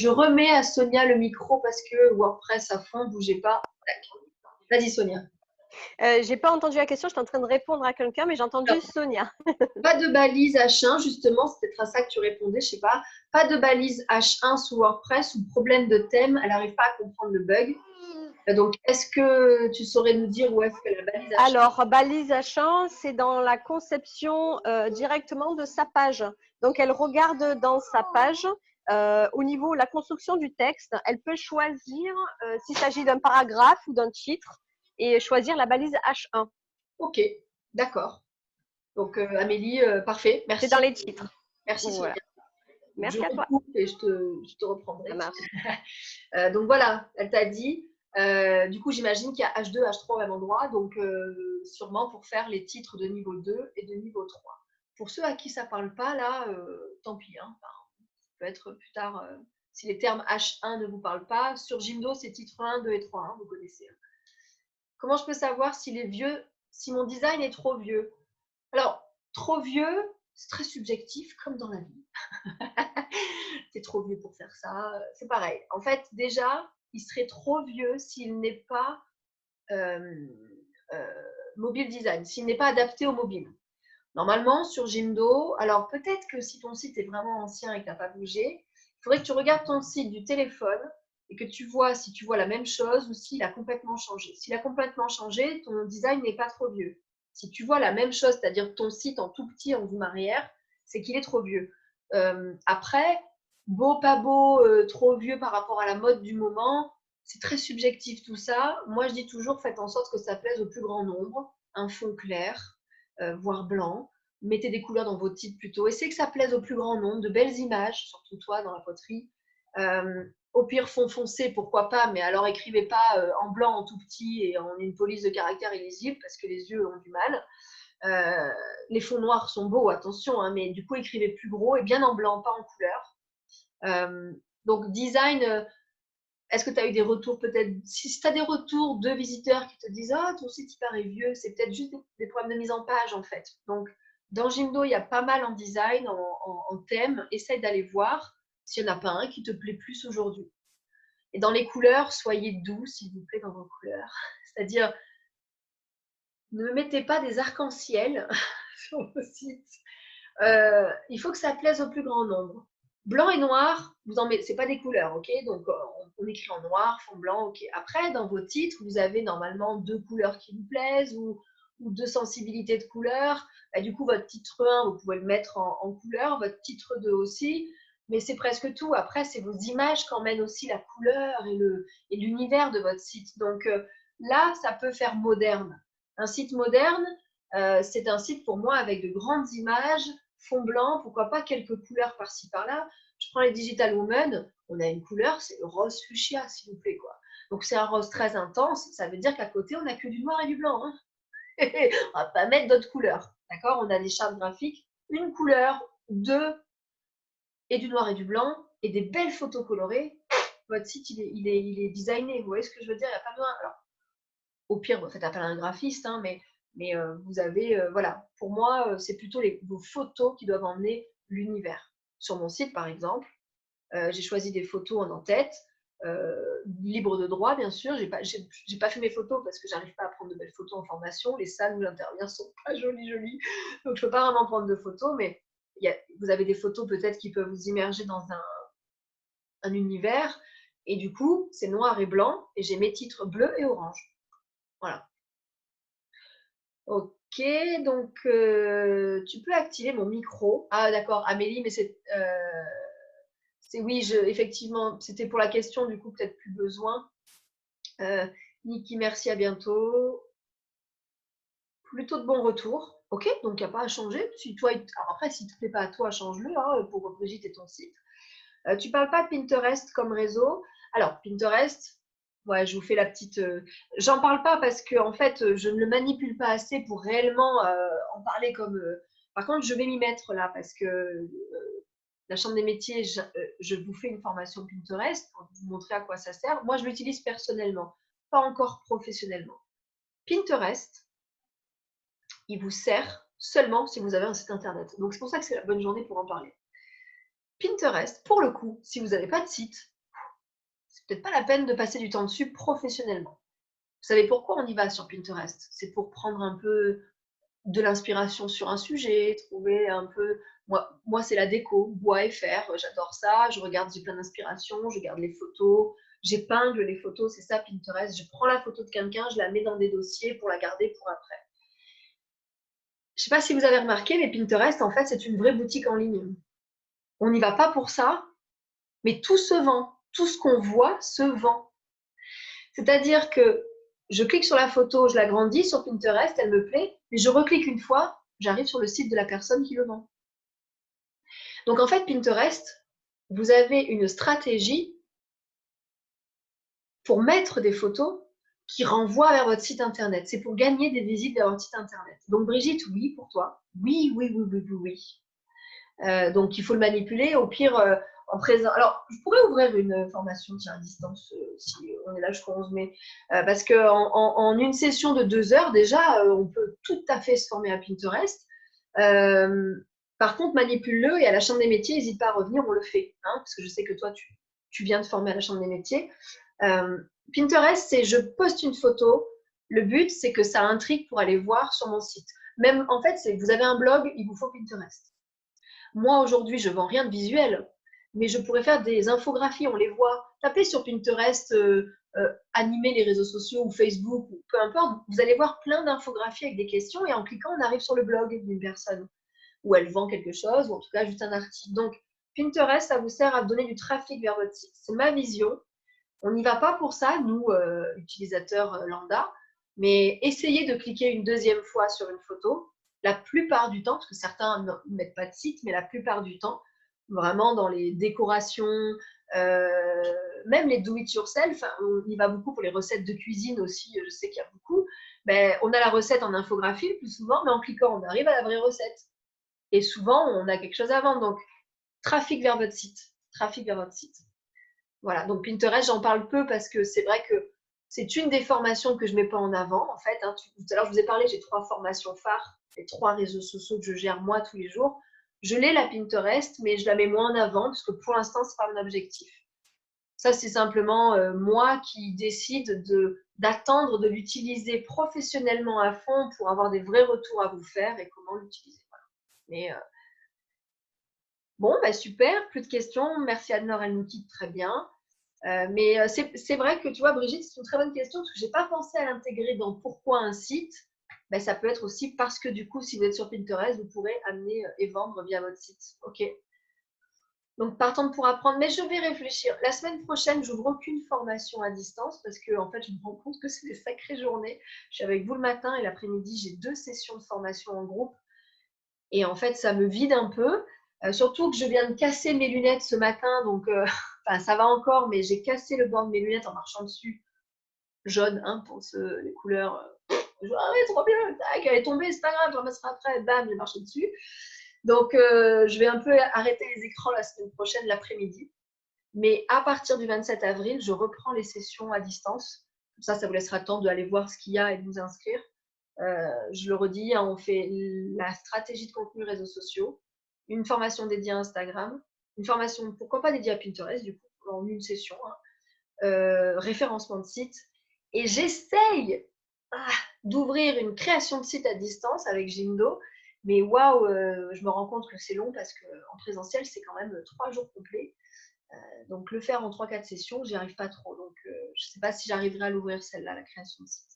remets à Sonia le micro parce que WordPress à fond, bougez pas. Vas-y, Sonia. J'ai pas entendu la question, j'étais en train de répondre à quelqu'un, mais j'ai entendu Sonia. Pas de balise H1, justement, c'est peut-être à ça que tu répondais, je sais pas. Pas de balise H1 sous WordPress ou problème de thème, elle n'arrive pas à comprendre le bug. Donc, est-ce que tu saurais nous dire où est-ce que la balise à champ? Alors, balise à champ, c'est dans la conception directement de sa page. Donc, elle regarde dans sa page, au niveau de la construction du texte, elle peut choisir s'il s'agit d'un paragraphe ou d'un titre et choisir la balise H1. Ok, d'accord. Donc, Amélie, parfait. C'est dans Merci. les titres. Merci, Sonia. Voilà. Je Merci à toi. recoupe et je te Ça reprendrai. marche. Donc voilà, elle t'a dit. Du coup, j'imagine qu'il y a H2, H3 au même endroit, donc sûrement pour faire les titres de niveau 2 et de niveau 3. Pour ceux à qui ça ne parle pas, là, tant pis. Hein. Enfin, ça peut être plus tard, si les termes H1 ne vous parlent pas. Sur Jimdo, c'est titre 1, 2 et 3, hein, vous connaissez. Comment je peux savoir s'il est vieux, si mon design est trop vieux? Alors, trop vieux, c'est très subjectif, comme dans la vie. T'es trop vieux pour faire ça. C'est pareil. En fait, déjà, il serait trop vieux s'il n'est pas euh, euh, mobile design, s'il n'est pas adapté au mobile. Normalement, sur Jimdo, alors peut-être que si ton site est vraiment ancien et que tu n'as pas bougé, il faudrait que tu regardes ton site du téléphone et que tu vois si tu vois la même chose ou s'il a complètement changé. S'il a complètement changé, ton design n'est pas trop vieux. Si tu vois la même chose, c'est-à-dire ton site en tout petit en zoom arrière, c'est qu'il est trop vieux. Après, beau, pas beau, trop vieux par rapport à la mode du moment, c'est très subjectif tout ça. Moi, je dis toujours, faites en sorte que ça plaise au plus grand nombre. Un fond clair, voire blanc. Mettez des couleurs dans vos titres plutôt. Essayez que ça plaise au plus grand nombre, de belles images, surtout toi dans la poterie. Au pire, fond foncé, pourquoi pas, mais alors écrivez pas en blanc en tout petit et en une police de caractère illisible parce que les yeux ont du mal. Les fonds noirs sont beaux, attention, hein, mais du coup, écrivez plus gros et bien en blanc, pas en couleur. Donc, design, est-ce que tu as eu des retours peut-être? Si tu as des retours de visiteurs qui te disent ah, ton site il paraît vieux, c'est peut-être juste des problèmes de mise en page en fait. Donc, dans Jimdo, il y a pas mal en design, en thème. Essaye d'aller voir s'il n'y en a pas un qui te plaît plus aujourd'hui. Et dans les couleurs, soyez doux, s'il vous plaît, dans vos couleurs. C'est-à-dire, ne mettez pas des arcs-en-ciel sur vos sites. Il faut que ça plaise au plus grand nombre. Blanc et noir, vous en mettez, c'est pas des couleurs, ok? Donc on écrit en noir, fond blanc, ok. Après, dans vos titres, vous avez normalement deux couleurs qui vous plaisent ou deux sensibilités de couleurs. Et du coup, votre titre 1, vous pouvez le mettre en couleur, votre titre 2 aussi, mais c'est presque tout. Après, c'est vos images qui emmènent aussi la couleur et l'univers de votre site. Donc là, ça peut faire moderne. Un site moderne, c'est un site pour moi avec de grandes images, fond blanc, pourquoi pas quelques couleurs par-ci par-là. Je prends les Digital Women, on a une couleur, c'est le rose fuchsia, s'il vous plaît, quoi. Donc c'est un rose très intense, ça veut dire qu'à côté, on n'a que du noir et du blanc. Hein. On va pas mettre d'autres couleurs, d'accord? On a des chartes graphiques, une couleur, deux, et du noir et du blanc, et des belles photos colorées. Votre site, il est designé, vous voyez ce que je veux dire? Il n'y a pas besoin. Alors, au pire, vous faites appel à un graphiste, hein, mais vous avez, voilà, pour moi, c'est plutôt vos photos qui doivent emmener l'univers. Sur mon site, par exemple, j'ai choisi des photos en en-tête, libre de droit, bien sûr. J'ai pas fait mes photos parce que j'arrive pas à prendre de belles photos en formation. Les salles où j'interviens sont pas jolies, donc je peux pas vraiment prendre de photos, mais vous avez des photos peut-être qui peuvent vous immerger dans un univers, et du coup, c'est noir et blanc, et j'ai mes titres bleus et orange. Voilà. Ok, donc tu peux activer mon micro. Ah d'accord, Amélie, mais oui, effectivement, c'était pour la question, du coup, peut-être plus besoin. Niki, merci, à bientôt. Plutôt de bons retours. Ok, donc il n'y a pas à changer. Si toi, alors après, si tu ne te plaît pas à toi, change-le hein, pour Brigitte et ton site. Tu parles pas de Pinterest comme réseau. Alors, Pinterest, ouais, je vous fais la petite. J'en parle pas parce que en fait, je ne le manipule pas assez pour réellement en parler comme. Par contre, je vais m'y mettre là parce que la Chambre des métiers, je vous fais une formation Pinterest pour vous montrer à quoi ça sert. Moi, je l'utilise personnellement, pas encore professionnellement. Pinterest, il vous sert seulement si vous avez un site internet. Donc, c'est pour ça que c'est la bonne journée pour en parler. Pinterest, pour le coup, si vous n'avez pas de site, c'est peut-être pas la peine de passer du temps dessus professionnellement. Vous savez pourquoi on y va sur Pinterest? C'est pour prendre un peu de l'inspiration sur un sujet, trouver un peu. Moi c'est la déco, bois et fer, j'adore ça. Je regarde, j'ai plein d'inspiration, je regarde les photos, j'épingle les photos, c'est ça Pinterest. Je prends la photo de quelqu'un, je la mets dans des dossiers pour la garder pour après. Je ne sais pas si vous avez remarqué, mais Pinterest, en fait, c'est une vraie boutique en ligne. On n'y va pas pour ça, mais tout se vend. Tout ce qu'on voit se vend. C'est-à-dire que je clique sur la photo, je l'agrandis sur Pinterest, elle me plaît, mais je reclique une fois, j'arrive sur le site de la personne qui le vend. Donc en fait, Pinterest, vous avez une stratégie pour mettre des photos qui renvoient vers votre site internet. C'est pour gagner des visites vers votre site internet. Donc Brigitte, oui pour toi. Oui, oui, oui, oui, oui, oui. Donc il faut le manipuler. Au pire, en présent. Alors, je pourrais ouvrir une formation à distance si on est là jusqu'au 11 mai. Parce qu'en une session de 2 heures, déjà, on peut tout à fait se former à Pinterest. Par contre, manipule-le et à la Chambre des métiers, n'hésite pas à revenir, on le fait. Hein, parce que je sais que toi, tu viens de former à la Chambre des métiers. Pinterest, c'est je poste une photo. Le but, c'est que ça intrigue pour aller voir sur mon site. Même, en fait, c'est vous avez un blog, il vous faut Pinterest. Moi, aujourd'hui, je ne vends rien de visuel, mais je pourrais faire des infographies, on les voit. Tapez sur Pinterest, animer les réseaux sociaux ou Facebook, ou peu importe. Vous allez voir plein d'infographies avec des questions et en cliquant, on arrive sur le blog d'une personne où elle vend quelque chose ou en tout cas juste un article. Donc, Pinterest, ça vous sert à donner du trafic vers votre site. C'est ma vision. On n'y va pas pour ça, nous, utilisateurs lambda, mais essayez de cliquer une deuxième fois sur une photo. La plupart du temps, parce que certains ne mettent pas de site, mais la plupart du temps, vraiment dans les décorations, même les do-it-yourself, on y va beaucoup pour les recettes de cuisine aussi, je sais qu'il y a beaucoup. Ben, on a la recette en infographie le plus souvent, mais en cliquant, on arrive à la vraie recette. Et souvent, on a quelque chose à vendre. Donc, trafic vers votre site. Trafic vers votre site. Voilà, donc Pinterest, j'en parle peu parce que c'est vrai que c'est une des formations que je ne mets pas en avant. En fait, hein, tout à l'heure, je vous ai parlé, j'ai 3 formations phares, les 3 réseaux sociaux que je gère moi tous les jours. Je l'ai la Pinterest, mais je la mets moins en avant parce que pour l'instant, ce n'est pas mon objectif. Ça, c'est simplement moi qui décide d'attendre de l'utiliser professionnellement à fond pour avoir des vrais retours à vous faire et comment l'utiliser. Voilà. Mais bon, bah, super, plus de questions. Merci Anne-Laure, elle nous quitte très bien. Mais c'est vrai que, tu vois, Brigitte, c'est une très bonne question parce que je n'ai pas pensé à l'intégrer dans pourquoi un site. Ben, ça peut être aussi parce que du coup, si vous êtes sur Pinterest, vous pourrez amener et vendre via votre site. OK. Donc, partante pour apprendre, mais je vais réfléchir. La semaine prochaine, je n'ouvre aucune formation à distance parce que, en fait, je me rends compte que c'est des sacrées journées. Je suis avec vous le matin et l'après-midi, j'ai 2 sessions de formation en groupe. Et en fait, ça me vide un peu. Surtout que je viens de casser mes lunettes ce matin, donc enfin, ça va encore, mais j'ai cassé le bord de mes lunettes en marchant dessus. Jaune, hein, pour les couleurs. Je dis, ah ouais, trop bien, tac, elle est tombée, c'est pas grave, je remettrai après, bam, j'ai marché dessus. Donc, je vais un peu arrêter les écrans la semaine prochaine, l'après-midi. Mais à partir du 27 avril, je reprends les sessions à distance. Comme ça vous laissera le temps d'aller voir ce qu'il y a et de vous inscrire. Je le redis, hein, on fait la stratégie de contenu réseaux sociaux, une formation dédiée à Instagram, une formation, pourquoi pas dédiée à Pinterest, du coup, en une session, hein, référencement de site. Et j'essaye d'ouvrir une création de site à distance avec Jindo, mais waouh, je me rends compte que c'est long parce qu'en présentiel, c'est quand même 3 jours complets. Donc, le faire en 3-4 sessions, j'y arrive pas trop. Donc, je ne sais pas si j'arriverai à l'ouvrir celle-là, la création de site.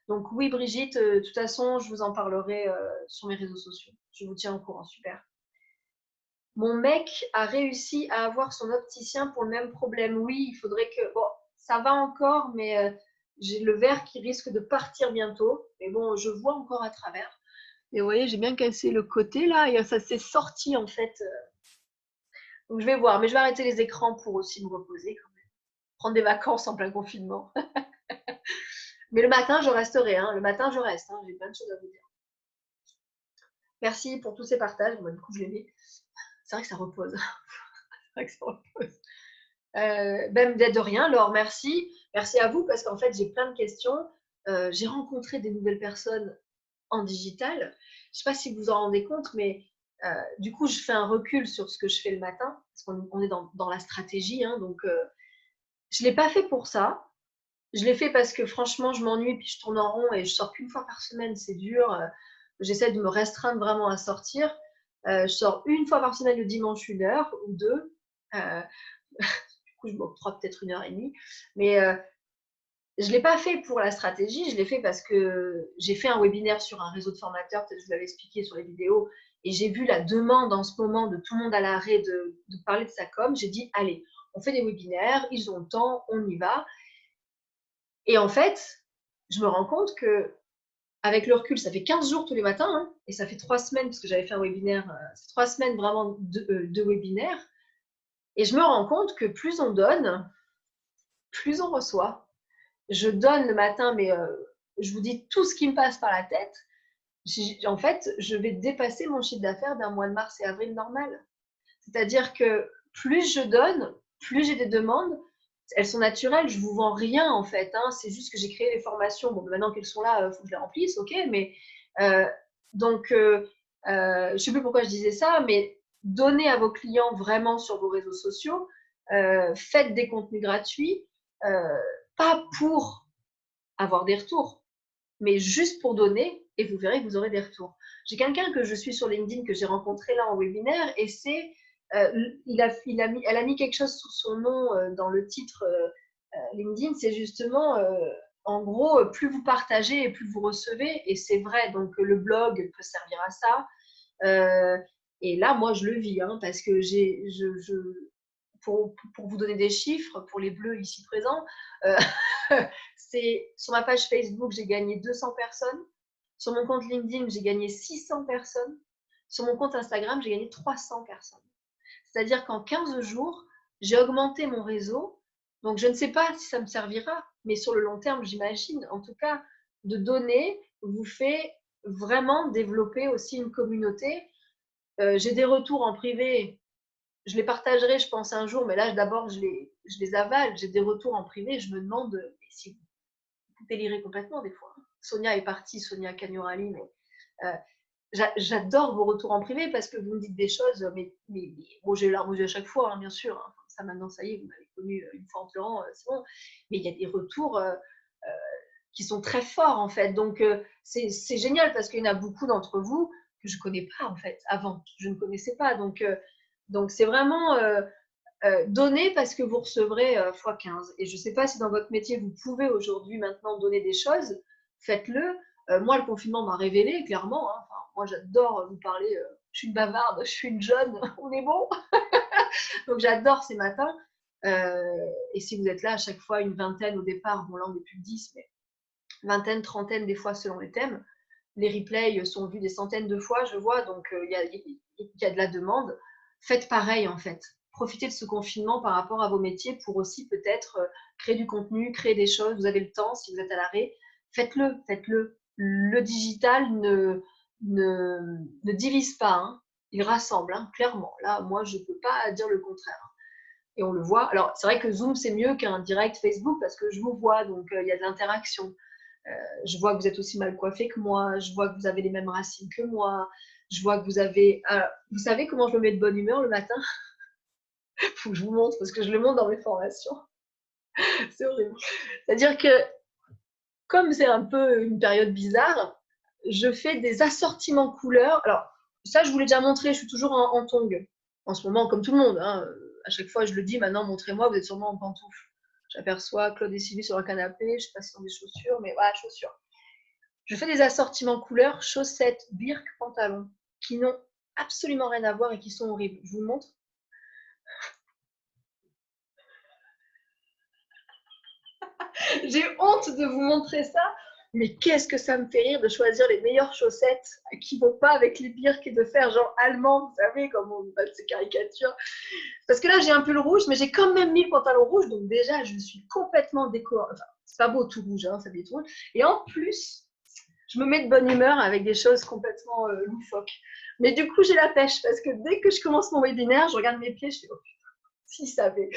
Donc oui, Brigitte, de toute façon, je vous en parlerai sur mes réseaux sociaux. Je vous tiens au courant, super. Mon mec a réussi à avoir son opticien pour le même problème. Oui, il faudrait que... Bon, ça va encore, mais j'ai le verre qui risque de partir bientôt. Mais bon, je vois encore à travers. Et vous voyez, j'ai bien cassé le côté là et ça s'est sorti en fait. Donc je vais voir, mais je vais arrêter les écrans pour aussi me reposer quand même. Prendre des vacances en plein confinement. Mais le matin, je resterai. Hein. Le matin, je reste. Hein. J'ai plein de choses à vous dire. Merci pour tous ces partages. Moi, du coup, je les mets. C'est vrai que ça repose. C'est vrai que ça repose. Ben, de rien, Laure, merci. Merci à vous parce qu'en fait, j'ai plein de questions. J'ai rencontré des nouvelles personnes en digital. Je ne sais pas si vous vous en rendez compte, mais du coup, je fais un recul sur ce que je fais le matin parce qu'on est dans la stratégie. Hein, donc, je ne l'ai pas fait pour ça. Je l'ai fait parce que franchement, je m'ennuie puis je tourne en rond et je sors qu'une fois par semaine. C'est dur. J'essaie de me restreindre vraiment à sortir. Je sors une fois par semaine le dimanche 1 heure ou 2. coup, je m'octroie peut-être 1h30. Mais je ne l'ai pas fait pour la stratégie, je l'ai fait parce que j'ai fait un webinaire sur un réseau de formateurs, peut-être que je vous l'avais expliqué sur les vidéos, et j'ai vu la demande en ce moment de tout le monde à l'arrêt de parler de sa com. J'ai dit, allez, on fait des webinaires, ils ont le temps, on y va. Et en fait, je me rends compte que avec le recul, ça fait 15 jours tous les matins, hein, et ça fait 3 semaines, parce que j'avais fait un webinaire, 3 semaines vraiment de webinaires, et je me rends compte que plus on donne, plus on reçoit. Je donne le matin, mais je vous dis tout ce qui me passe par la tête. En fait, je vais dépasser mon chiffre d'affaires d'un mois de mars et avril normal. C'est-à-dire que plus je donne, plus j'ai des demandes. Elles sont naturelles, je ne vous vends rien en fait. Hein. C'est juste que j'ai créé les formations. Bon, maintenant qu'elles sont là, il faut que je les remplisse, ok. Mais donc, je ne sais plus pourquoi je disais ça, mais donnez à vos clients vraiment sur vos réseaux sociaux. Faites des contenus gratuits, pas pour avoir des retours, mais juste pour donner, et vous verrez que vous aurez des retours. J'ai quelqu'un que je suis sur LinkedIn que j'ai rencontré là en webinaire, et c'est, elle a mis quelque chose sous son nom dans le titre LinkedIn, c'est justement, en gros, plus vous partagez et plus vous recevez, et c'est vrai, donc le blog peut servir à ça. Et là, moi, je le vis, hein, parce que pour vous donner des chiffres, pour les bleus ici présents, c'est sur ma page Facebook, j'ai gagné 200 personnes. Sur mon compte LinkedIn, j'ai gagné 600 personnes. Sur mon compte Instagram, j'ai gagné 300 personnes. C'est-à-dire qu'en 15 jours, j'ai augmenté mon réseau. Donc, je ne sais pas si ça me servira, mais sur le long terme, j'imagine. En tout cas, de donner vous fait vraiment développer aussi une communauté. J'ai des retours en privé. Je les partagerai, je pense, un jour, mais là, d'abord, je les avale. J'ai des retours en privé. Je me demande si vous délirez complètement des fois. Sonia est partie, Sonia Cagnorali, mais j'adore vos retours en privé parce que vous me dites des choses, mais bon, j'ai eu larmes aux yeux à chaque fois, hein, bien sûr. Hein. Ça, maintenant, ça y est, vous m'avez connu une fois en pleurant, c'est bon. Mais il y a des retours qui sont très forts, en fait. Donc, c'est génial parce qu'il y en a beaucoup d'entre vous que je ne connais pas, en fait, avant. Je ne connaissais pas. Donc c'est vraiment donner parce que vous recevrez x15. Et je ne sais pas si dans votre métier, vous pouvez aujourd'hui, maintenant, donner des choses. Faites-le. Moi, le confinement m'a révélé, clairement. Hein. Enfin, moi, j'adore vous parler. Je suis une bavarde, je suis une jeune. On est bon. Donc, j'adore ces matins. Et si vous êtes là à chaque fois, une vingtaine au départ, bon, là, on n'est plus que 10, mais vingtaine, trentaine, des fois, selon les thèmes. Les replays sont vus des centaines de fois, je vois. Donc, il y a de la demande. Faites pareil, en fait. Profitez de ce confinement par rapport à vos métiers pour aussi peut-être créer du contenu, créer des choses. Vous avez le temps, si vous êtes à l'arrêt, faites-le, faites-le. Le digital ne divise pas, hein. Il rassemble, hein, clairement. Là, moi, je ne peux pas dire le contraire. Et on le voit. Alors, c'est vrai que Zoom, c'est mieux qu'un direct Facebook parce que je vous vois, donc il y a de l'interaction. Je vois que vous êtes aussi mal coiffé que moi, je vois que vous avez les mêmes racines que moi, je vois que vous avez... vous savez comment je me mets de bonne humeur le matin? Il faut que je vous montre, parce que je le montre dans mes formations. C'est horrible. C'est-à-dire que, comme c'est un peu une période bizarre, je fais des assortiments couleurs. Alors, ça, je vous l'ai déjà montré, je suis toujours en tongs. En ce moment, comme tout le monde. Hein. À chaque fois, je le dis, maintenant, montrez-moi, vous êtes sûrement en pantoufles. J'aperçois Claude et Sylvie sur le canapé, je ne sais pas si c'est des chaussures, mais voilà, chaussures. Je fais des assortiments couleurs, chaussettes, birques, pantalons, qui n'ont absolument rien à voir et qui sont horribles. Je vous le montre. J'ai honte de vous montrer ça, mais qu'est-ce que ça me fait rire de choisir les meilleures chaussettes qui vont pas avec les birques et de faire genre allemand, vous savez, comme on fait ces caricatures. Parce que là, j'ai un peu le rouge, mais j'ai quand même mis le pantalon rouge, donc déjà, je suis complètement décorée. Enfin, c'est pas beau tout rouge, hein, ça tout rouge. Et en plus, je me mets de bonne humeur avec des choses complètement loufoques. Mais du coup, j'ai la pêche parce que dès que je commence mon webinaire, je regarde mes pieds, je fais oh putain, s'ils savaient.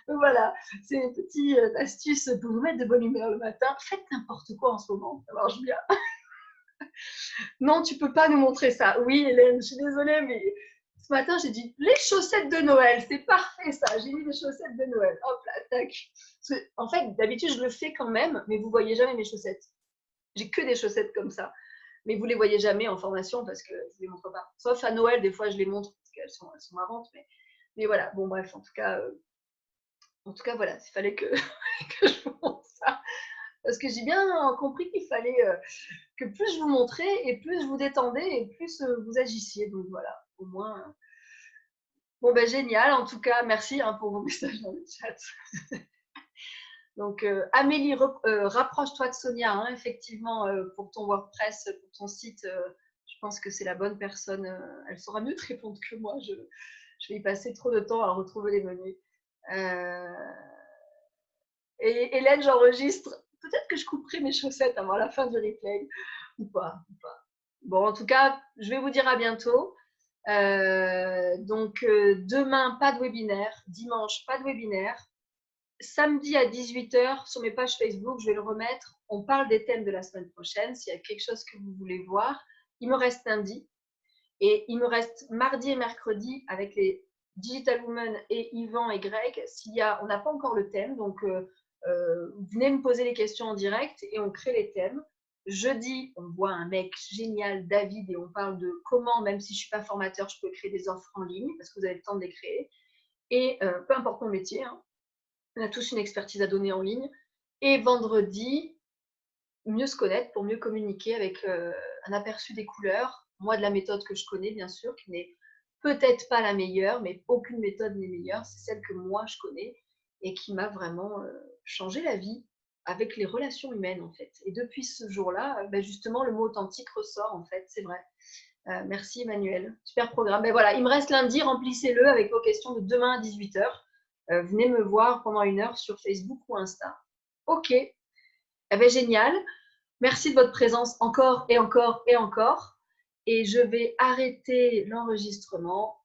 Donc voilà, c'est une petite astuce pour vous mettre de bonne humeur le matin. Faites n'importe quoi en ce moment, ça marche bien. Non, tu peux pas nous montrer ça. Oui, Hélène, je suis désolée, mais ce matin, j'ai dit les chaussettes de Noël. C'est parfait ça. J'ai mis les chaussettes de Noël. Hop là, tac. En fait, d'habitude, je le fais quand même, mais vous voyez jamais mes chaussettes. J'ai que des chaussettes comme ça. Mais vous les voyez jamais en formation parce que je ne les montre pas. Sauf à Noël, des fois, je les montre parce qu'elles sont marrantes. Mais Mais voilà, bon bref, en tout cas, voilà, il fallait que, que je vous montre ça. Parce que j'ai bien compris qu'il fallait que plus je vous montrais et plus je vous détendais et plus vous agissiez. Donc voilà, au moins. Bon, ben génial. En tout cas, merci hein, pour vos messages dans le chat. Donc, Amélie, rapproche-toi de Sonia, hein, effectivement, pour ton WordPress, pour ton site. Je pense que c'est la bonne personne. Elle saura mieux te répondre que moi. Je vais y passer trop de temps à retrouver les menus. Et Hélène, j'enregistre. Peut-être que je couperai mes chaussettes avant la fin du replay. Ou pas. Bon, en tout cas, je vais vous dire à bientôt. Donc, demain, pas de webinaire. Dimanche, pas de webinaire. Samedi à 18h, sur mes pages Facebook, je vais le remettre. On parle des thèmes de la semaine prochaine. S'il y a quelque chose que vous voulez voir, il me reste lundi. Et il me reste mardi et mercredi avec les Digital Women et Yvan et Greg. On n'a pas encore le thème, donc venez me poser les questions en direct et on crée les thèmes. Jeudi, on voit un mec génial, David, et on parle de comment, même si je ne suis pas formateur, je peux créer des offres en ligne parce que vous avez le temps de les créer. Et peu importe mon métier, hein, on a tous une expertise à donner en ligne. Et vendredi, mieux se connaître pour mieux communiquer avec un aperçu des couleurs. Moi, de la méthode que je connais, bien sûr, qui n'est peut-être pas la meilleure, mais aucune méthode n'est meilleure. C'est celle que moi, je connais et qui m'a vraiment changé la vie avec les relations humaines, en fait. Et depuis ce jour-là, justement, le mot authentique ressort, en fait, c'est vrai. Merci, Emmanuel. Super programme. Ben voilà, il me reste lundi, remplissez-le avec vos questions de demain à 18h. Venez me voir pendant 1 heure sur Facebook ou Insta. Ok. Eh bien, génial. Merci de votre présence encore et encore et encore. Et je vais arrêter l'enregistrement